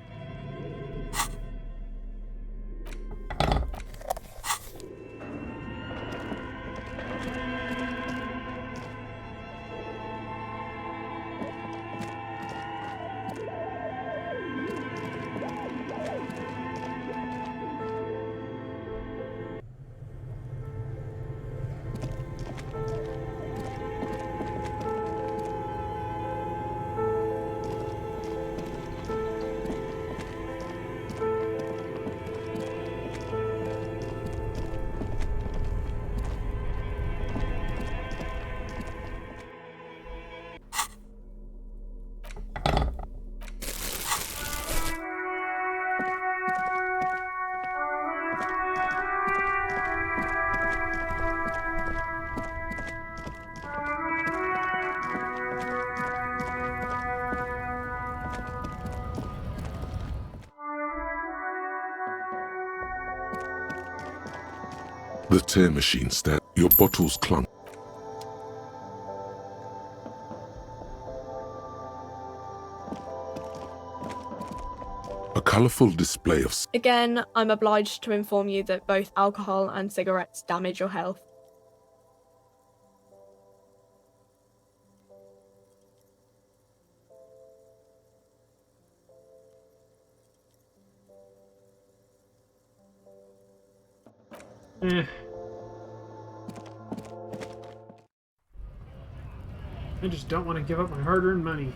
The tear machine stand. Your bottles clunk. A colourful display of... Again, I'm obliged to inform you that both alcohol and cigarettes damage your health. I just don't want to give up my hard-earned money.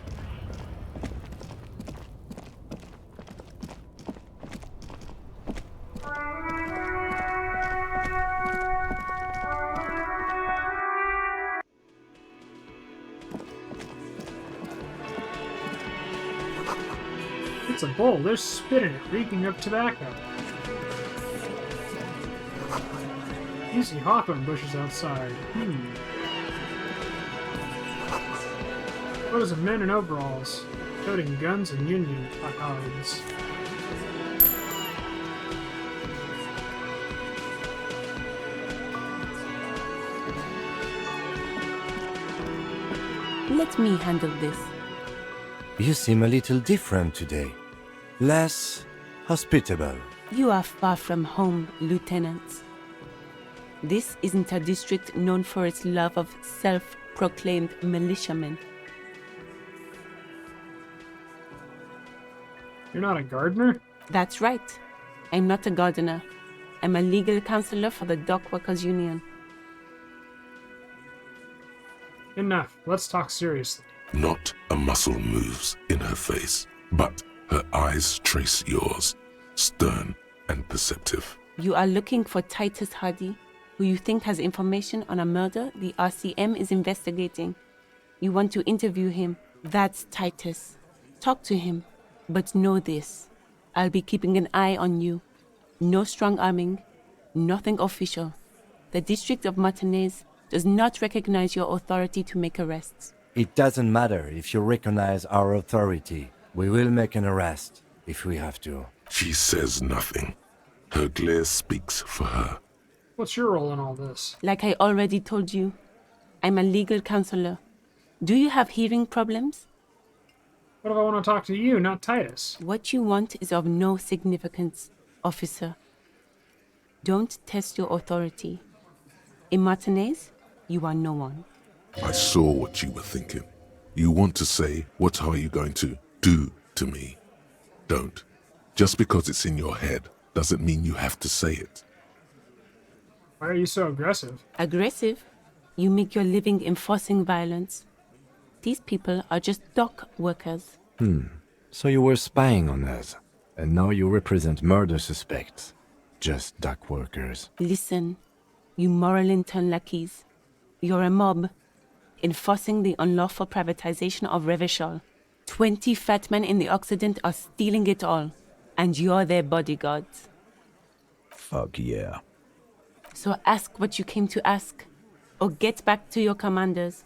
It's a bowl. There's spit in it, reeking of tobacco. You see hawthorn bushes outside. What is a men in overalls, toting guns and union placards? Let me handle this. You seem a little different today. Less hospitable. You are far from home, Lieutenant. This isn't a district known for its love of self-proclaimed militiamen. You're not a gardener? That's right. I'm not a gardener. I'm a legal counselor for the Dock Workers Union. Enough. Let's talk seriously. Not a muscle moves in her face, but her eyes trace yours, stern and perceptive. You are looking for Titus Hardy, who you think has information on a murder the RCM is investigating. You want to interview him. That's Titus. Talk to him. But know this. I'll be keeping an eye on you. No strong arming. Nothing official. The District of Martinez does not recognize your authority to make arrests. It doesn't matter if you recognize our authority. We will make an arrest if we have to. She says nothing. Her glare speaks for her. What's your role in all this? Like I already told you, I'm a legal counselor. Do you have hearing problems? What if I want to talk to you, not Titus? What you want is of no significance, officer. Don't test your authority. In Martinez, you are no one. I saw what you were thinking. You want to say, what are you going to do to me? Don't. Just because it's in your head doesn't mean you have to say it. Why are you so aggressive? Aggressive? You make your living enforcing violence. These people are just dock workers. So you were spying on us, and now you represent murder suspects. Just dock workers. Listen, you moral intern lackeys. You're a mob, enforcing the unlawful privatization of Revachol. 20 fat men in the Occident are stealing it all, and you're their bodyguards. Fuck yeah. So ask what you came to ask, or get back to your commanders.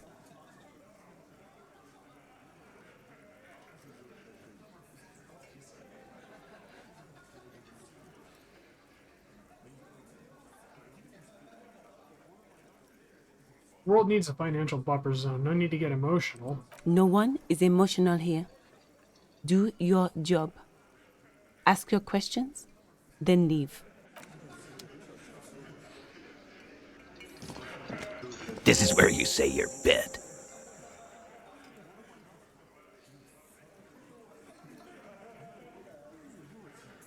The world needs a financial buffer zone. No need to get emotional. No one is emotional here. Do your job. Ask your questions, then leave. This is where you say your bit.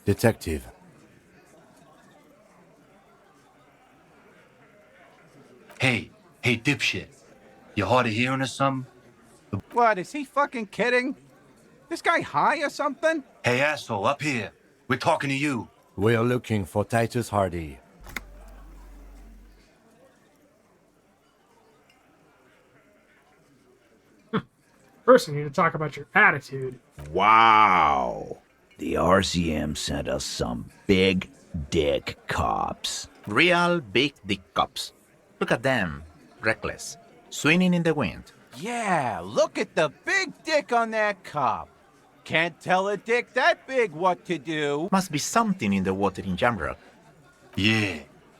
Detective. Hey, dipshit. You hard of hearing or something? What, is he fucking kidding? This guy high or something? Hey, asshole, up here. We're talking to you. We're looking for Titus Hardy. First, we need to talk about your attitude. Wow. The RCM sent us some big dick cops. Real big dick cops. Look at them. Reckless. Swinging in the wind. Yeah, look at the big dick on that cop. Can't tell a dick that big what to do. Must be something in the water in Jamrock. Yeah,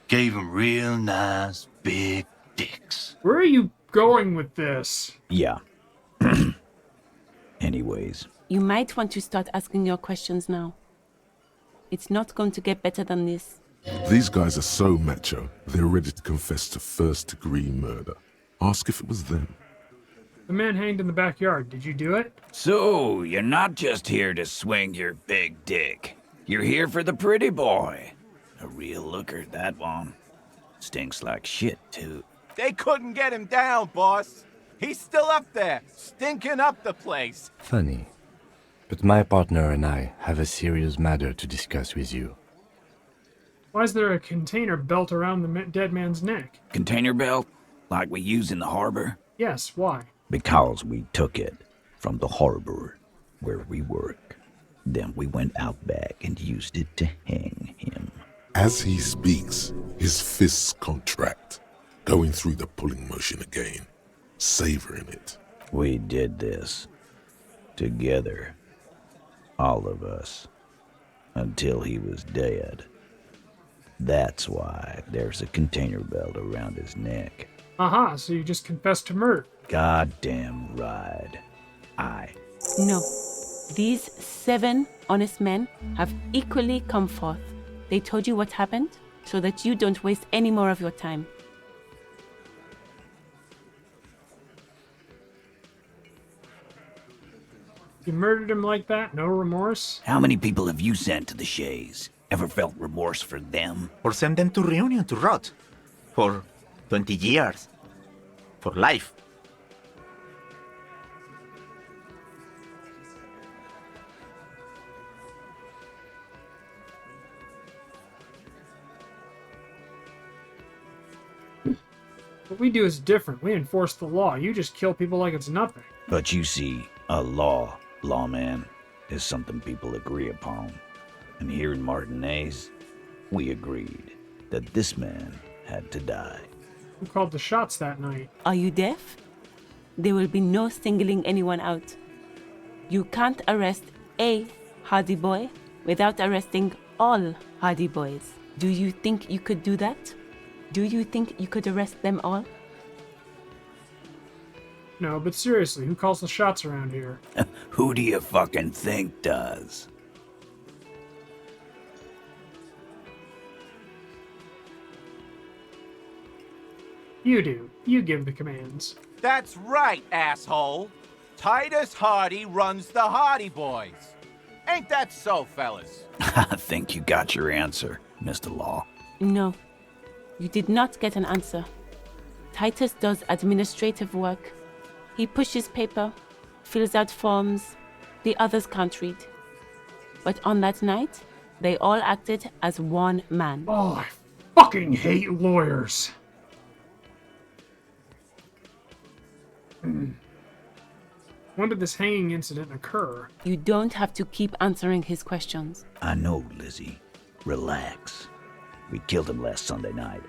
gave him real nice big dicks. Where are you going with this? Yeah. Anyways. You might want to start asking your questions now. It's not going to get better than this. These guys are so macho, they're ready to confess to first-degree murder. Ask if it was them. The man hanged in the backyard. Did you do it? So, you're not just here to swing your big dick. You're here for the pretty boy. A real looker, that one. Stinks like shit, too. They couldn't get him down, boss. He's still up there, stinking up the place. Funny. But my partner and I have a serious matter to discuss with you. Why is there a container belt around the dead man's neck? Container belt? Like we use in the harbor? Yes, why? Because we took it from the harbor where we work. Then we went out back and used it to hang him. As he speaks, his fists contract, going through the pulling motion again, savoring it. We did this together, all of us, until he was dead. That's why there's a container belt around his neck. Aha, so you just confessed to murder. Goddamn right. No. These 7 honest men have equally come forth. They told you what happened so that you don't waste any more of your time. You murdered him like that? No remorse? How many people have you sent to the Shays? Ever felt remorse for them? Or send them to Reunion to rot. For 20 years. For life. What we do is different. We enforce the law. You just kill people like it's nothing. But you see, a lawman, is something people agree upon. And here in Martinez, we agreed that this man had to die. Who called the shots that night? Are you deaf? There will be no singling anyone out. You can't arrest a Hardy boy without arresting all Hardy boys. Do you think you could do that? Do you think you could arrest them all? No, but seriously, who calls the shots around here? Who do you fucking think does? You do. You give the commands. That's right, asshole. Titus Hardy runs the Hardy Boys. Ain't that so, fellas? I think you got your answer, Mr. Law. No. You did not get an answer. Titus does administrative work. He pushes paper, fills out forms. The others can't read. But on that night, they all acted as one man. Oh, I fucking hate lawyers. When did this hanging incident occur? You don't have to keep answering his questions. I know, Lizzie. Relax. We killed him last Sunday night.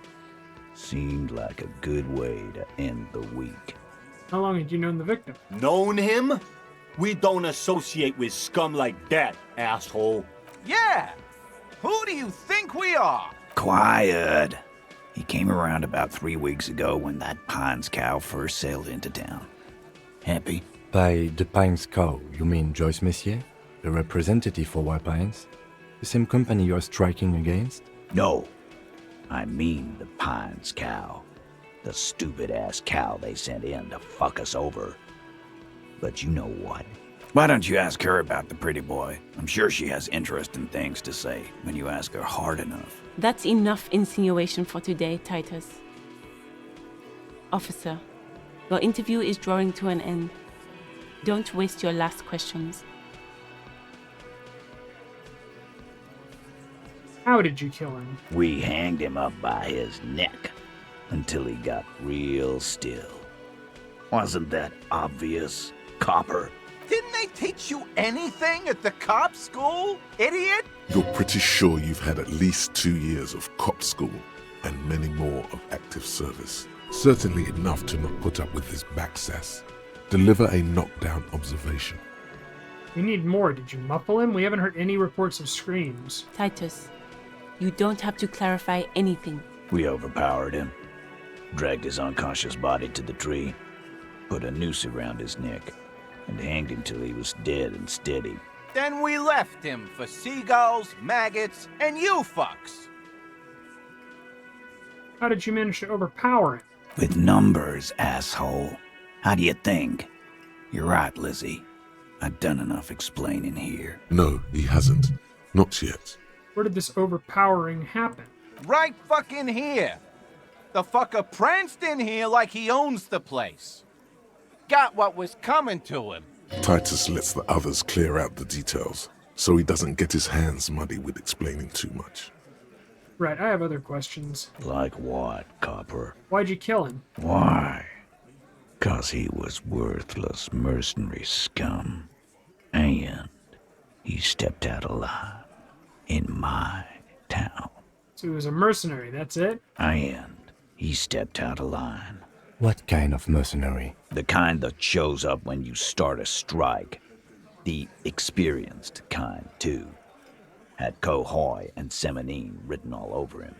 Seemed like a good way to end the week. How long had you known the victim? Known him? We don't associate with scum like that, asshole. Yeah! Who do you think we are? Quiet. He came around about 3 weeks ago when that Pines cow first sailed into town. Happy? By the Pines cow, you mean Joyce Messier? The representative for White Pines? The same company you're striking against? No. I mean the Pines cow. The stupid-ass cow they sent in to fuck us over. But you know what? Why don't you ask her about the pretty boy? I'm sure she has interesting things to say when you ask her hard enough. That's enough insinuation for today, Titus. Officer, your interview is drawing to an end. Don't waste your last questions. How did you kill him? We hanged him up by his neck until he got real still. Wasn't that obvious, Copper? Didn't they teach you anything at the cop school, idiot? You're pretty sure you've had at least 2 years of cop school and many more of active service. Certainly enough to not put up with his back sass. Deliver a knockdown observation. We need more. Did you muffle him? We haven't heard any reports of screams. Titus, you don't have to clarify anything. We overpowered him, dragged his unconscious body to the tree, put a noose around his neck, and hanged him till he was dead and steady. Then we left him for seagulls, maggots, and you fucks. How did you manage to overpower him? With numbers, asshole. How do you think? You're right, Lizzie. I've done enough explaining here. No, he hasn't. Not yet. Where did this overpowering happen? Right fucking here. The fucker pranced in here like he owns the place. Got what was coming to him. Titus lets the others clear out the details, so he doesn't get his hands muddy with explaining too much. Right, I have other questions. Like what, Copper? Why'd you kill him? Why? 'Cause he was worthless mercenary scum. And he stepped out alive in my town. So he was a mercenary, that's it? And he stepped out of line. What kind of mercenary? The kind that shows up when you start a strike. The experienced kind, too. Had Cohoy and Semenine written all over him.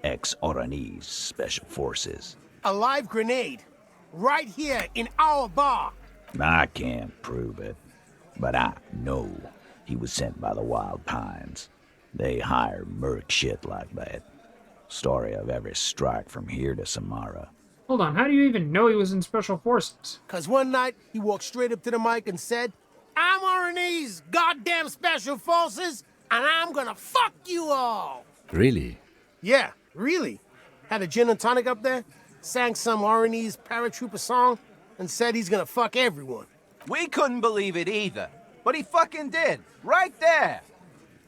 Ex-Oranese Special Forces. A live grenade. Right here in our bar. I can't prove it, but I know he was sent by the Wild Pines. They hire merc shit like that. Story of every strike from here to Samara. Hold on, how do you even know he was in Special Forces? 'Cause one night, he walked straight up to the mic and said, "I'm Oranese goddamn Special Forces, and I'm gonna fuck you all." Really? Yeah, really. Had a gin and tonic up there, sang some Oranese paratrooper song, and said he's gonna fuck everyone. We couldn't believe it either, but he fucking did. Right there.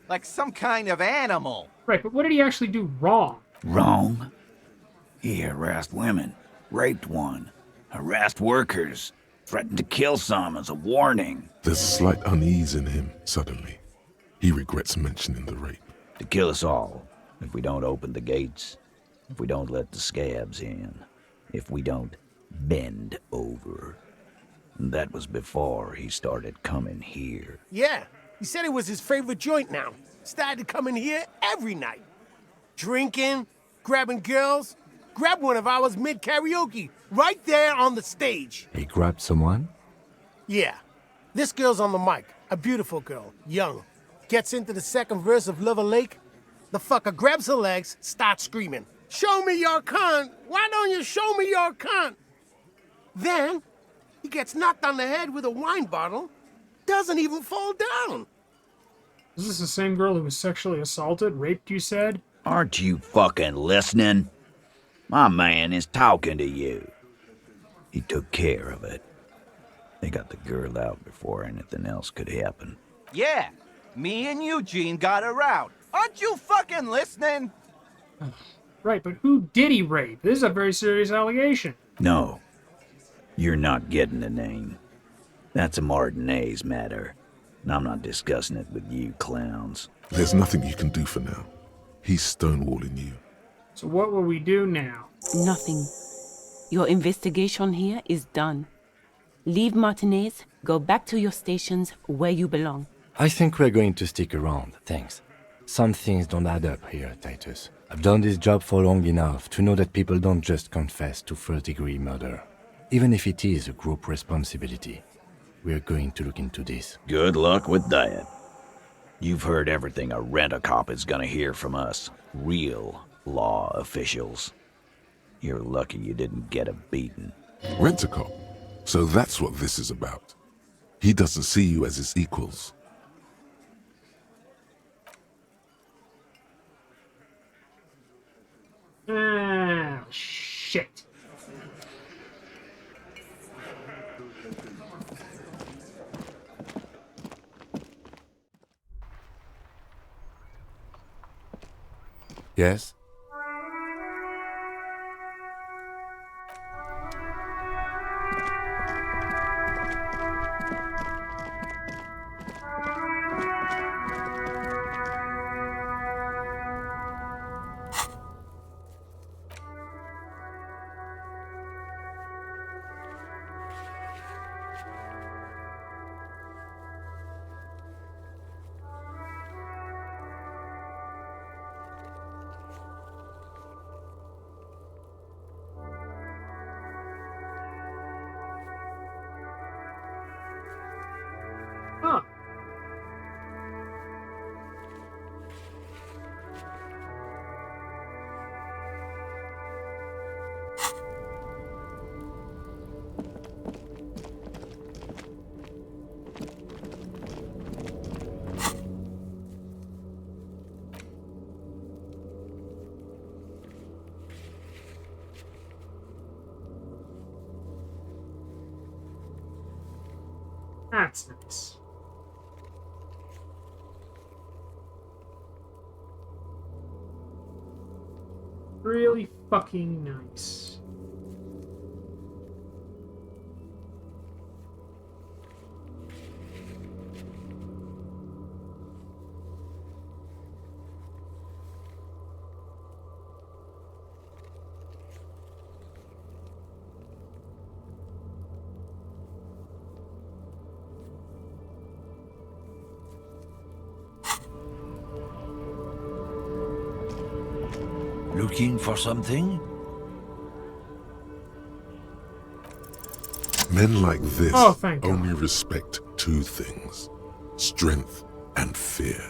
Like some kind of animal. Right, but what did he actually do wrong? Wrong? He harassed women, raped one, harassed workers, threatened to kill some as a warning. There's a slight unease in him, suddenly. He regrets mentioning the rape. To kill us all, if we don't open the gates, if we don't let the scabs in, if we don't bend over. And that was before he started coming here. Yeah, he said it was his favorite joint now. Started coming here every night. Drinking, grabbing girls. Grabbed one of ours mid-karaoke, right there on the stage. He grabbed someone? Yeah. This girl's on the mic. A beautiful girl, young. Gets into the second verse of Lover Lake. The fucker grabs her legs, starts screaming. "Show me your cunt! Why don't you show me your cunt?" Then, he gets knocked on the head with a wine bottle. Doesn't even fall down. Is this the same girl who was sexually assaulted, raped, you said? Aren't you fucking listening? My man is talking to you. He took care of it. They got the girl out before anything else could happen. Yeah, me and Eugene got her out. Aren't you fucking listening? Right, but who did he rape? This is a very serious allegation. No, you're not getting the name. That's a Martinez matter, and I'm not discussing it with you clowns. There's nothing you can do for now. He's stonewalling you. So what will we do now? Nothing. Your investigation here is done. Leave Martinez, go back to your stations where you belong. I think we're going to stick around, thanks. Some things don't add up here, Titus. I've done this job for long enough to know that people don't just confess to first-degree murder. Even if it is a group responsibility, we're going to look into this. Good luck with that. You've heard everything a rent-a-cop is gonna hear from us, real law officials. You're lucky you didn't get a beating. Rent-a-cop? So that's what this is about. He doesn't see you as his equals. Ah, shit. Yes? Huh. That's nice. Really fucking nice. Looking for something? Men like this Oh, thank God. only respect two things: strength and fear.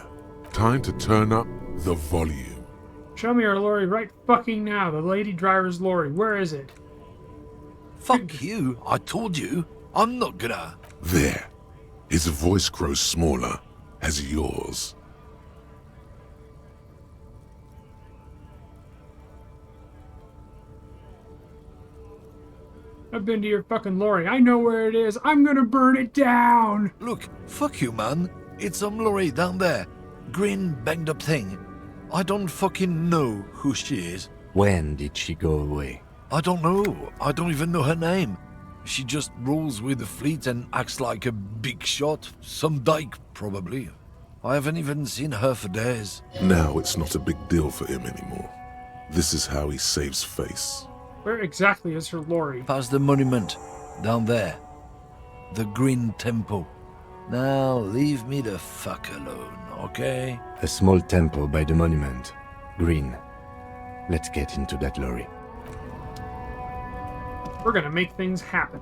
Time to turn up the volume. Show me our lorry right fucking now. The lady driver's lorry. Where is it? Fuck you, I told you. I'm not gonna... There. His voice grows smaller as yours. I've been to your fucking lorry. I know where it is. I'm gonna burn it down. Look, fuck you, man. It's some lorry down there. Green, banged up thing. I don't fucking know who she is. When did she go away? I don't know. I don't even know her name. She just rolls with the fleet and acts like a big shot. Some dyke, probably. I haven't even seen her for days. Now it's not a big deal for him anymore. This is how he saves face. Where exactly is her lorry? Past the monument. Down there. The Green Temple. Now leave me the fuck alone, okay? A small temple by the monument. Green. Let's get into that lorry. We're gonna make things happen.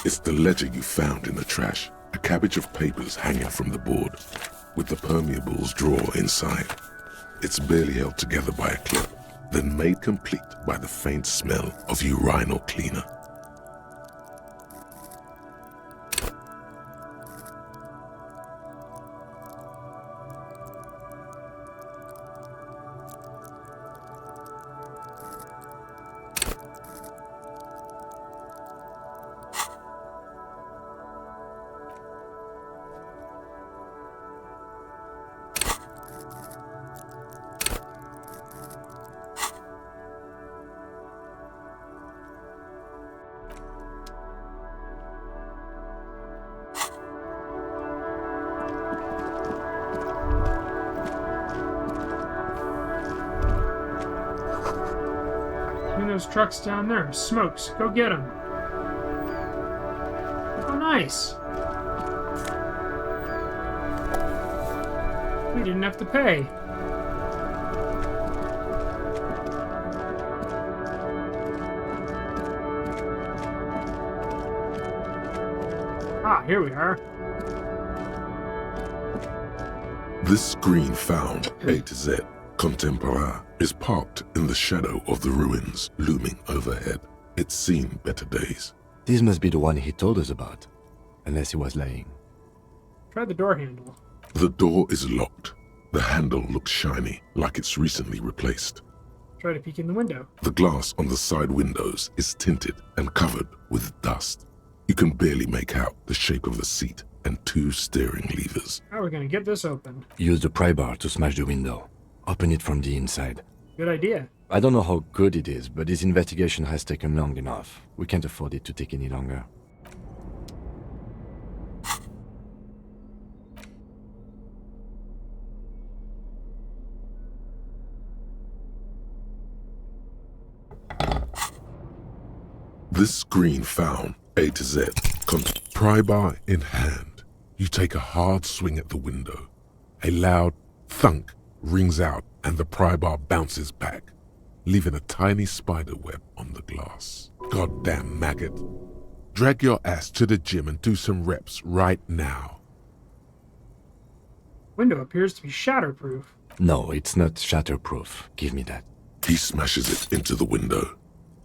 It's the ledger you found in the trash. A cabbage of papers hanging from the board, with the permeables drawer inside. It's barely held together by a clip, then made complete by the faint smell of urinal cleaner. those trucks down there. Smokes. Go get them. Oh, nice. We didn't have to pay. Ah, here we are. This screen found A to Z Contemporain is parked in the shadow of the ruins looming overhead. It's seen better days. This must be the one he told us about, unless he was lying. Try the door handle. The door is locked. The handle looks shiny, like it's recently replaced. Try to peek in the window. The glass on the side windows is tinted and covered with dust. You can barely make out the shape of the seat and 2 steering levers. How are we gonna get this open? Use the pry bar to smash the window. Open it from the inside. Good idea. I don't know how good it is, but this investigation has taken long enough. We can't afford it to take any longer. This screen found A to Z. Pry bar in hand. You take a hard swing at the window. A loud thunk rings out and the pry bar bounces back, leaving a tiny spider web on the glass. Goddamn maggot. Drag your ass to the gym and do some reps right now. Window appears to be shatterproof. No, it's not shatterproof. Give me that. He smashes it into the window.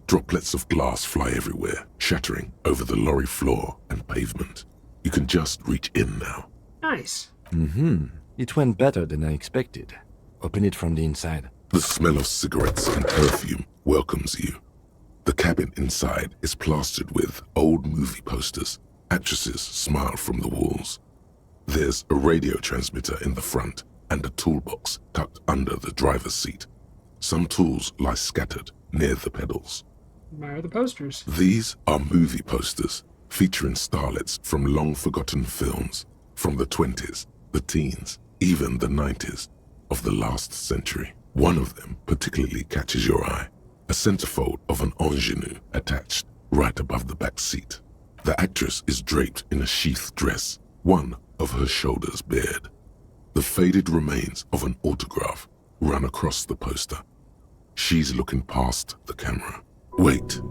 Droplets of glass fly everywhere, shattering over the lorry floor and pavement. You can just reach in now. Nice. It went better than I expected. Open it from the inside. The smell of cigarettes and perfume welcomes you. The cabin inside is plastered with old movie posters. Actresses smile from the walls. There's a radio transmitter in the front and a toolbox tucked under the driver's seat. Some tools lie scattered near the pedals. Admire the posters. These are movie posters featuring starlets from long-forgotten films from the 20s, the teens, even the 90s of the last century. One of them particularly catches your eye, a centerfold of an ingenue attached right above the back seat. The actress is draped in a sheath dress, one of her shoulders bared. The faded remains of an autograph run across the poster. She's looking past the camera. Wait,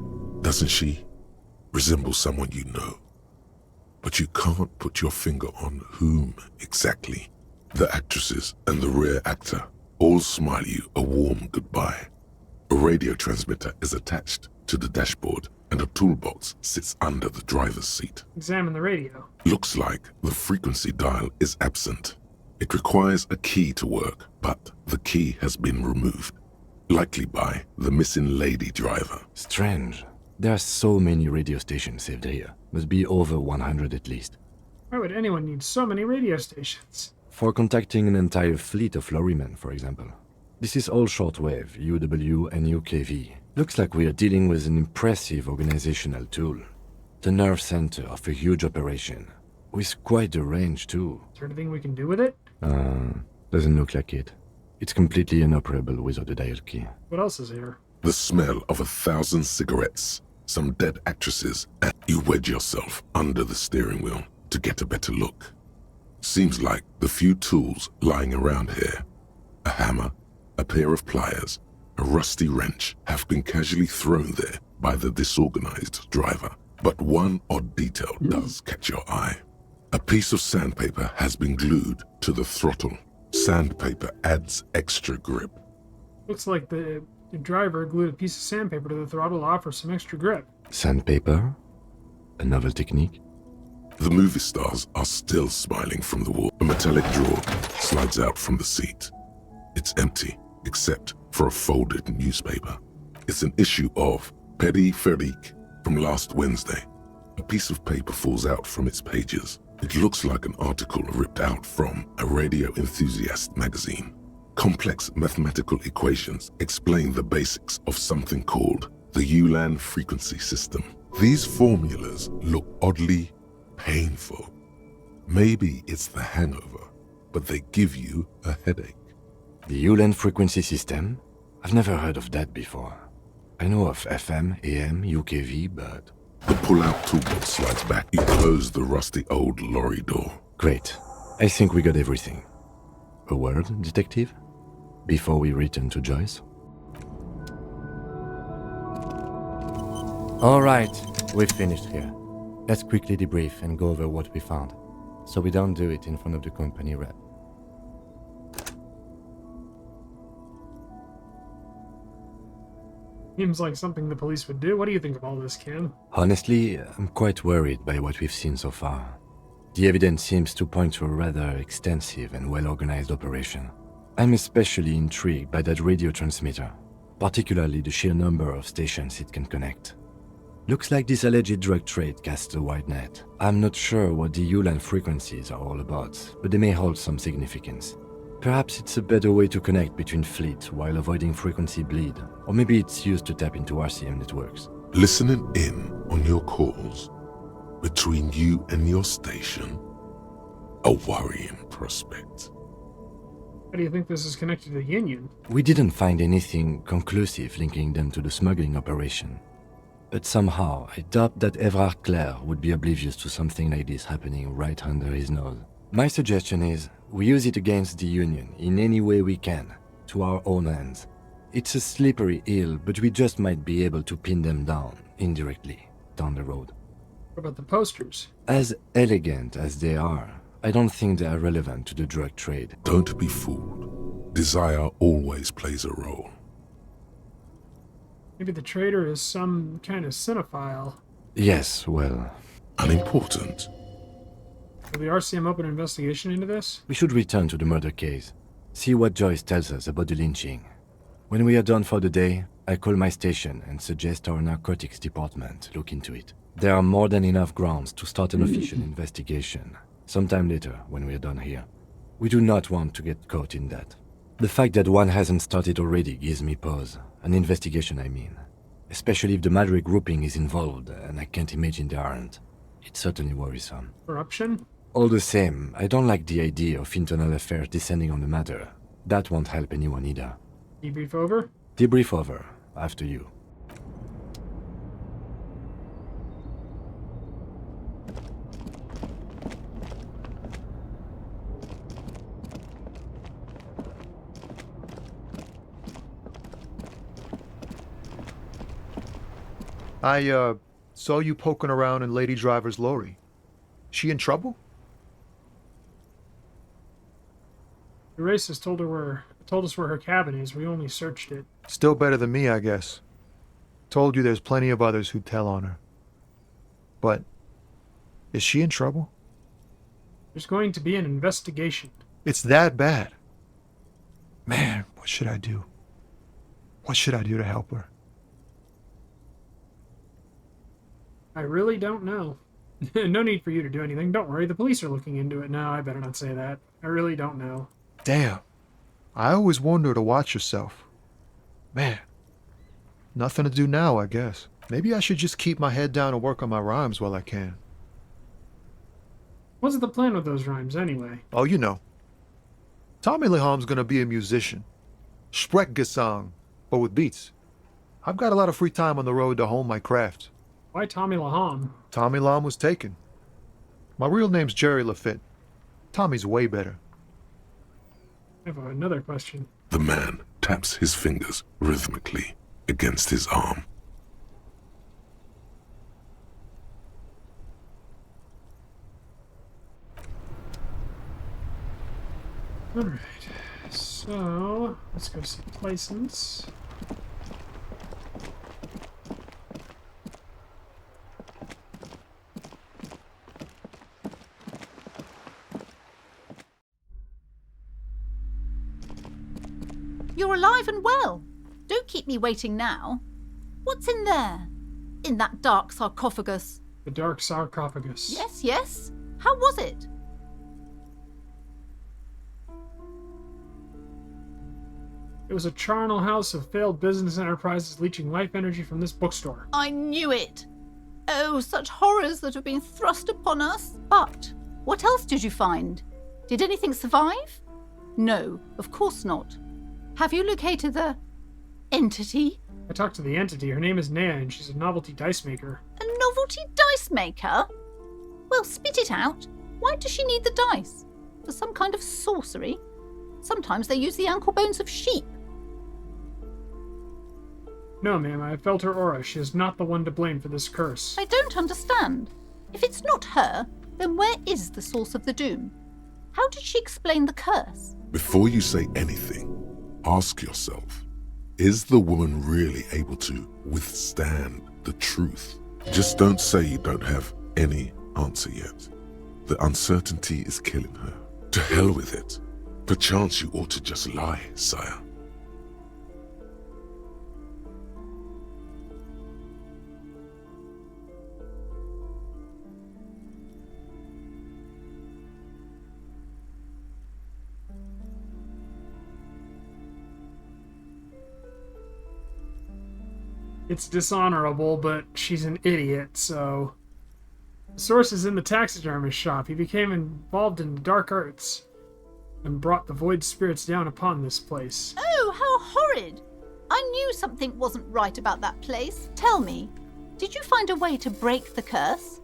doesn't she resemble someone you know? But you can't put your finger on whom exactly. The actresses and the rare actor all smile you a warm goodbye. A radio transmitter is attached to the dashboard and a toolbox sits under the driver's seat. Examine the radio. Looks like the frequency dial is absent. It requires a key to work, but the key has been removed. Likely by the missing lady driver. Strange. There are so many radio stations saved here. Must be over 100 at least. Why would anyone need so many radio stations? For contacting an entire fleet of lorrymen, for example. This is all shortwave, UW and UKV. Looks like we are dealing with an impressive organizational tool. The nerve center of a huge operation. With quite a range too. Is there anything we can do with it? Doesn't look like it. It's completely inoperable without a dial key. What else is here? The smell of 1,000 cigarettes, some dead actresses, and you wedge yourself under the steering wheel to get a better look. Seems like the few tools lying around here, a hammer, a pair of pliers, a rusty wrench, have been casually thrown there by the disorganized driver. But one odd detail does catch your eye. A piece of sandpaper has been glued to the throttle. Sandpaper adds extra grip. Looks like the driver glued a piece of sandpaper to the throttle to offer some extra grip. Sandpaper? A novel technique? The movie stars are still smiling from the wall. A metallic drawer slides out from the seat. It's empty, except for a folded newspaper. It's an issue of Périphérique from last Wednesday. A piece of paper falls out from its pages. It looks like an article ripped out from a radio enthusiast magazine. Complex mathematical equations explain the basics of something called the Ulan frequency system. These formulas look oddly painful. Maybe it's the hangover, but they give you a headache. The Ulan frequency system? I've never heard of that before. I know of FM, AM, UKV, but... The pull-out toolbox slides back. You close the rusty old lorry door. Great. I think we got everything. A word, detective? Before we return to Joyce? All right, we've finished here. Let's quickly debrief and go over what we found, so we don't do it in front of the company rep. Seems like something the police would do. What do you think of all this, Cam? Honestly, I'm quite worried by what we've seen so far. The evidence seems to point to a rather extensive and well-organized operation. I'm especially intrigued by that radio transmitter, particularly the sheer number of stations it can connect. Looks like this alleged drug trade casts a wide net. I'm not sure what the ULAN frequencies are all about, but they may hold some significance. Perhaps it's a better way to connect between fleets while avoiding frequency bleed, or maybe it's used to tap into RCM networks. Listening in on your calls between you and your station, a worrying prospect. How do you think this is connected to the Union? We didn't find anything conclusive linking them to the smuggling operation. But somehow, I doubt that Everard Clare would be oblivious to something like this happening right under his nose. My suggestion is, we use it against the Union in any way we can, to our own ends. It's a slippery hill, but we just might be able to pin them down, indirectly, down the road. What about the posters? As elegant as they are, I don't think they are relevant to the drug trade. Don't be fooled. Desire always plays a role. Maybe the trader is some kind of cinephile. Yes, well... Unimportant. Will the RCM open an investigation into this? We should return to the murder case. See what Joyce tells us about the lynching. When we are done for the day, I call my station and suggest our narcotics department look into it. There are more than enough grounds to start an official investigation, sometime later when we are done here. We do not want to get caught in that. The fact that one hasn't started already gives me pause. An investigation, I mean. Especially if the Madrid grouping is involved, and I can't imagine they aren't. It's certainly worrisome. Corruption? All the same, I don't like the idea of internal affairs descending on the matter. That won't help anyone either. Debrief over? Debrief over. After you. I saw you poking around in Lady Driver's lorry. She in trouble? The racist told us where her cabin is. We only searched it. Still better than me, I guess. Told you there's plenty of others who'd tell on her. But, is she in trouble? There's going to be an investigation. It's that bad. Man, what should I do? What should I do to help her? I really don't know. No need for you to do anything. Don't worry, the police are looking into it. No, I better not say that. I really don't know. Damn. I always warned her to watch herself. Man. Nothing to do now, I guess. Maybe I should just keep my head down and work on my rhymes while I can. What's the plan with those rhymes, anyway? Oh, you know. Tommy Leham's gonna be a musician. Sprechgesang, but with beats. I've got a lot of free time on the road to hone my craft. Why Tommy Laham? Tommy Laham was taken. My real name's Jerry Lafitte. Tommy's way better. I have another question. The man taps his fingers rhythmically against his arm. Alright, so let's go see license. You're alive and well. Don't keep me waiting now. What's in there? In that dark sarcophagus? The dark sarcophagus. Yes, yes. How was it? It was a charnel house of failed business enterprises leeching life energy from this bookstore. I knew it. Oh, such horrors that have been thrust upon us. But what else did you find? Did anything survive? No, of course not. Have you located the entity I talked to the entity. Her name is Nea, and she's a novelty dice maker. A novelty dice maker? Well, spit it out. Why does she need the dice? For some kind of sorcery? Sometimes they use the ankle bones of sheep. No, ma'am, I have felt her aura. She is not the one to blame for this curse. I don't understand. If it's not her, then where is the source of the doom? How did she explain the curse? Before you say anything, ask yourself, is the woman really able to withstand the truth? Just don't say you don't have any answer yet. The uncertainty is killing her. To hell with it. Perchance you ought to just lie, sire. It's dishonorable, but she's an idiot, so... The source is in the taxidermist shop. He became involved in the dark arts and brought the void spirits down upon this place. Oh, how horrid! I knew something wasn't right about that place. Tell me, did you find a way to break the curse?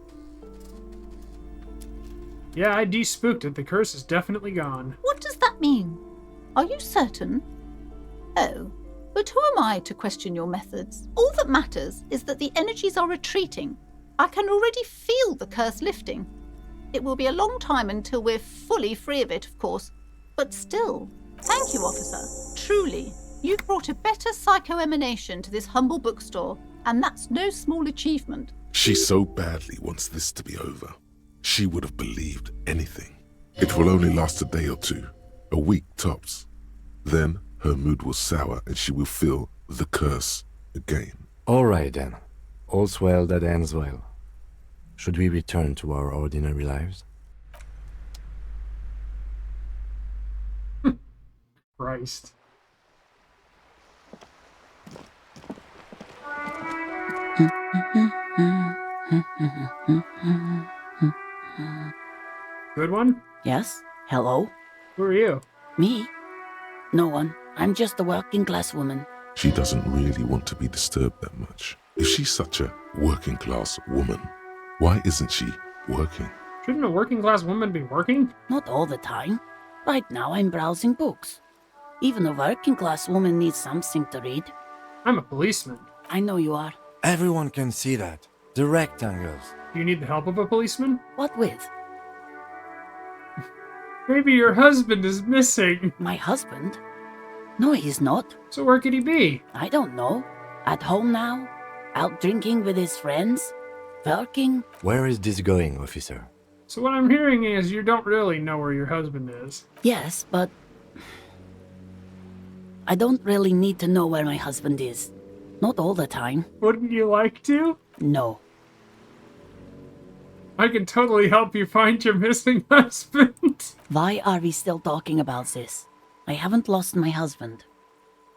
Yeah, I de-spooked it. The curse is definitely gone. What does that mean? Are you certain? Oh, but who am I to question your methods? All that matters is that the energies are retreating. I can already feel the curse lifting. It will be a long time until we're fully free of it, of course. But still, thank you, officer. Truly, you've brought a better psycho-emanation to this humble bookstore, and that's no small achievement. She so badly wants this to be over. She would have believed anything. It will only last a day or two, a week tops. Then her mood will sour and she will feel the curse again. All right then. All's well that ends well. Should we return to our ordinary lives? Christ. Good one? Yes? Hello? Who are you? Me? No one. I'm just a working class woman. She doesn't really want to be disturbed that much. If she's such a working class woman, why isn't she working? Shouldn't a working class woman be working? Not all the time. Right now I'm browsing books. Even a working class woman needs something to read. I'm a policeman. I know you are. Everyone can see that. The rectangles. Do you need the help of a policeman? What with? Maybe your husband is missing. My husband? No, he's not. So where could he be? I don't know. At home now? Out drinking with his friends? Working? Where is this going, officer? So what I'm hearing is you don't really know where your husband is. Yes, but... I don't really need to know where my husband is. Not all the time. Wouldn't you like to? No. I can totally help you find your missing husband. Why are we still talking about this? I haven't lost my husband.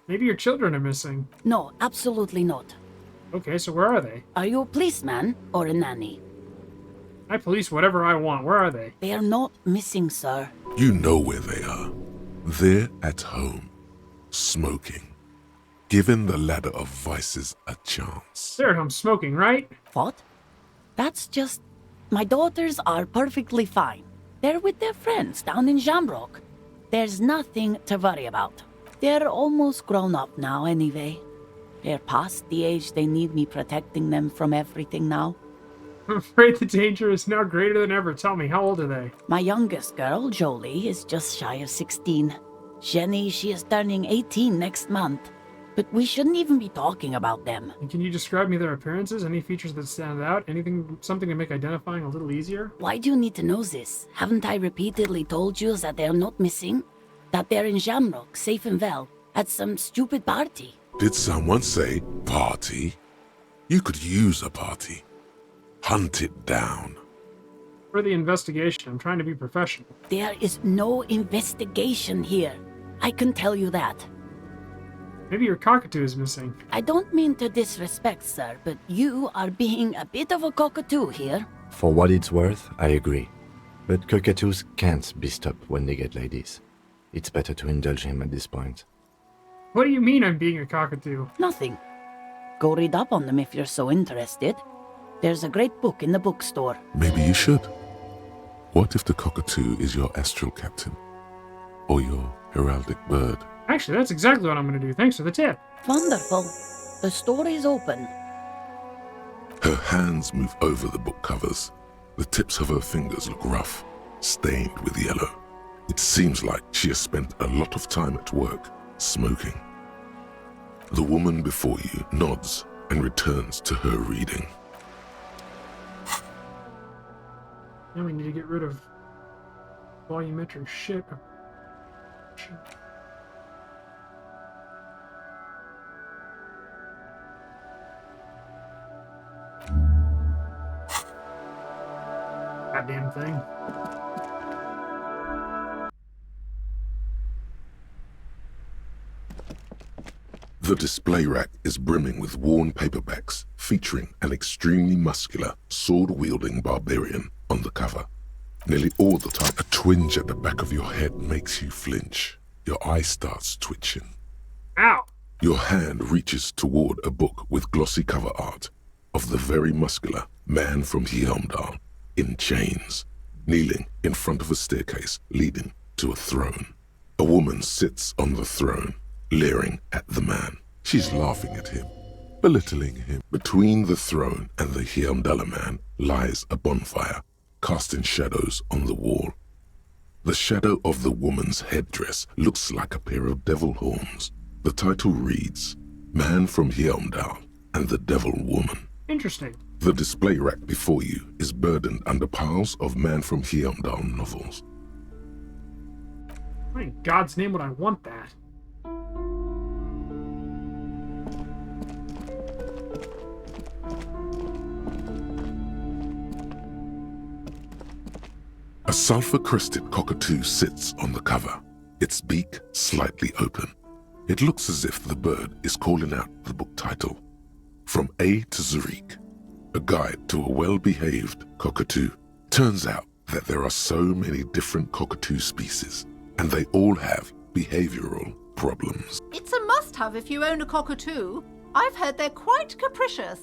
Maybe your children are missing. No, absolutely not. Okay, so where are they? Are you a policeman or a nanny? I police whatever I want. Where are they? They are not missing, sir. You know where they are. They're at home, smoking, giving the ladder of vices a chance. They're at home smoking, right? What? That's just... My daughters are perfectly fine. They're with their friends down in Jamrock. There's nothing to worry about. They're almost grown up now anyway. They're past the age they need me protecting them from everything now. I'm afraid the danger is now greater than ever. Tell me, how old are they? My youngest girl, Jolie, is just shy of 16. Jenny, she is turning 18 next month. But we shouldn't even be talking about them. And can you describe me their appearances? Any features that stand out? Something to make identifying a little easier? Why do you need to know this? Haven't I repeatedly told you that they're not missing? That they're in Jamrock, safe and well, at some stupid party? Did someone say party? You could use a party. Hunt it down. For the investigation, I'm trying to be professional. There is no investigation here. I can tell you that. Maybe your cockatoo is missing. I don't mean to disrespect, sir, but you are being a bit of a cockatoo here. For what it's worth, I agree. But cockatoos can't be stopped when they get ladies. It's better to indulge him at this point. What do you mean I'm being a cockatoo? Nothing. Go read up on them if you're so interested. There's a great book in the bookstore. Maybe you should. What if the cockatoo is your astral captain? Or your heraldic bird? Actually, that's exactly what I'm going to do. Thanks for the tip. Wonderful. The story's open. Her hands move over the book covers. The tips of her fingers look rough, stained with yellow. It seems like she has spent a lot of time at work, smoking. The woman before you nods and returns to her reading. Now we need to get rid of volumetric shit. Goddamn thing. The display rack is brimming with worn paperbacks featuring an extremely muscular, sword-wielding barbarian on the cover. Nearly all the time, a twinge at the back of your head makes you flinch. Your eye starts twitching. Ow! Your hand reaches toward a book with glossy cover art of the very muscular man from Helmdal in chains, kneeling in front of a staircase leading to a throne. A woman sits on the throne, leering at the man. She's laughing at him, belittling him. Between the throne and the Helmdala man lies a bonfire, casting shadows on the wall. The shadow of the woman's headdress looks like a pair of devil horns. The title reads, Man from Helmdal and the Devil Woman. Interesting. The display rack before you is burdened under piles of Man from Helmdal novels. Why in God's name would I want that? A sulfur-crested cockatoo sits on the cover, its beak slightly open. It looks as if the bird is calling out the book title, From A to Zurich, a guide to a well-behaved cockatoo. Turns out that there are so many different cockatoo species, and they all have behavioral problems. It's a must-have if you own a cockatoo. I've heard they're quite capricious.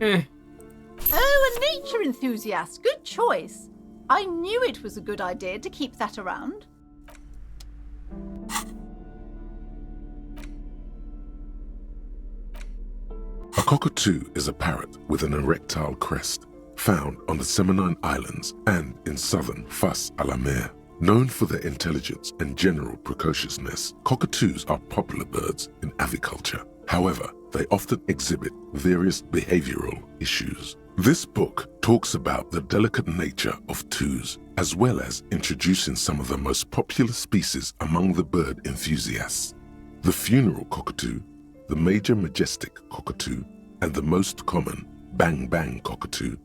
Oh, a nature enthusiast. Good choice. I knew it was a good idea to keep that around. A cockatoo is a parrot with an erectile crest, found on the Seminine Islands and in southern Fas a la Mer. Known for their intelligence and general precociousness, cockatoos are popular birds in aviculture. However, they often exhibit various behavioral issues. This book talks about the delicate nature of toos, as well as introducing some of the most popular species among the bird enthusiasts. The funeral cockatoo, the major majestic cockatoo, and the most common bang bang cockatoo.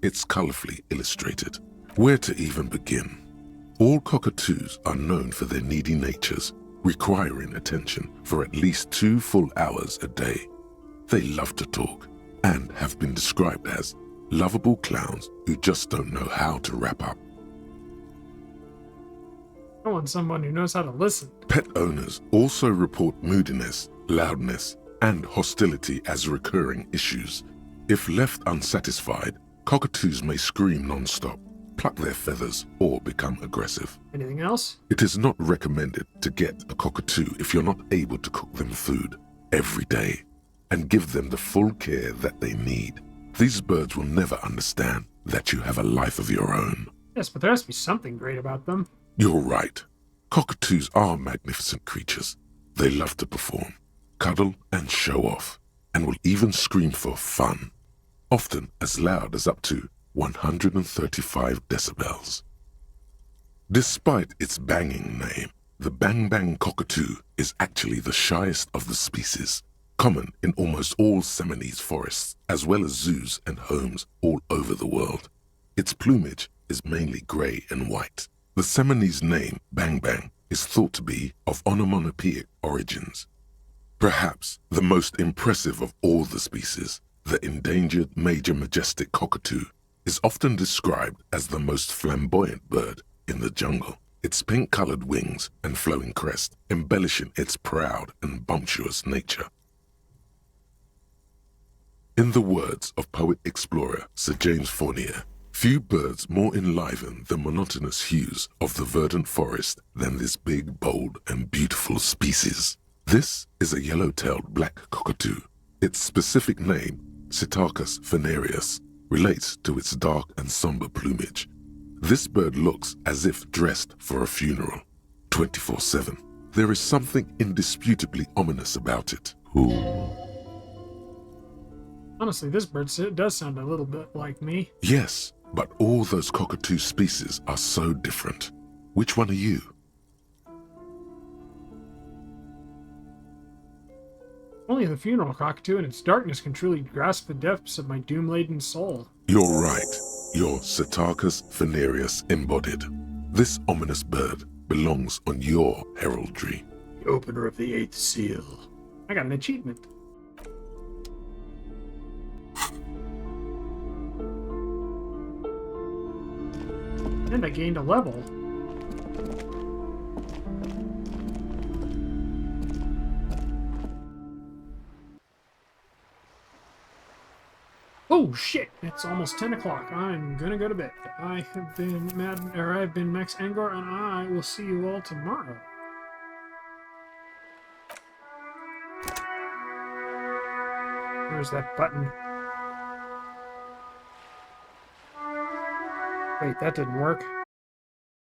It's colorfully illustrated. Where to even begin? All cockatoos are known for their needy natures, requiring attention for at least 2 full hours a day. They love to talk and have been described as lovable clowns who just don't know how to wrap up. I want someone who knows how to listen. Pet owners also report moodiness, loudness, and hostility as recurring issues. If left unsatisfied, cockatoos may scream non-stop, pluck their feathers, or become aggressive. Anything else? It is not recommended to get a cockatoo if you're not able to cook them food every day and give them the full care that they need. These birds will never understand that you have a life of your own. Yes, but there has to be something great about them. You're right. Cockatoos are magnificent creatures. They love to perform, cuddle and show off, and will even scream for fun, often as loud as up to 135 decibels. Despite its banging name, the bang bang cockatoo is actually the shyest of the species, common in almost all Seminoles forests, as well as zoos and homes all over the world. Its plumage is mainly gray and white. The Seminoles name, bang bang, is thought to be of onomatopoeic origins. Perhaps the most impressive of all the species, the endangered major majestic cockatoo, is often described as the most flamboyant bird in the jungle. Its pink-colored wings and flowing crest embellishing its proud and bumptious nature. In the words of poet-explorer Sir James Fournier, few birds more enliven the monotonous hues of the verdant forest than this big, bold, and beautiful species. This is a yellow-tailed black cockatoo. Its specific name, Psittacus venereus, relates to its dark and somber plumage. This bird looks as if dressed for a funeral, 24/7. There is something indisputably ominous about it. Honestly, this bird does sound a little bit like me. Yes, but all those cockatoo species are so different. Which one are you? Only the funeral cockatoo in its darkness can truly grasp the depths of my doom-laden soul. You're right. You're Psittacus venereus embodied. This ominous bird belongs on your heraldry. The opener of the 8th seal. I got an achievement. And I gained a level. Oh shit! It's almost 10 o'clock. I'm gonna go to bed. I have been I've been Max Angor, and I will see you all tomorrow. There's that button. Wait, that didn't work.